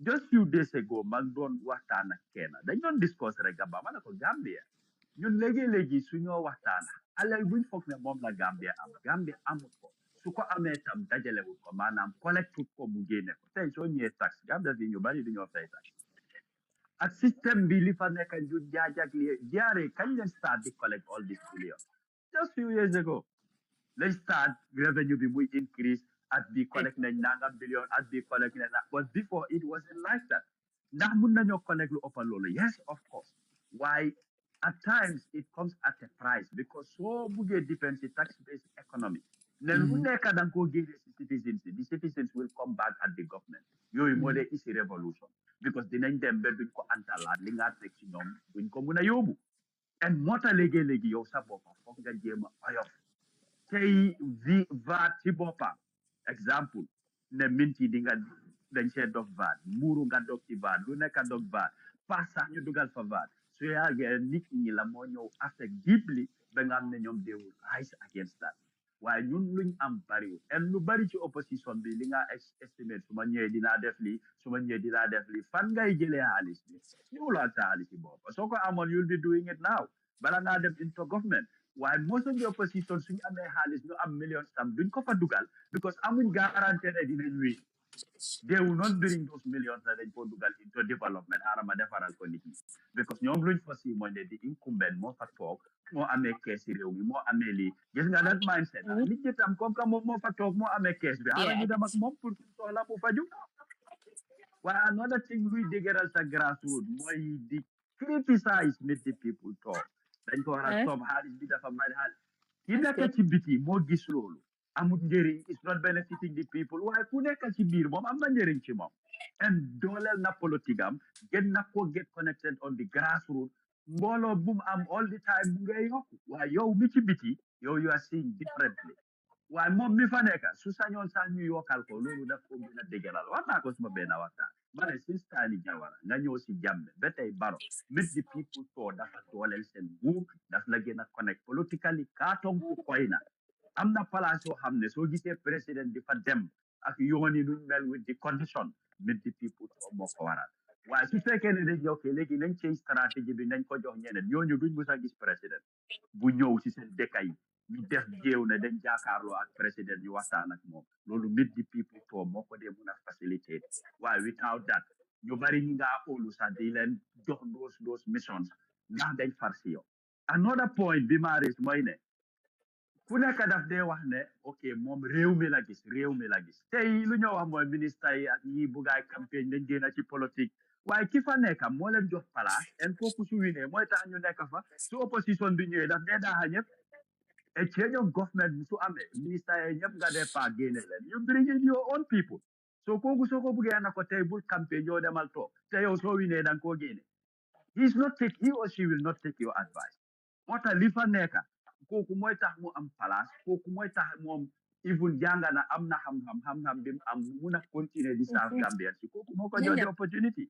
just few days ago mag doon waxtaan ak kenn dañ doon discuss rek gamba ma ne ko Gambia ñun léegi-léegi suñoo waxtaan alal buñ foog ne moom la Gambia amut ko su ko amee tam dajalewul ko maanaam collecte ko mu génne ko tey soo ñëwee tax Gambia bi ñu bari duñoo fay tax ak système bi li fa nekk ju jaajak li jaaree kañ leen start di collect all this billion just few years ago let's start revenue bi muy increase at bi collect nañ nangam billion at bi collect nañ but before it wasn't like that ndax mun nañoo collect lu ëpp loolu yes of course why at times it comes at a price because so buggee depends si tax based economy ne lu nekk da nga koo génnee si citizens the citizens will come back at the government yooyu moo dee isi revolution because dinañ dem ba duñ ko antalaat li nga teg ci ñoom duñ ko mun a yóbbu and moo tax léegi-léegi yow sa boppa foog nga jéem a oyof tey VAT ci boppam exemple ne minti di nga dañ see dog VAT muuru nga dog ci VAT lu nekk dog VAT pas sax ñu dugal fa VAT su yàggee nit ñi la moo ñëw affect deeply ba nga xam ne ñoom they will rise against that waaye ñun luñ am bariwul and lu bari ci opposition bi li nga estimate su ma ñëwee dinaa def lii su ma ñëwee dinaa def lii fan ngay jëlee xaalis bi ñëwulaa sa xaalis bi bopp soo ko amoon you'll be doing it now bala ngaa dem into government waaye most of the opposition suñu amee xaalis ñu am millions tam duñ ko fa dugal because amuñ garantie ne dinañ wéy they will not bring those millions that dañ ko dugal into development arama defaral ko nit ñi because ñoom luñ fa si mooy ne di incumbent moo fa toog moo amee kees si réew mi moo amee lii gis nga that mindset nit ñi tam comme que moom moo fa toog moo amee kees bi ara ñu dem ak moom pour soxla mu faju waaye another thing luy dëgëral sa grassroots mooy di criticize nit the people talk dañ ko war a stop xaalis bi dafa mari xaalis ki nekk ci biti moo gis loolu amul njëriñ is not benefiting the people waaye ku nekk ci biir moom am na njëriñ ci moom and dooleel na politique am gën na ko get connected on the grassroots mbooloo bu mu am all the time mu ngay yokku waaye yow mi ci biti yow you are seeing differently waaye moom mi fa nekk su sañoon sax ñu yokkal ko loolu daf ko gën a dëgëral wax naa ko suma benn waxtaan ma ne since Tani Jawara nga ñëw si jàmme ba tey baro mit the people too dafa dooleel seen nguur daf la gën a connect politically kaatong ku koy na am na place yoo xam ne soo gisee président di fa dem ak yoon yi nuñ mel with the condition mit the people too moo ko waral waaye su fekkee ne dañ yokkee léegi nañ change stratégie bi nañ ko jox ñeneen ñooñu duñ mus a gis président bu ñëw si seen dëkk yi ñu def jéew ne dañ jàkkaarloo ak président ñu waxtaan ak moom loolu meet the people for moo ko dee mun a facilitate waaye without that ñu bari ñi ngaa óolu sax di leen jox those missions ndax dañ far si yow another point bi ma ris mooy ne ku nekk daf dee wax ne ok moom réew mi la gis tey lu ñoo wax mooy ministre yi ak ñi buggaay campagne dañ génn ci politique waaye ki fa nekk moo leen jox place en kooku su winee mooy tax ñu nekk fa su opposition bi ñëwee daf dee daaxa ñëpp et change of government su amee ministre yi ñëpp nga dee faa génne leen you bring in your own people so kooku soo ko buggee na ko tey bul campagne yoo demal toog te yow soo winee da nga koo génne he or she will not take your advice moo tax li fa nekk kooku mooy tax mu am place kooku mooy tax moom even jàng na am na xam-xam bi mu am mun a continuer di serve Gambian si kooku moo ko jox the opportunity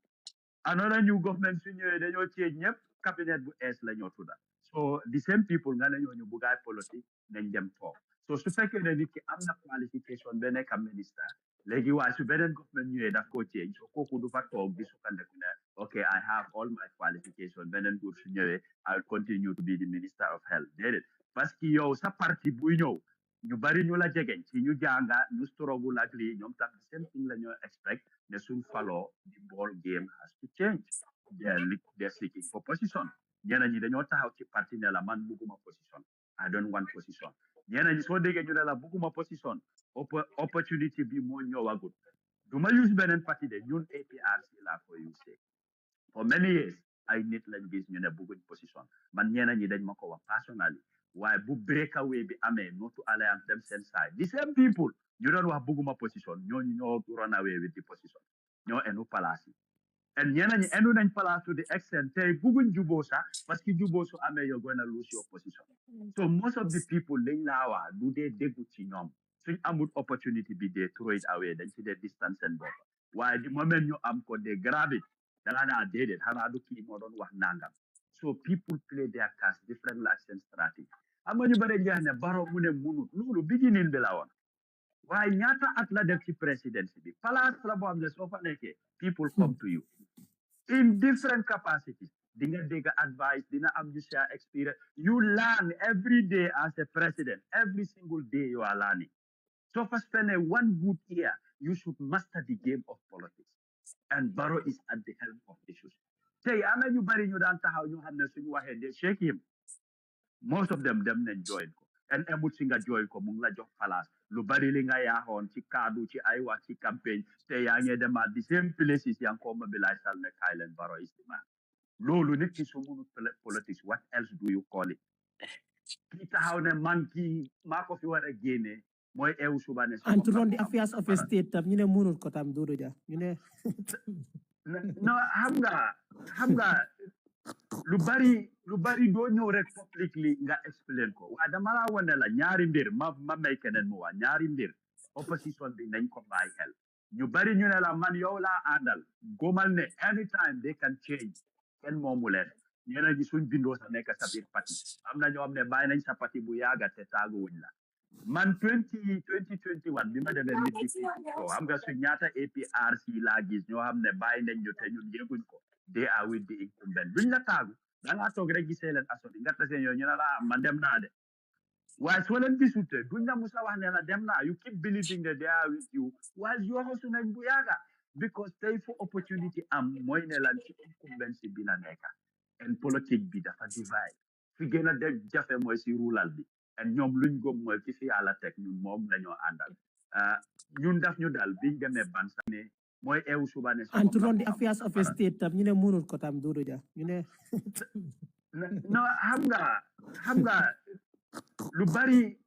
another new government su ñëwee dañoo change ñëpp cabinet bu ees la ñoo tudda so the same people nga ne ñooñu buggaay politique nañ dem toog so su fekkee ne nit ki am na qualification ba nekk minister léegi waaye su beneen government ñëwee daf koo change so kooku du fa toog di sukkandiku ne okay I have all my qualification beneen nguur su ñëwee I'll continue to be the minister of health déedéet parce que yow sa parti buy ñëw ñu bari ñu la jegeñ ci ñu jànga ñu struggle ak lii ñoom tam the same thing la ñoo expect ne suñ faloo the ball game has to change they're seeking for position ñeneen ñi dañoo taxaw ci parti ne la man bugguma position I don't want position ñeneen ñi soo déggee ñu ne la bugguma position opportunity bi moo ñëwagut du ma use beneen parti de ñun APRC la ko use for many years ay nit lañ gis ñu ne bugguñ position man ñeneen ñi dañ ma ko wax personally waaye bu breakaway bi amee nootu alliance dem seen side the same people ñu doon wax bugguma position ñooñu ñoo run away with the position ñoo enu palaas yi and ñeneen ñi enu nañ palaas to the extent tey bugguñ juboo sax parce que juboo su amee you're going to lose your position so most of the people lañ laa wax du dee déggu ci ñoom suñ amul opportunity bi dee throw it away dañ ci dee distance seen bopp waaye di moment ñu am ko dee grab it danga naa déedéet xanaa du kii moo doon wax nangam so people play their cards different like seen strategy xam nga ñu bëri jeex ne baro mu ne munut loolu beginning bi la woon waaye ñaata at la def ci presidency bi place la boo xam ne soo fa nekkee people come to you in different capacities di nga dégg advice dina am ñu share experience you learn every day as a president every single day you are learning so for spending one good year you should master the game of politics and Barrow is at the helm of issues tey am na ñu bari ñu daan taxaw ñu xam ne suñu waxee de shake him most of them dem nañ join ko en emut si nga join ko mu ngi la jox place lu bari li nga yaaxoon ci kaddu ci ay wax ci campagne te yaa ngi demaat the same places yaa ngi ko mobilize sal ne kaay leen Barrow is the man loolu nit ki su munut politics what else do you call it ki taxaw ne man kii maa ko fi war a génne mooy eew suba ne and to run the affairs of a state tam ñu ne mënul ko tam Dodo Jah ñu ne no xam nga lu bari doo ñëw rek publicly nga explain ko waaye dama laa wane la ñaari mbir ma may keneen mu waa ñaari mbir opposition bi nañ ko bàyyi xel ñu bari ñu ne la man yow laa àndal gomal ne anytime they can change kenn moomu leen ñeneen ñi suñ bindoo sa nekk sa biir parti am na ñoo xam ne bàyyi nañ sa parti bu yàgga te taaguwuñ la man 2021 bi ma demee nit di ko am nga suñ ñaata APRC laa gis ñoo xam ne bàyyi nañ ñu te ñun yëguñ ko they are with the incumbent duñ la taagu da ngaa toog rek gisee leen asodi nga tase ñoo ñu ne la man dem naa de waaye soo leen gisute duñ la musa wax ne la dem naa you keep believing that they are with you while yoo xosu nañ bu yàgga because tey fu opportunity am mooy ne lan ci incumbency bi la nekka en politique bi dafa divide fi gën a de jafe mooy si rulal bi en ñoom luñ gëm mooy ki fi yàlla teg ñun moom lañoo àndal ñun daf ñu dal biñ demee ban sax ne mooy eew suba ne and to run the affairs of a state tam ñu ne mënul ko tam Dodo Jah ñu ne no xam nga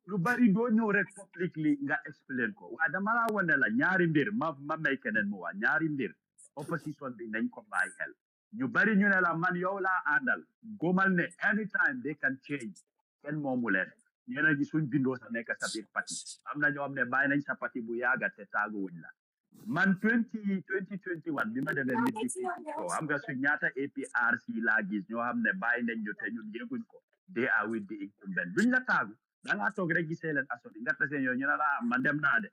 lu bari doo ñëw rek publicly nga explain ko waaye dama laa wane la ñaari mbir ma may keneen mu waa ñaari mbir opposition bi nañ ko bàyyi xel ñu bari ñu ne la man yow laa àndal gomal ne anytime they can change kenn moomu leen ñeneen ñi suñ bindoo sa nekk sa biir parti am na ñoo xam ne bàyyi nañ sa parti bu yàgga te taaguwuñ la man 2021 bi ma demee nit di ko am nga suñ ñaata APRC laa gis ñoo xam ne bàyyi nañ ñu te ñun yëguñ ko they are with the incumbent duñ la taagu da ngaa toog rek gisee leen asodi nga tase ñoo ñu ne la man dem naa de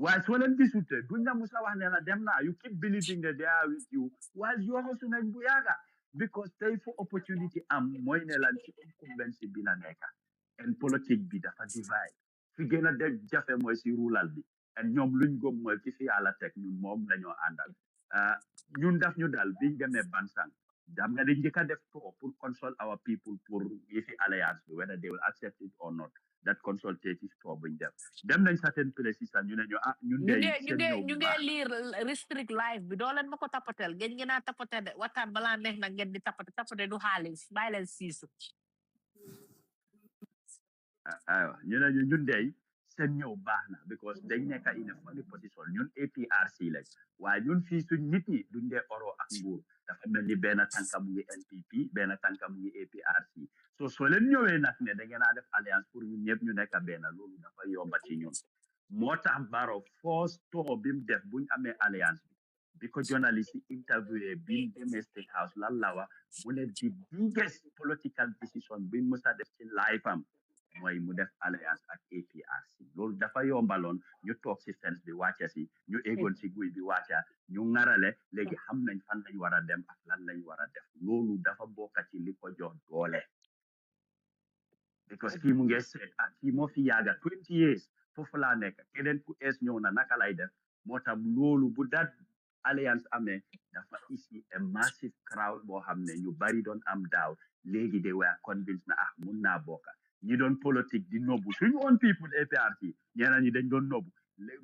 waaye soo leen gisute duñ la musa wax ne la dem naa you keep believing that they are with you while yoo xosu nañ bu yàgga because tey fu opportunity am mooy ne lan ci incumbency bi la nekka and politique bi dafa divide fi gën a de jafe mooy si rural bi and ñoom luñ gëm mooy ki fi yàlla teg ñun moom lañoo àndal ñun daf ñu dal biñ demee Bansang dam nga di njëkk a def pour consult our people pour yëfi alliance bi whether they will accept it or not that consultative tour buñ def dem nañ certain places sax ñu ne ñu ñun de seen ñëw ñu ngi lire restrict live bi doo leen ma ko tapatel ngeen a tapate de waxtaan balaa neex nag ngeen di tapate du xaalis bàyyi leen siisu aywa ñu ne ñun dey seen ñëw baax na because dañ nekk in a funny position ñun APRC lañ waaye ñun fii suñ nit ñi duñ dee oro ak nguur dafa mel ni benn tànka mu ngi NPP benn tànka mu ngi APRC soo leen ñëwee nag ne da ngeen a def alliance pour ñun ñëpp ñu nekk benn loolu dafa yomba ci ñun moo tax Barrow first tour bi mu def buñ amee alliance bi ko journaliste yi interviewé bi mu demee State House lan la wax mu ne the biggest political decision bi mu mës a def ci life am mooy mu def alliance ak APRC loolu dafa yombaloon ñu toog si fence bi wàcca si ñu égoon si guy bi wàcca ñu ŋarale léegi xam nañ fan lañ war a dem ak lan lañ war a def loolu dafa bokk ci li ko jox doole because kii mu ngi seet kii moo fi yàgga 20 years foofu laa nekk keneen ku ees ñëw na naka lay def moo tax loolu bu dat alliance amee dafa isi a massive crowd boo xam ne ñu bari doon am daaw léegi they were convinced na mun naa bokka ñi doon politique di nobbu suñu own people APRC ñeneen ñi dañ doon nobbu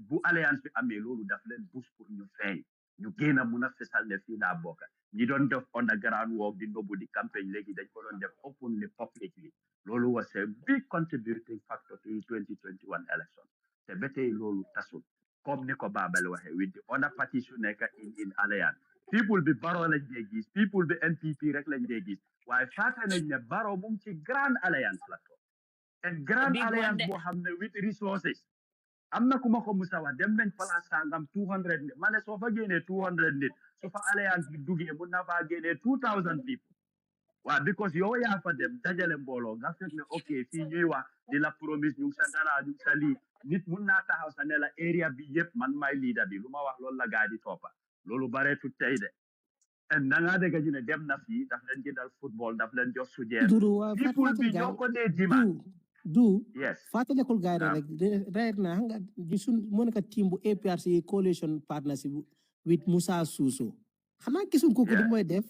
bu alliance bi amee loolu daf leen boost pour ñu feeñ ñu génn a mun a fesal ne fii laa bokka ñi doon def underground work di nobbu di campagne léegi dañ ko doon def openly publicly loolu was a big contributing factor to 2021 election te ba tey loolu tasul comme ni ko Babel waxee with the other parties yu nekk in alliance people bi Barrow lañ dee gis people bi NPP rek lañ dee gis waaye fàtte nañ ne Barrow mu ngi ci grand alliance la toog and grand alliance boo xam ne with resources am na ku ma ko musa wax dem nañ place sangam 200 nit ma ne soo fa génnee 200 nit su fa alliance bi duggee mun na faa génnee 2000 people waaw because yow yaa fa dem dajale mbooloo nga fekk ne ok fii ñuy wax di la promise ñu ngi sa dara ñu ngi sa lii nit mun naa taxaw sa ne la area bi yëpp man may leader bi lu ma wax loolu la gaa di toppa loolu bareetu tey de and da ngaa dégg ñu ne dem na fii daf leen jëndal football daf leen jox sujeer people bi ñoo ko dee dima yes fàttalikul gaay rek right na nga gisul moo nekk team bu APRC coalition partnership with Musa Suso xanaa gisul kooku di mooy def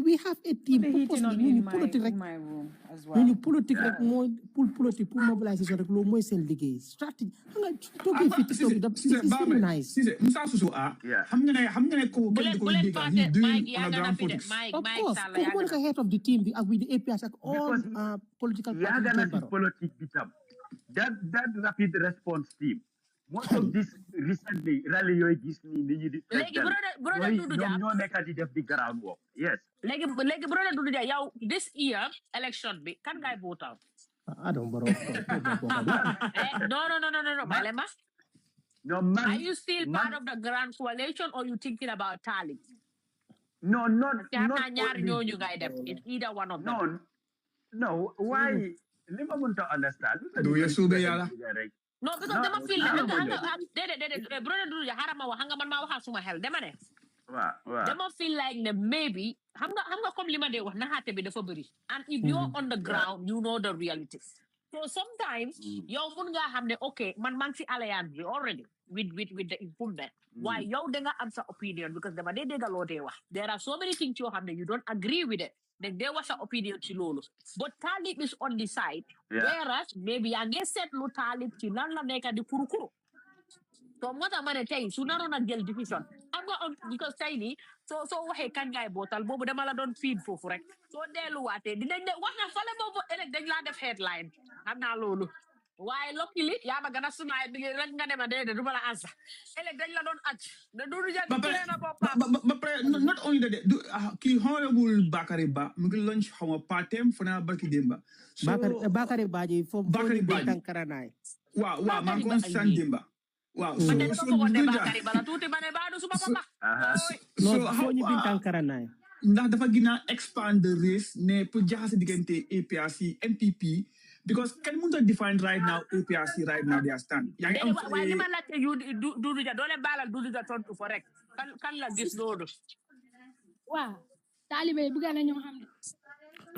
we have a team ñu politique rek ñu politique rek mooy pour politique pour mobilisation rek loolu mooy seen liggéey stratégie xam nga toogee fii toog da c'est nice Musa Suso xam nga ne ko bu leen fàtte Mike yaa nga na fi de of course kooku moo nekk head of the team bi ak with the APRC ak all political parties yaa nga politique bi tam that rapid response team most of this recently rally yooyu gis nii nit ñi di léegi brother Doudou Dia ñoo nekk di def di ground work yes léegi brother Doudou Dia yow this year election bi kan ngay vote out Adam Barrow no Malema no man are you still part of the grand coalition or you thinking about Talib no not ñaar ñooñu ngay def it's either one of them no why li ma mënta understand do you sube yàlla no because dama feel déedéet brother Doudou Dia xaaral ma wax nga man maa waxaa suma xel dama ne dama feel like ne maybe xam nga comme li ma dee wax naxaate bi dafa bëri and if you're on the ground you know the reality so sometimes yow mun ngaa xam ne ok man maa ngi si alliance bi already with the improvement waaye yow da nga am sa opinion because dama dee déggaloo dee wax there are so many things yoo xam ne you don't agree with it then there was an opinion ci loolu but Talib is on the side whereas maybe yaa ngi seetlu Talib ci lan la nekk di kurukuru so moo tax ma ne tey su naroon a jël decision xam nga because tey nii soo waxee kañ ngay bootal boobu dama la doon feed foofu rek soo delluwaatee dinañ ne wax na fale boobu ëllëg dañ laa def headline xam naa loolu waaye luckily yaa ma gën a sunaay bi rek nga ne ma déedéet du ma la ansa ëllëg dañ la doon aj ne Doudou Dia na boppam ba pare not only that kii honorable Bakary Ba mu ngi launch xaw ma partem fana barki demba Bakary Ba ji foofu Bakary Ba tankaranaay waaw maa ngi ko sant demba waaw so ndax dafa gën a expand the race ne pour jaxase diggante APRC NPP because can mënut a define right now APRC right now their stand yaa ngi am waaye li ma laajte Doudou Dia doole baalal Doudou Dia tontu fa rek kan la gis loolu waaw taalibe yi bëgg na ñoo xam ne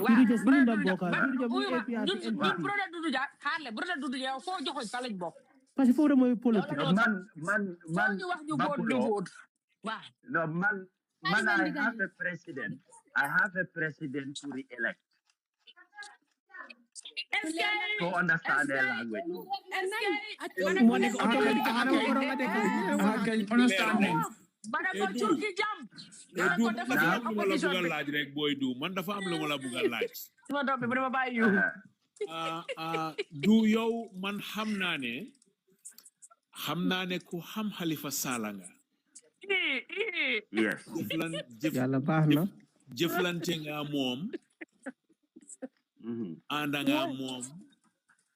Dudu Dia si ñun la bokk Dudu Dia muy APR ñun brother Dudu Dia xaarle brother Dudu Dia foo joxoñ fa lañ bokk parce que foofu mooy politique man ñu wax ñu vote ñu vote waaw no man I have a president to re-elect to understand the language moo nekk automatique understanding bana ko turki jam dafa am lu ma la bëgg a laaj rek booy du man dafa am lu ma la bëgg a laaj suma doom bi bu dama bàyyi yu du yow man xam naa ne ku xam Halifa Sallah nga yes yàlla baax na jëflante nga moom ànd nga moom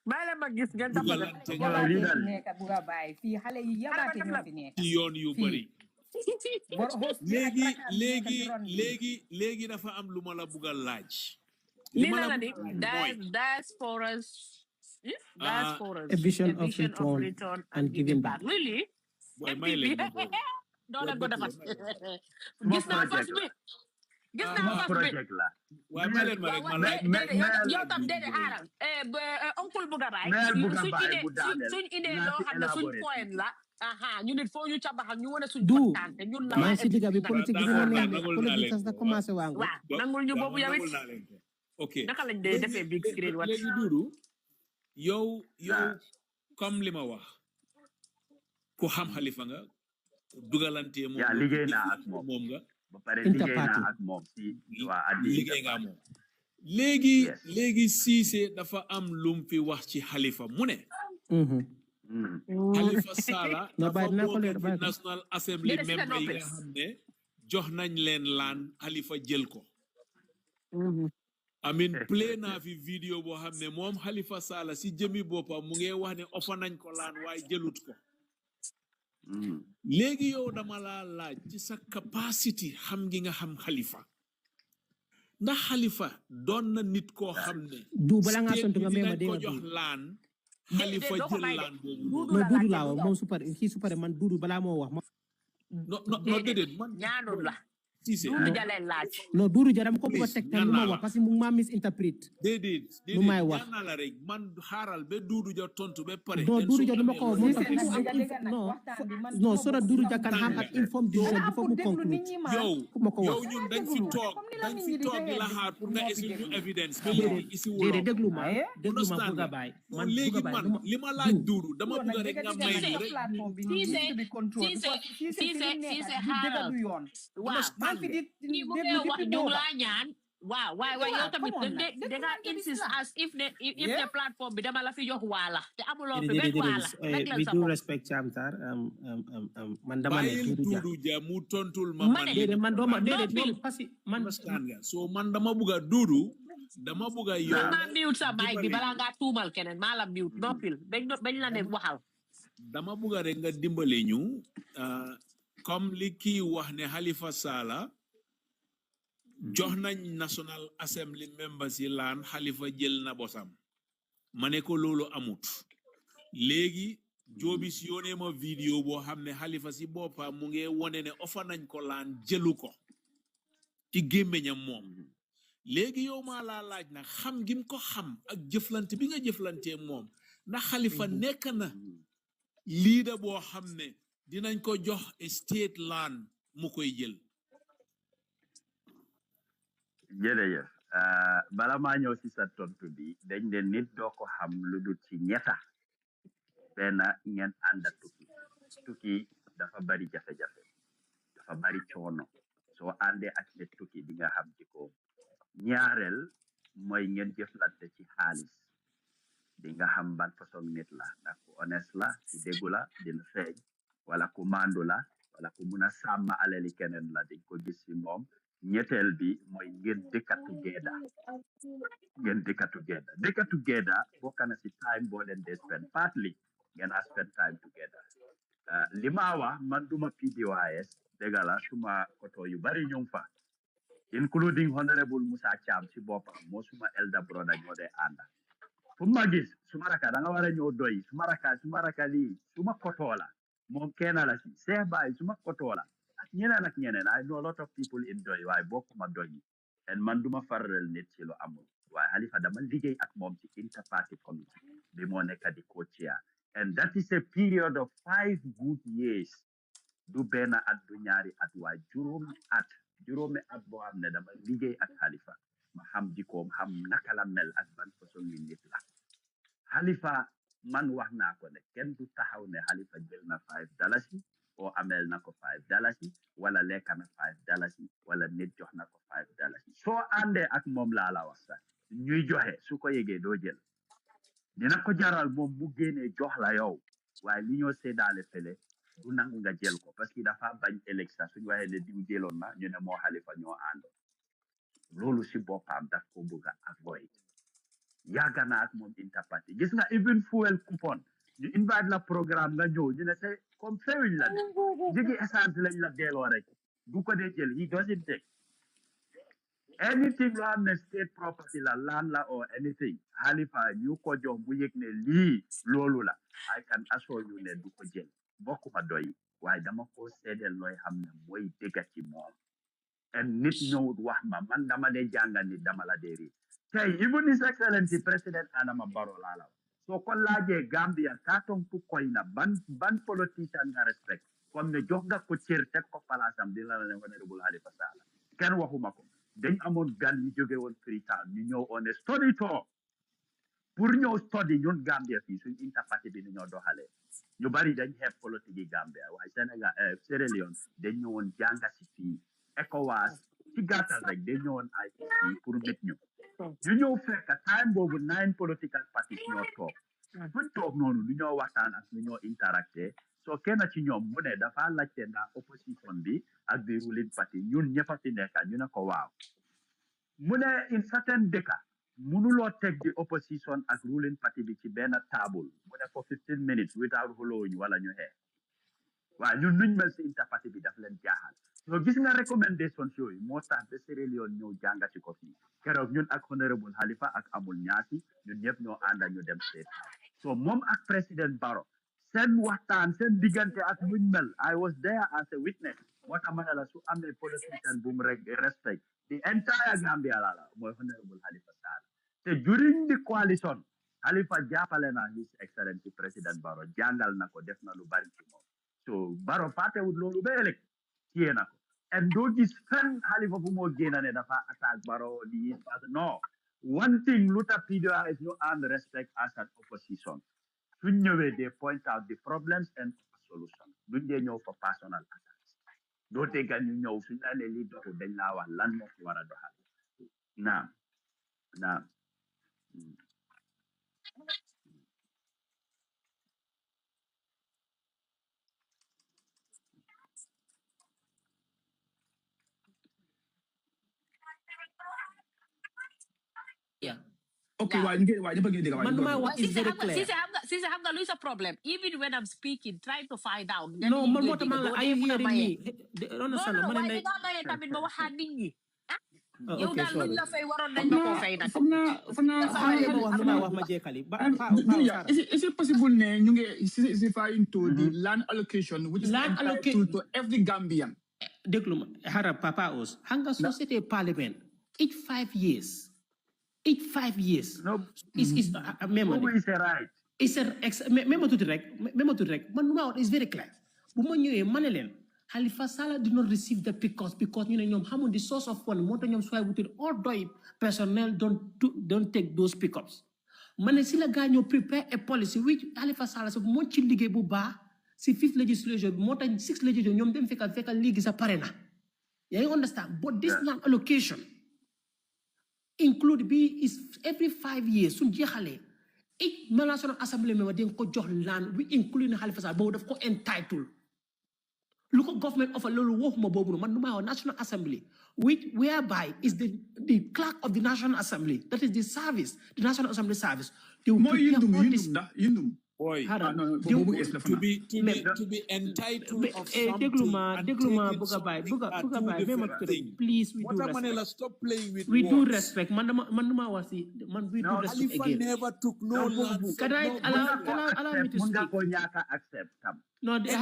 bàyyi la ma gis ngeen dugalante nga nekk bu nga bàyyi fii xale yi yabaate ñoo fi nekk ci yoon yu bari léegi dafa am lu ma la bëgg a laaj li la di diasporas a vision of return and giving back really boy may leen doo leen ko defal gis naa fas bi project la waaye may leen ma rek ma laaj yow tam déedéet xaaral oncle bu gabaay suñ idée loo xam ne suñ point la ñu nit foo ñu cabaxal ñu wane suñ kontaan te ñun la maa si digga bi politique bi nga ne politique sax na commencé waangu waaw nangul ñu boobu yow it ok naka lañ dee defee big screen wat léegi Dudu yow comme li ma wax ku xam Halifa nga dugalante moom yaa liggéey naa ak moom nga ba pare liggéey naa ak moom si liggéey nga moom léegi Cissé dafa am lum fi wax ci Halifa mu ne Halifa Sallah dafa bokk ci National Assembly member yi nga xam ne jox nañ leen laan Halifa jël ko amin play naa fi vidéo boo xam ne moom Halifa Sallah si jëmi boppam mu ngi wax ne ofa nañ ko laan waaye jëlut ko léegi yow dama laa laaj ci sa capacity xam ngi nga xam Halifa ndax Halifa doon na nit koo xam ne du bala nga sontu nga mema ko jox laan Halifa jël laan boobu no Dudu laa wax moom su pare man Dudu balaa moo wax no déedéet man ñaanul la Cissé Dudu Jale laaj non Dudu Ja dama ko bëgg a teg tam lu ma wax parce que mu ngi maa misinterprète déedéet lu may wax ñaan naa la rek man xaaral ba Dudu Ja tontu ba pare non Dudu Ja dama ko moom non so that Dudu Ja kan have an informed decision before mu conclude yow ñun dañ fi toog di la xaar pour nga isi ñu evidence ba léegi isi wu déedéet déglu ma bëgg a bàyyi man léegi man li ma laaj Dudu dama bëgg rek nga may ñu rek Cissé xaaral waaw ni mu ngi wax ñu laa ñaan waaw waaye yow tamit da nga insist as if the platform bi dama la fi jox waala te amuloo fi benn waala we do respect Chamtar man dama ne Dudu Ja mu tontul ma man déedéet man dooma déedéet parce que man so man dama bëgg a Dudu dama bëgg a yow ma mute sa mic bi balaa ngaa tuumal keneen maa la mute noppil bañ la ne waxal dama bëgg rek nga dimbale ñu comme li kii wax ne Halifa Sallah jox nañ National Assembly members yi laan Halifa jël na bosam ma ne ko loolu amut léegi joobis yónnee ma vidéo boo xam ne Halifa si boppam mu ngi wone ne ofa nañ ko laan jëlu ko ci gémmiñam moom léegi yow maa laa laaj nag xam gim ko xam ak jëflante bi nga jëflantee moom ndax Halifa nekk na leader boo xam ne dinañ ko jox state land mu koy jël jërëjëf bala maa ñëw si sa tontu bi dañ ne nit doo ko xam lu dul ci ñetta benn ngeen ànda tukki dafa bari jafe-jafe dafa bari coono soo àndee ak nit tukki di nga xam ci ko ñaareel mooy ngeen jëflante ci xaalis di nga xam ban façon nit la ndax ku honnête la ku déggu la dina feeñ wala ku mandu la wala ku mun a sàmm alali keneen la di ko gis ci moom ñetteel bi mooy ngeen dëkkatu geeda bokk na ci time boo leen dee spend partly ngeen a spend time together li ma wax man duma PDOIS dëgg la suma koto yu bari ñu fa including honorable Musa Cham ci boppam moo suma elder brother ñoo dee ànda fu ma gis suma raka da nga war a ñëw doy suma raka lii suma koto la moom kenn la si Cheikh Baye suma koto la ak ñeneen I know a lot of people in doy waaye bokkuma doy and man duma faral nit ci lu amul waaye Halifa dama liggéey ak moom ci interparty committee bi moo nekk di co-chair and that is a period of 5 good years du benn at du ñaari at waaye juróomi at boo xam ne dama liggéey ak Halifa ma xam jikkoom xam naka la mel ak ban façon yi nit la Halifa man wax naa ko ne kenn du taxaw ne Halifa jël na $5 o amel na ko $5 wala lekk na $5 wala nit jox na ko $5 soo àndee ak moom laa la wax sax ñuy joxe su ko yëgee doo jël dina ko jaral moom mu génnee jox la yow waaye li ñoo séddaale fele du nangu nga jël ko parce que dafa bañ élection suñu waxee ne diw jëloon na ñu ne moo Halifa ñoo àndoon loolu si boppam daf ko bëgg a avoid yàgg na ak moom interparty gis nga even fuel coupon ñu invite la programme nga ñëw ñu ne c'est comme fewuñ la de jigi essence lañ la delloo rek du ko dee jël he doesn't take anything loo xam ne state property la land la or anything Halifa ñu ko jox bu yëg ne lii loolu la I can assure you ne du ko jël bokkuma doy waaye dama ko seedeel looy xam ne mooy dëgg ci moom and nit ñëwut wax ma man dama dee jàngal nit dama la dee tey even His Excellency President Adama Barrow laa la soo ko laajee Gambia kaatong tu koy na ban politicien nga respect comme ne jox nga ko cër teg ko palaasam di la ne honorable Halifa Sallah kenn waxuma ko dañ amoon gan ñu jóge woon Freetown ñu ñëw on a study tour pour ñëw study ñun Gambia fii suñ interparty bi ni ñoo doxalee ñu bari dañ xeeb politique yi Gambia waaye Sénégal Sierra Leone dañ ñëwoon jànga si fii ECOWAS ci gàttal rek dañ ñëwoon ay fii pour nit ñu ñëw fekk time boobu 9 political parties ñoo toog fuñ toog noonu lu ñoo waxtaan ak lu ñoo interacté so kenn ci ñoom mu ne dafa laajte ndax opposition bi ak the ruling party ñun ñëpp a fi nekk ñu ne ko waaw mu ne in certain dëkka mënuloo teg di opposition ak ruling party bi ci benn table mu ne for 15 minutes without following wala ñu xeex waaw ñun nuñ mel si interparty bi daf leen jaaxal so gis nga recommendation yooyu moo tax ba Sierra Leone ñëw jàngati ko fii keroog ñun ak honorable Halifa ak amul ñaasi ñun ñëpp ñoo ànda ñu dem State House so moom ak président Barrow seen waxtaan seen diggante ak nuñ mel I was there as a witness moo tax ma ne la su amee politicien bu mu respect the entire Gambia la mooy honorable Halifa Sallah te during the coalition Halifa jàppale na His Excellency President Barrow jàngal na ko def na lu bari ci moom so Barrow fàttewut loolu ba ëllëg téye na ko and doo gis fenn Halifa fu moo génn ne dafa attaque Barrow di non one thing lu tax PDOIS ñu am respect as an opposition suñ ñëwee they point out the problems and solution duñ dee ñëw for personal attacks doo dégga ñu ñëw suñ la ne lii doxul dañ laa wax lan moo fi war a doxal naam yeah. Okay, why you get Man, my what is very clear. Sisi, have got a problem. Even when I'm speaking, trying to find out. No, man, what man, are you hearing me? Understand? No, why Man, did I tamit ba waxanin ni? okay, Yow dal sorry. luñ la fay waron nañ la ko fay nak. Is it possible ne ñu ngi is referring to the land allocation which is Land entitled to every Gambian? Déglu ma Harab Papa Os hanga société parlement each 5 years no is memory is right is même tout rek man ma is very clear bu ma ñëwee ma ne leen Halifa Sallah did not receive the because ñu ne ñoom xamul the source of fund moo tax ñoom sooy wutul all doy personnel don't take those pickups ma ne si la gaa ñoo prepare a policy which Halifa Sallah sa moo ci liggéey bu baax si 5th legislature bi moo tax 6th legislature ñoom dem fekkal léegi sa pare na yaa ngi understand but this land allocation include bi is every 5 years suñ jeexalee each National Assembly member dañ ko jox land we include Halifa Sallah boobu daf ko entitled lu ko government offer loolu waxuma boobu man nu ma wax National Assembly which whereby is the clerk of the National Assembly that is the National Assembly service Mooy yundum Boy, to be entitled of something and taking something are two different things. Please, we do What respect. stop playing with We do words. respect. We do respect Halifa again. never took no land. Can I allow me to speak? No, Even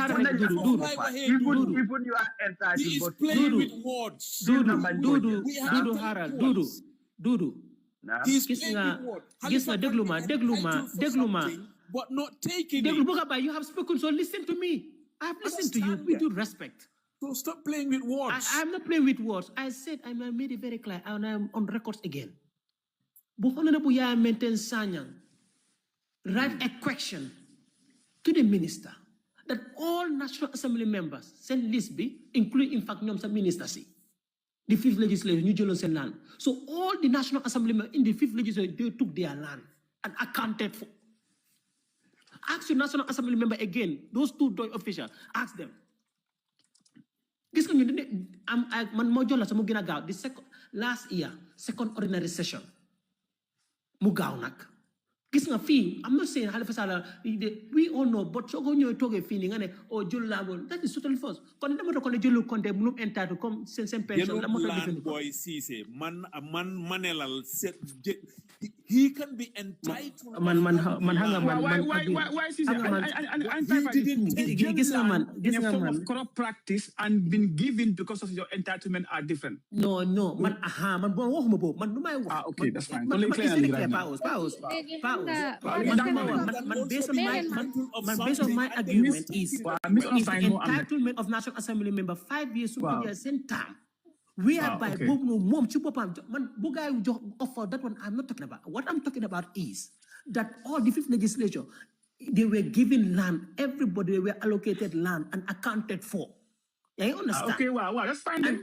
you are entitled. He is playing with words. Dudu. He's playing with words. Degluma. But not taking it. You have spoken, so listen to me. I have listened to you. We do respect. So stop playing with words. I'm not playing with words. I said I made it very clear, and I'm on records again. Write a question to the minister that all National Assembly members send list be, including in fact some ministers, the 5th legislature, New Zealand land. So all the National Assembly members in the 5th legislature, they took their land and accounted for. Ask your National Assembly member again, those two joint officials, ask them. This the last year, second ordinary session. Mugaunak. I'm not saying we all know, but so go you talk a feeling or that is totally false. Boy, man, he can be entitled. Why is he in a form of corrupt practice and been given because of your entitlement are different? No, okay, that's fine. Based on my argument is entitlement of National Assembly member 5 years to the same time. Whereby offer that one I'm not talking about. What I'm talking about is that all the 5th legislature, they were given land, everybody were allocated land and accounted for. Yeah, you understand? Okay, wow, that's fine. No,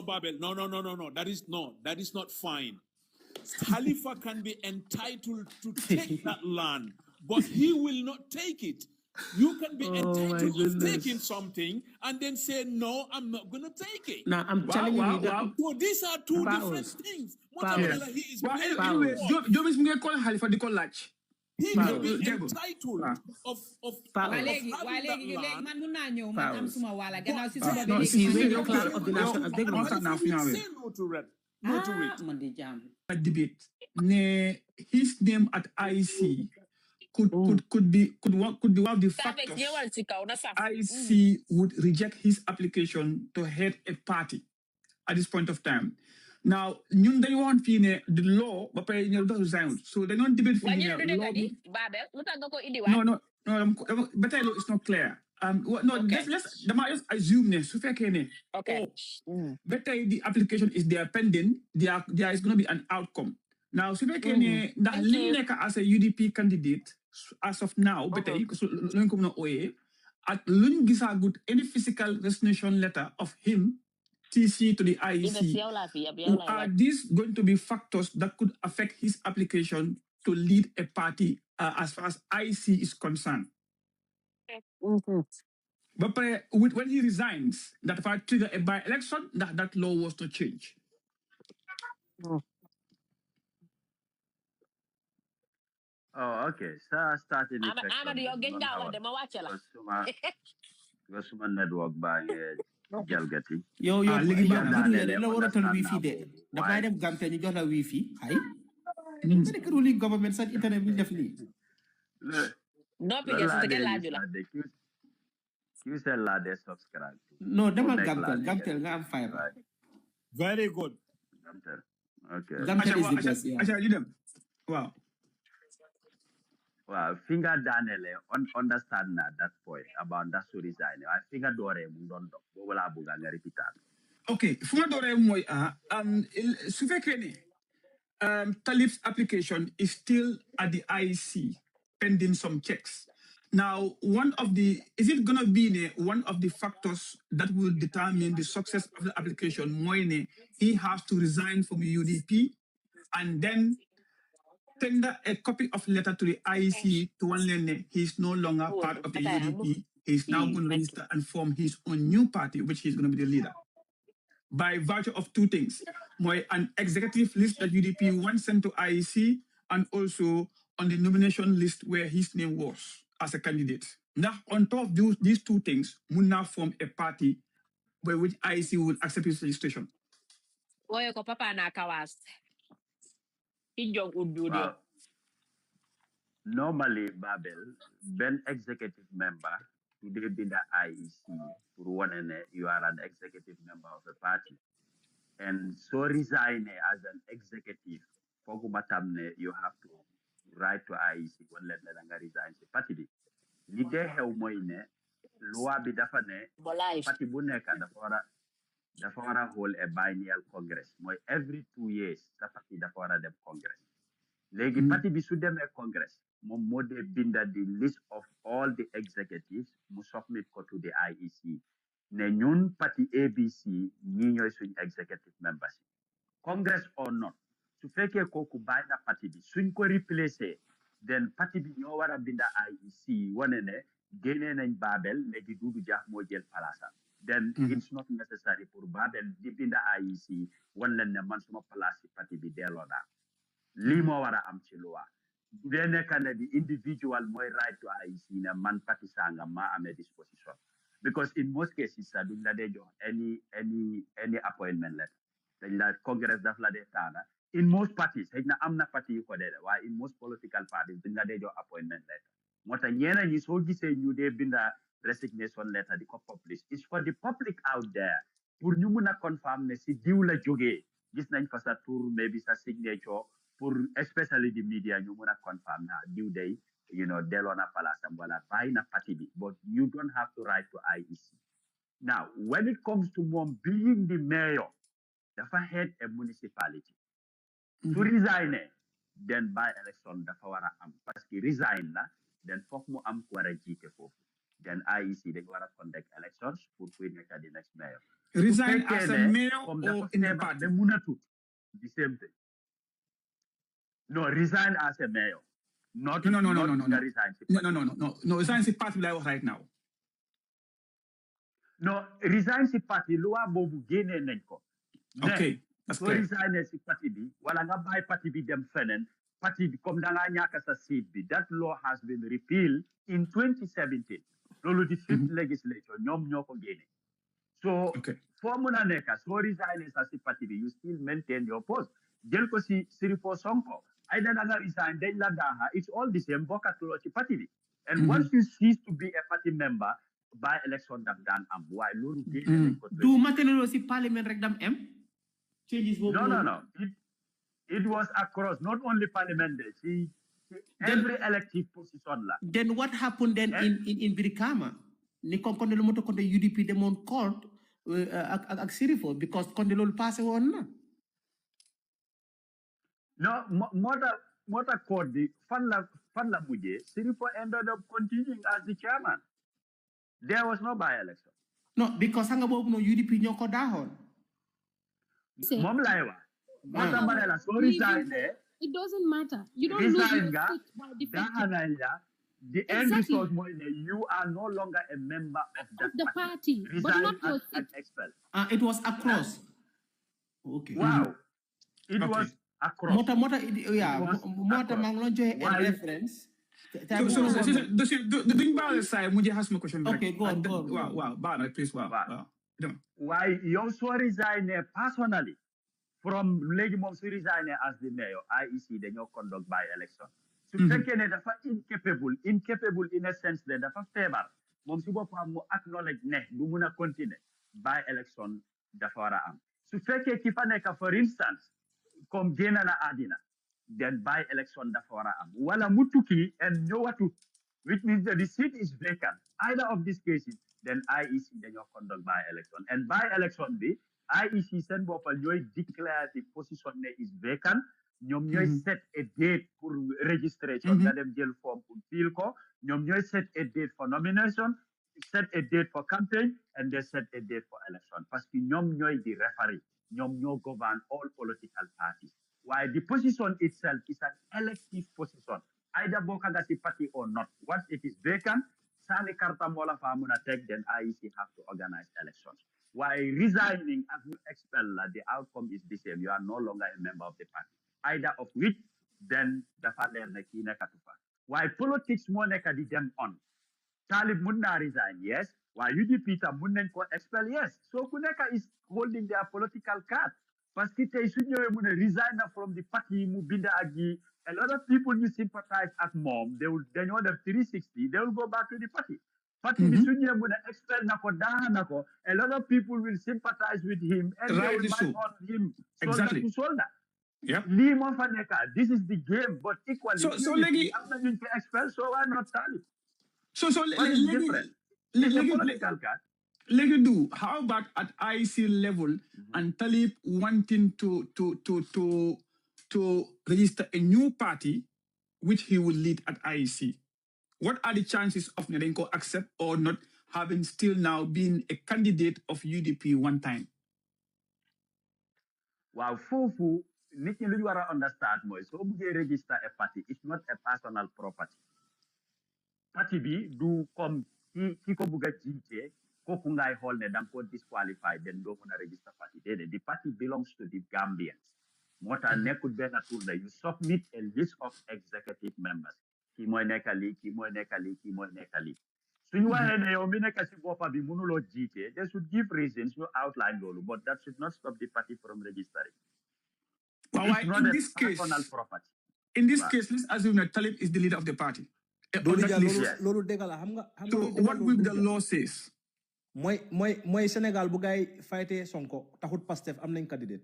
Babel. No. That is not fine. Khalifa can be entitled to take that land, but he will not take it. You can be entitled to taking something and then say, no, I'm not going to take it. Now, I'm telling you that. So these are two different things. He is anyway, do you call Khalifa the collage? He can be entitled of debate. His name at IC could be one of the factors IC would reject his application to head a party at this point of time. Now, they want the law, but resign. So they don't debate for No, better law is not clear. Let's assume okay. Better the application is there pending, there is going to be an outcome. Now, as a UDP candidate, as of now, better at good any physical resignation letter of him, TC to the IEC. Are these going to be factors that could affect his application to lead a party as far as IEC is concerned? But when he resigns, that if I trigger a by-election, that law was to change. Oh, okay. So starting the section. Network by Jalgati. Yo, Wi-Fi there. The Biden Gambian, you got a Wi-Fi. Hi. The ruling government said internet will definitely. No, because it's you said la de subscribe. No, them are Gamtel, I'm fiber. Very good. Okay. Gamtel is the best, yeah. Wow. Well, finger Daniel understand that point about that so resign. I finger Dore Mundondo. Wala Buganga repeated. Okay, finger Dore Moy Sufekene. Talib's application is still at the IEC pending some checks. Now, is it going to be one of the factors that will determine the success of the application? Moine, he has to resign from UDP and then tender a copy of letter to the IEC to one lane. He's no longer part of the UDP. He's now going to register and form his own new party, which he's going to be the leader. By virtue of two things, an executive list that UDP once sent to IEC, and also on the nomination list where his name was as a candidate. Now, on top of these two things, would now form a party by which IEC would accept his registration. Oye ko papa na kawas. Kijong ududio. Well, normally, Babel, Ben executive member, today be the IEC, for one and you are an executive member of a party. And so resign as an executive, Fogumatamne, you have to write to IEC when let resign the party. Lide Helmoine, Lua Bidafane, Party Buneka, the Fora hold a biennial congress. Every 2 years, the party the Fora dem congress. Legi party bi su demee congress moom moo dee binda the list of all the executives mu submit ko to the IEC ne ñun parti ABC ñi ñooy suñ executive members congress or not su fekkee kooku bàyyi na parti bi suñ ko replacer then parti bi ñoo war a binda IEC wane ne génnee nañ Babel léegi Dudu Jah moo jël palaasam then it's not necessary pour Babel di binda IEC wan leen ne man suma place ci parti bi delloo naa lii moo war a am ci loi bu dee nekk ne di individual mooy right to IEC ne man parti sangam maa amee disposition because in most cases sax duñ la dee jox any appointment letter dañ la congress daf la dee taana in most parties xëy na am na parti yu ko dee waaye in most political parties duñ la dee jox appointment letter moo tax ñeneen ñi soo gisee ñu dee binda resignation letter di ko publish is for the public out there pour ñu mun a confirm ne si diw la jógee gis nañ fa sa tour maybe sa signature pour especially the media ñu mun a confirm na diw day delloo na palaasam wala bàyyi na parti bi but you don't have to write to IEC now when it comes to moom being the mayor dafa head a municipality to resign then by election dafa war a am parce que resign la then foog mu am ku war a jiite foofu then IEC dañ war a conduct elections pour kuy nekk the next mayor resign as a mayor or in the party munatut the same thing no, resign as a mayor. Not no. Resign. No, resign the party right now. No, resign the party. Lua bobu gene nenko. Okay, that's clear. Resign the party bi. Wala nga buy party bi dem fenen. Party bi kom danga nyaka sa seat bi. That law has been repealed in 2017. Lolo the fifth legislature. Nyom nyoko gene. So, formula neka. So resign as a party bi. You still maintain your post. Jel ko si Sirifo Sonko. Either resign, then it's all the same. Party. And once you cease to be a party member, by election done why do matelo si parliament rek dam changes no. It was across not only parliament every elective position la. Then what happened then in Birikama? Ni kon kon moto kon UDP demon court ak Sirifo because kon lolu passé won na. No, Mota Kordi, Fanla Muje, Sirifo ended up continuing as the chairman. There was no by-election. No, because Sangabo no UDP nyoko dahon. Mom Laiwa. Mota Marela, so resign it doesn't matter. You don't lose your seat by defecting. The end result, you are no longer a member of the party. Resign but not your seat. Expel. It was across. Okay. Wow. It was across. Mota manglonjo a reference. So the thing about the side, Muje has my question. Okay, go on. Wow, Bana, please, wow. Why you also resign personally from Lady Momsi resign as the mayor, IEC, then you conduct by election. So incapable in a sense that the favor. Momsi Bopa acknowledge ne, Dumuna continue by election, the Fara am. So fake Kifaneka, for instance, come Gena na Adina, then by election the Fora am. Wala Mutuki and Nowatu, which means that the seat is vacant. Either of these cases, then IEC then you conduct by election. And by election be IEC send up a declare the position is vacant. Nyom set a date for registration, that them jail form for fill ko. Nyom set a date for nomination, set a date for campaign, and they set a date for election. Parce que nyom the referee. Nyom govern all political parties. While the position itself is an elective position, either Bokagasi party or not. Once it is vacant, Sani Karta Mola Famuna take, then IEC have to organize elections. While resigning as you expel, the outcome is the same. You are no longer a member of the party. Either of which, then the dafa leer ne kii nekkatu fa waaye politics moo nekk di dem on Talib mun na resign yes waaye UDP tam mun nañ ko expel yes so ku nekk is holding their political card parce que tey su ñëwee mu ne resign from the party mu binda ak yi a lot of people ñu sympathize ak moom dañoo def 360 they will go back to the party bi su ñëwee mu ne expel na ko daan na ko a lot of people will sympathize with him and they will march on him shoulder to shoulder lii moo fa nekk this is the game but equally so léegi am na ñu ko expel so why not Talib so léegi do how about at IEC level and Talib wanting to register a new party which he will lead at IEC? What are the chances of Nedenko accept or not, having still now been a candidate of UDP one time? Wow, Fufu, nit ñi lu ñu war a understand mooy soo buggee register a party it's not a personal property. Party bi du comme ki ko bugg a jiite kooku ngay xool ne danga ko disqualified then doo mën a register party déedéet the party belongs to the Gambians moo tax nekkul benn tour la you submit a list of executive members kii mooy nekk lii kii mooy nekk lii kii mooy nekk lii suñu waxee ne yow mi nekk si boppa bi mënuloo jiite they should give reasons you outline loolu but that should not stop the party from registering. It's not a personal property. In this case, let's assume that Talib is the leader of the party. So what will the law says? Moi Senegal bu gay fighté Sonko taxut Pastef am nañ candidate.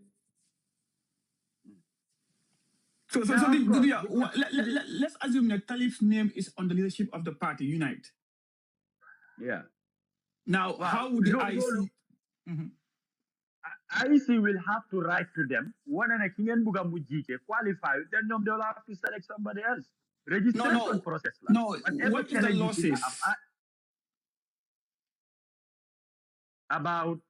So let's assume that Talib's name is on the leadership of the party, Unite. Yeah. Now, how would the IEC... IEC will have to write to them. One and a Kenyan Buga Mujike qualify, then they'll have to select somebody else. Registration process. No, what is the law says? About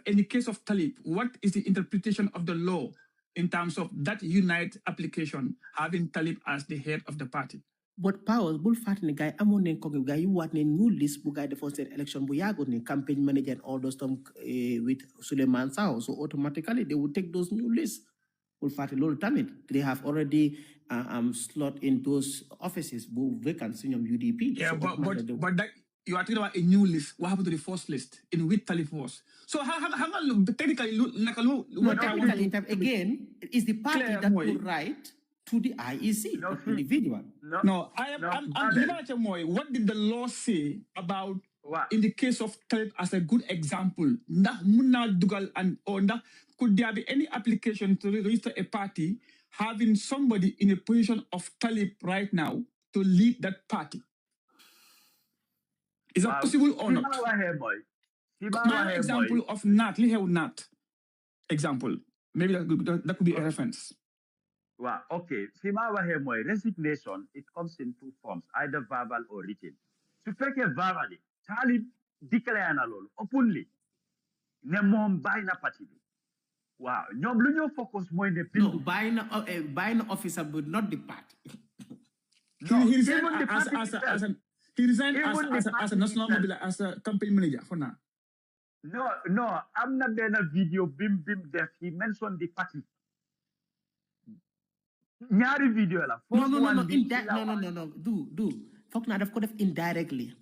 in the case of Talib, what is the interpretation of the law in terms of that Unite application having Talib as the head of the party? But powers bul fatne guy amon nen ko guy you wat ne new list bu guy defon state election bu yago ne campaign manager and all those with Suleiman Sao, so automatically they would take those new lists. Bul fatne lol tamit they have already slot in those offices bu vacant in UDP. Yeah, so but that you are talking about a new list. What happened to the first list in which Talib was? So how technically again it's the party that will write to the IEC, the individual. What did the law say about in the case of Talib as a good example? Could there be any application to register a party having somebody in a position of Talib right now to lead that party? Is that possible or not? My example of Nat, example. Maybe that could be a reference. Well, okay. Resignation, it comes in two forms, either verbal or written. To take a verbally, Talib declare openly. Ne mom buy na party. Wow. Nyom lu focus more in the no buying officer but not the party. He resigned as a national mobilizer, as a campaign manager for now. No, I'm not in a video bim that he mentioned the party. Nyari video la. No. Do. Fok na daf ko def indirectly.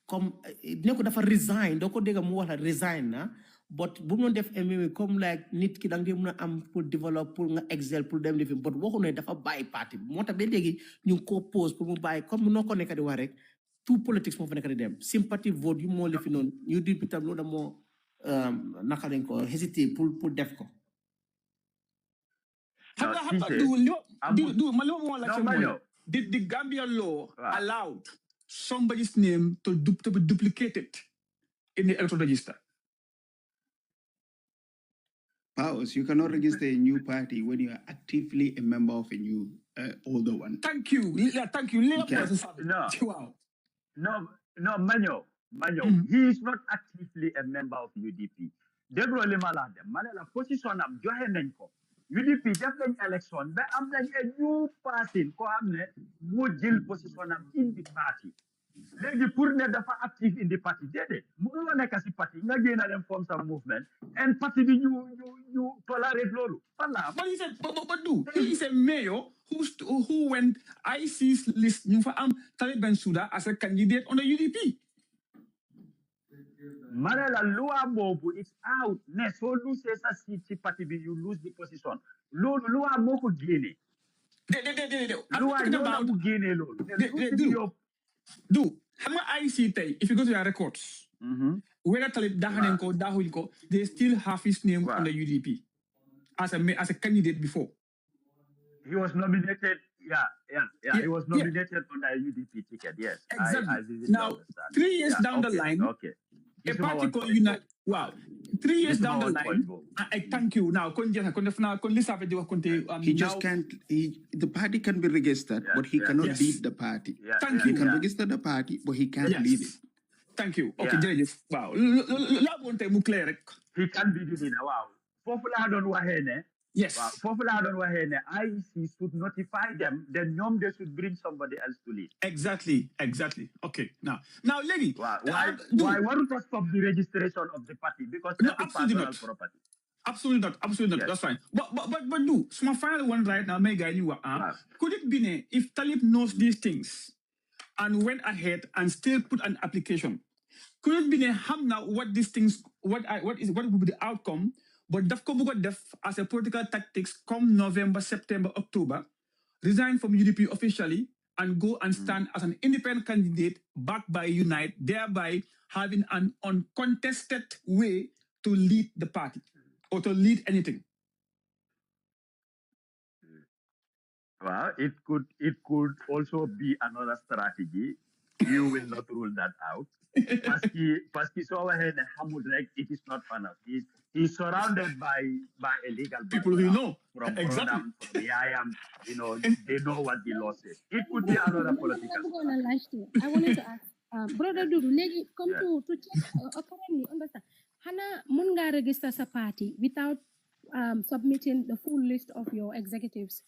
Comme ne ko dafa resign, do ko dega mu wax la resign na, but bu mu def comme like nit ki dang di mëna am pour develop pour nga excel pour dem lifi, but waxu ne dafa bàyyi parti. Motax ba légui ñu ko pose pour mu bàyyi comme no ko nekk di wax rek. Tout politics mo fa nekk di dem. Sympathy vote yu mo lifi non, ñu di bitam lo da mo naka lañ ko hésiter pour def ko. Did the Gambian law allow somebody's name to be duplicated in the electoral register? Powers, you cannot register a new party when you are actively a member of a new older one. Thank you. Thank you. No, Manyo. He is not actively a member of UDP. Debro le malade. Manela position am joxe nañ ko. UDP def nañ election ba am nañ a new person ko am ne mo jël position am in the party. Legi pour ne dafa active in the party dédé mënu la nekk ci party nga gëna dem form some movement and party bi ñu tolerate lolu. But he said, but do He is a mayor who went IC's list Talib Bensouda as a candidate on the UDP. Manela lua bobu, it's out. Ne so lose sa city party you lose the position. Lua moku gini. I'm talking about IC if you go to your records, whether Talib Dahanenko, Dahuiko, they still have his name on the UDP as a candidate before. He was nominated. He was nominated on the UDP ticket. Yes, exactly. I vividly Now, understand. 3 years down the line, a party called Unite. Wow, 3 years down the line. I thank you. Now, he just can't. The party can be registered, but he cannot lead the party. Thank He you. can register the party, but he can't lead it. Thank you. Okay, Jerry. Wow. He can be the leader. Wow. Popular don't wahene. Yes. Wow. Popular don't wahene. IEC should notify them. Then they should bring somebody else to lead. Exactly. Okay. Now, lady. Why want to stop the registration of the party? Because No, that's absolutely personal not. property. Absolutely not. Yes. That's fine. But do. So my final one right now, Mega, could it be if Talib knows these things and went ahead and still put an application? Could it be now what these things what would be the outcome? But Dafko Def as a political tactics come November, September, October, resign from UDP officially and go and stand as an independent candidate backed by Unite, thereby having an uncontested way to lead the party or to lead anything. Well, it could also be another strategy. You will not rule that out. Paski so ahead it is not fun. He's surrounded by illegal people who know from exactly. Rodam, from Yayam, they know what the law says. It could be another political strategy. I wanted to ask, Brother Dudu, come to check currently understand. Hana Munga register a party without submitting the full list of your executives.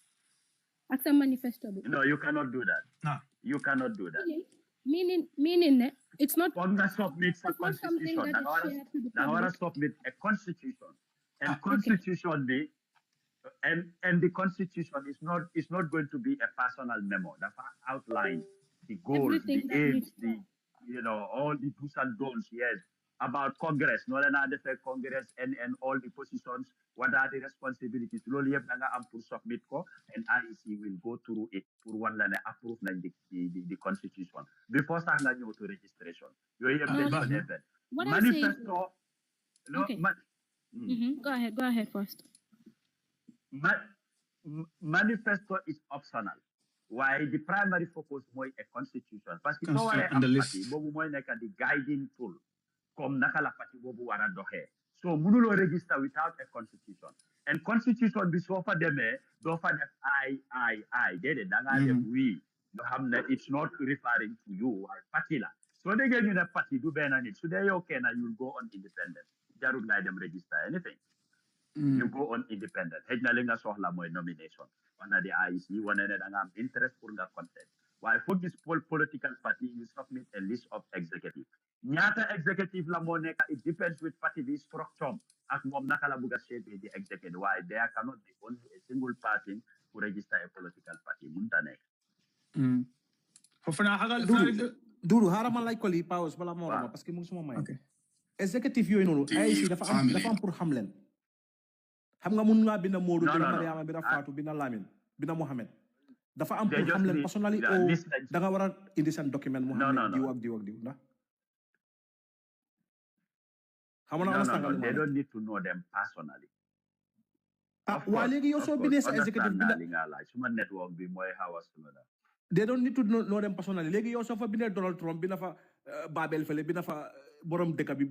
As a manifesto. No, you cannot do that. No. You cannot do that. Meaning it's not submit a constitution. Now submit a constitution. And constitution and the constitution is not going to be a personal memo that outlines the goals, the aims, all the do's and don'ts, yes, about Congress, no the Congress and all the positions, what are the responsibilities, submit and IEC will go through it for one and approve the constitution. Before starting to registration. What manifesto. No, okay. Go ahead first. Manifesto is optional. Why the primary focus more a constitution? Parce que the guiding tool. Comme nakala party bobu wara dohe. So munulo register without a constitution. And constitution be so for them do for that I. They we. It's not referring to you or party la. So they get you the party do ban on it. So they okay now you'll go on independent. Jarud let them register anything. You go on independent. Hejnalinga sohla mo nomination under the IEC one and interest for the content. Why for this political party you submit a list of executive. Nyata executive la moneka, it depends with party the structure. As mom nakala buga shape the executive. Why there cannot be only a single party to register a political party. Muntanek. Duru harama like ko li pause bala mo parce que mu suma may. Executive yoy nonu IEC dafa am pour xam len. Xam nga mun nga bina Modou bina Mariama bina Fatou bina Lamine bina Mohamed. Dafa am pour xam len personally o da nga wara indi sen document Mohamed diw ak diw ndax No, they don't need to know them personally. Network be more hours they don't need to know them personally. Legi yow so fa bine Donald Trump bina fa Babel fele bina fa borom deka bi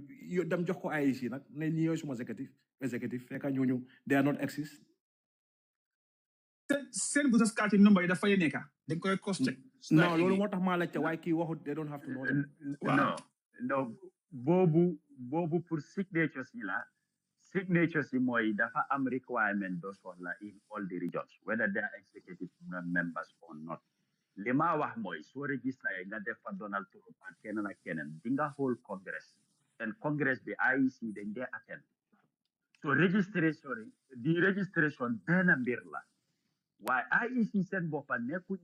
dem jox ko IEC nak ne ñi yoy suma executive fekk ñooñu they are not exist. Sen bu sa carte number yi dafa yéneka dañ koy cross check. No, lolu motax ma laccé way ki waxut they don't have to know them. No. Bobu pour signatures si moy dafa am requirement those for in all the regions whether they are executive members or not. Lima wax moy so register nga def fa Donald Trump ak kenen dinga whole congress and congress be IEC dañ dé attend. So the registration bena mbir la waaye IEC seen boppa nekkuñ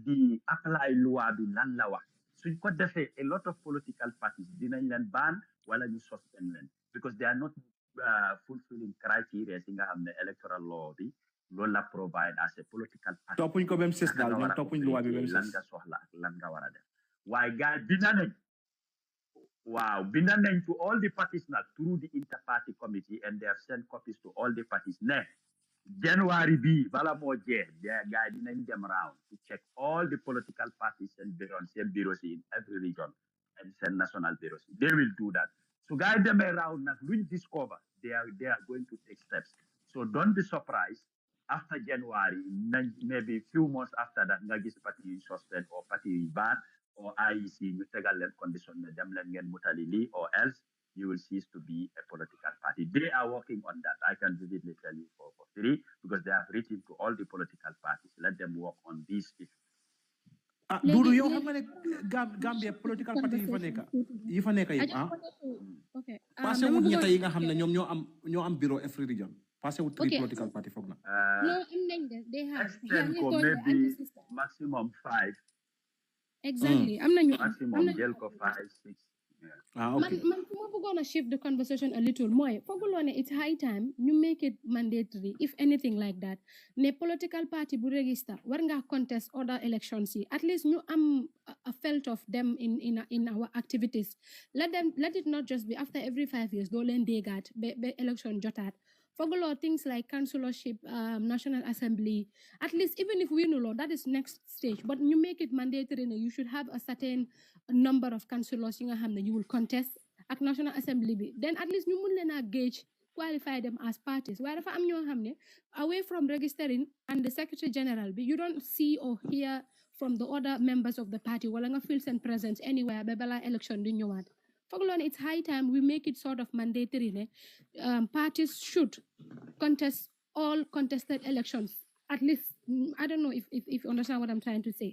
di apply loi bi lan la wax suñ ko defee a lot of political parties dinañ leen ban wala ñu suspend leen because they are not fulfilling criteria si nga xam ne electoral law bi loolu la provide as a political party toppuñ ko même ses daal ñoom toppuñ loi bi même ses lan nga soxla ak lan nga war a def waaye gars binda nañ wow binda nañ to all the parties now through the inter-party committee and they have sent copies to all the parties ne January B bala moo jeex gars dinañ dem round to check all the political parties and bureaus in every region and send national bureaus they will do that so guys them around now luñ discover they are going to take steps so don't be surprised after January, maybe a few months after that, Nagis party suspend or party ban or IEC, you take a condition, them mutalili, or else you will cease to be a political party. They are working on that. I can vividly tell you for free because they have written to all the political parties. Let them work on this issue. Dudu yow xam nga ne Gambia political party yi fa nekk yëpp okay passé wut ñetta yi nga xam ne ñoom ñoo am bureau every region passé wut three political party foog na no am nañ de they have maybe maximum 5 exactly am nañu maximum jël ko 5 6 man fu ma bëggoon a shift the conversation a little mooy fooguloo ne it's high time ñu make it mandatory if anything like that ne political party bu register war nga contest other elections yi at least ñu am a felt of them in our activities let it not just be after every 5 years doo leen déggaat ba election jotaat fooguloo things like councillorship national assembly at least even if we know that is next stage but you make it mandatory you should have a certain number of councillors yi nga xam ne you will contest ak national assembly bi then at least ñu mun leen a gauge qualify them as parties waaye dafa am ñoo xam ne away from registering and the secretary general bi you don't see or hear from the other members of the party wala nga feel seen presence anywhere ba balaa election di ñëwaat foogloon it's high time we make it sort of mandatory ne parties should contest all contested elections at least I don't know if you understand what I'm trying to say.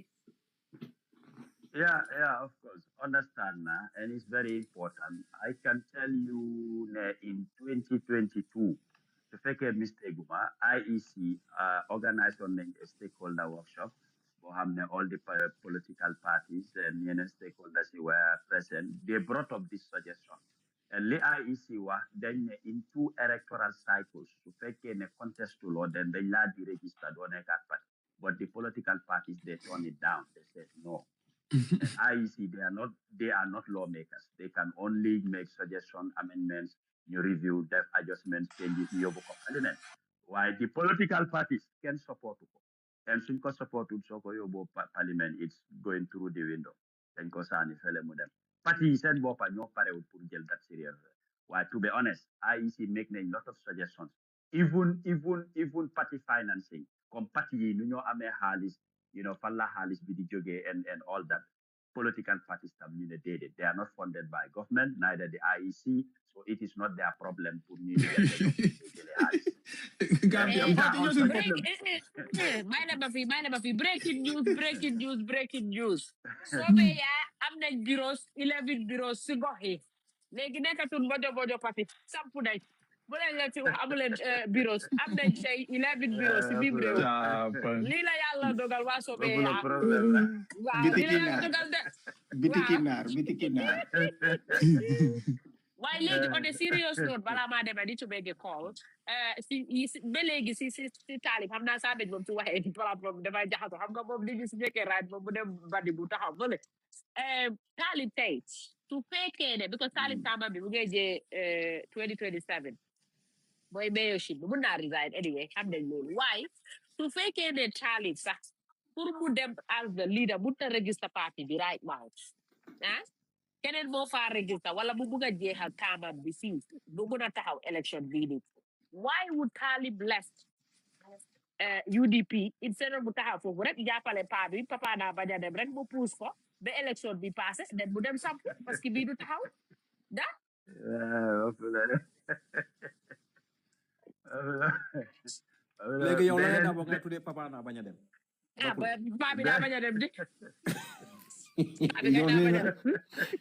Yeah, of course. Understand now, and it's very important. I can tell you in 2022, to fake a mistake, IEC organized on a stakeholder workshop. All the political parties and stakeholders were present. They brought up this suggestion. And the IEC then in 2 electoral cycles, to fake a contest to law, then they had the registered on a party. But the political parties, they turned it down. They said no. IEC, they are not lawmakers. They can only make suggestions, amendments, new review, depth adjustments, changes, new parliament. Why the political parties can support it. And since support parliament, it's going through the window. Then parties and bopa no pare would put that serious. Why to be honest, IEC make a lot of suggestions. Even party financing, come party ame halis, falla halis bidijoge and all that. Political parties communicated. They are not funded by government, neither the IEC, so it is not their problem to need breaking news. So be am nañ bureaus 11 bureaus si gox yi léegi nekkatul bojo parti sampu nañ bu leen ci wax amu leen bureaus am nañ say 11 bureaus si biir réew lii la yàlla dogal waa so be waaw lii la yàlla dogal de bitikinaar waaye léegi on a serious note balaa maa demee di to make a call ba léegi si taalib xam naa saa daj moom su waxee di plateforme dafay jaxato xam nga moom nit ñi si fekkee raaj moom mu dem bandi bu taxaw fële taalib tey su fekkee ne because taalib tàmbam bi mu ngay jee 2027 mooy mayorship bi mun naa resign anyway xam nañ loolu waaye su fekkee ne taalib sax pour mu dem as the leader mu ta register party bi right now keneen moo faa register wala mu bugg a jeexal taamam bi fii du mun a taxaw election bii nii why would Talib left UDP instead of mu taxaw foofu rek jàppale paa bi papa naa bañ a dem rek mu puus ko ba election bi passé den mu dem samp parce que bii du taxaw da léegi yow la nga boo nga tuddee papa naa bañ a dem paa bi daa bañ a dem di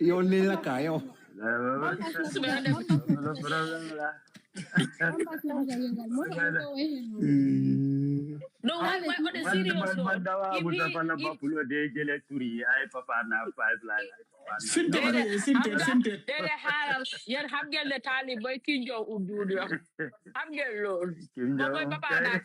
yow nii la kaa yow no why always on a serious note, Mandawa if Mutafala he Bapulo de Jele Turi, I papa na pipeline. Sinte Dede haral yen xam ngeen ne taali boy ki njow uddu yo xam ngeen lool Kim moom mooy Jong. papa na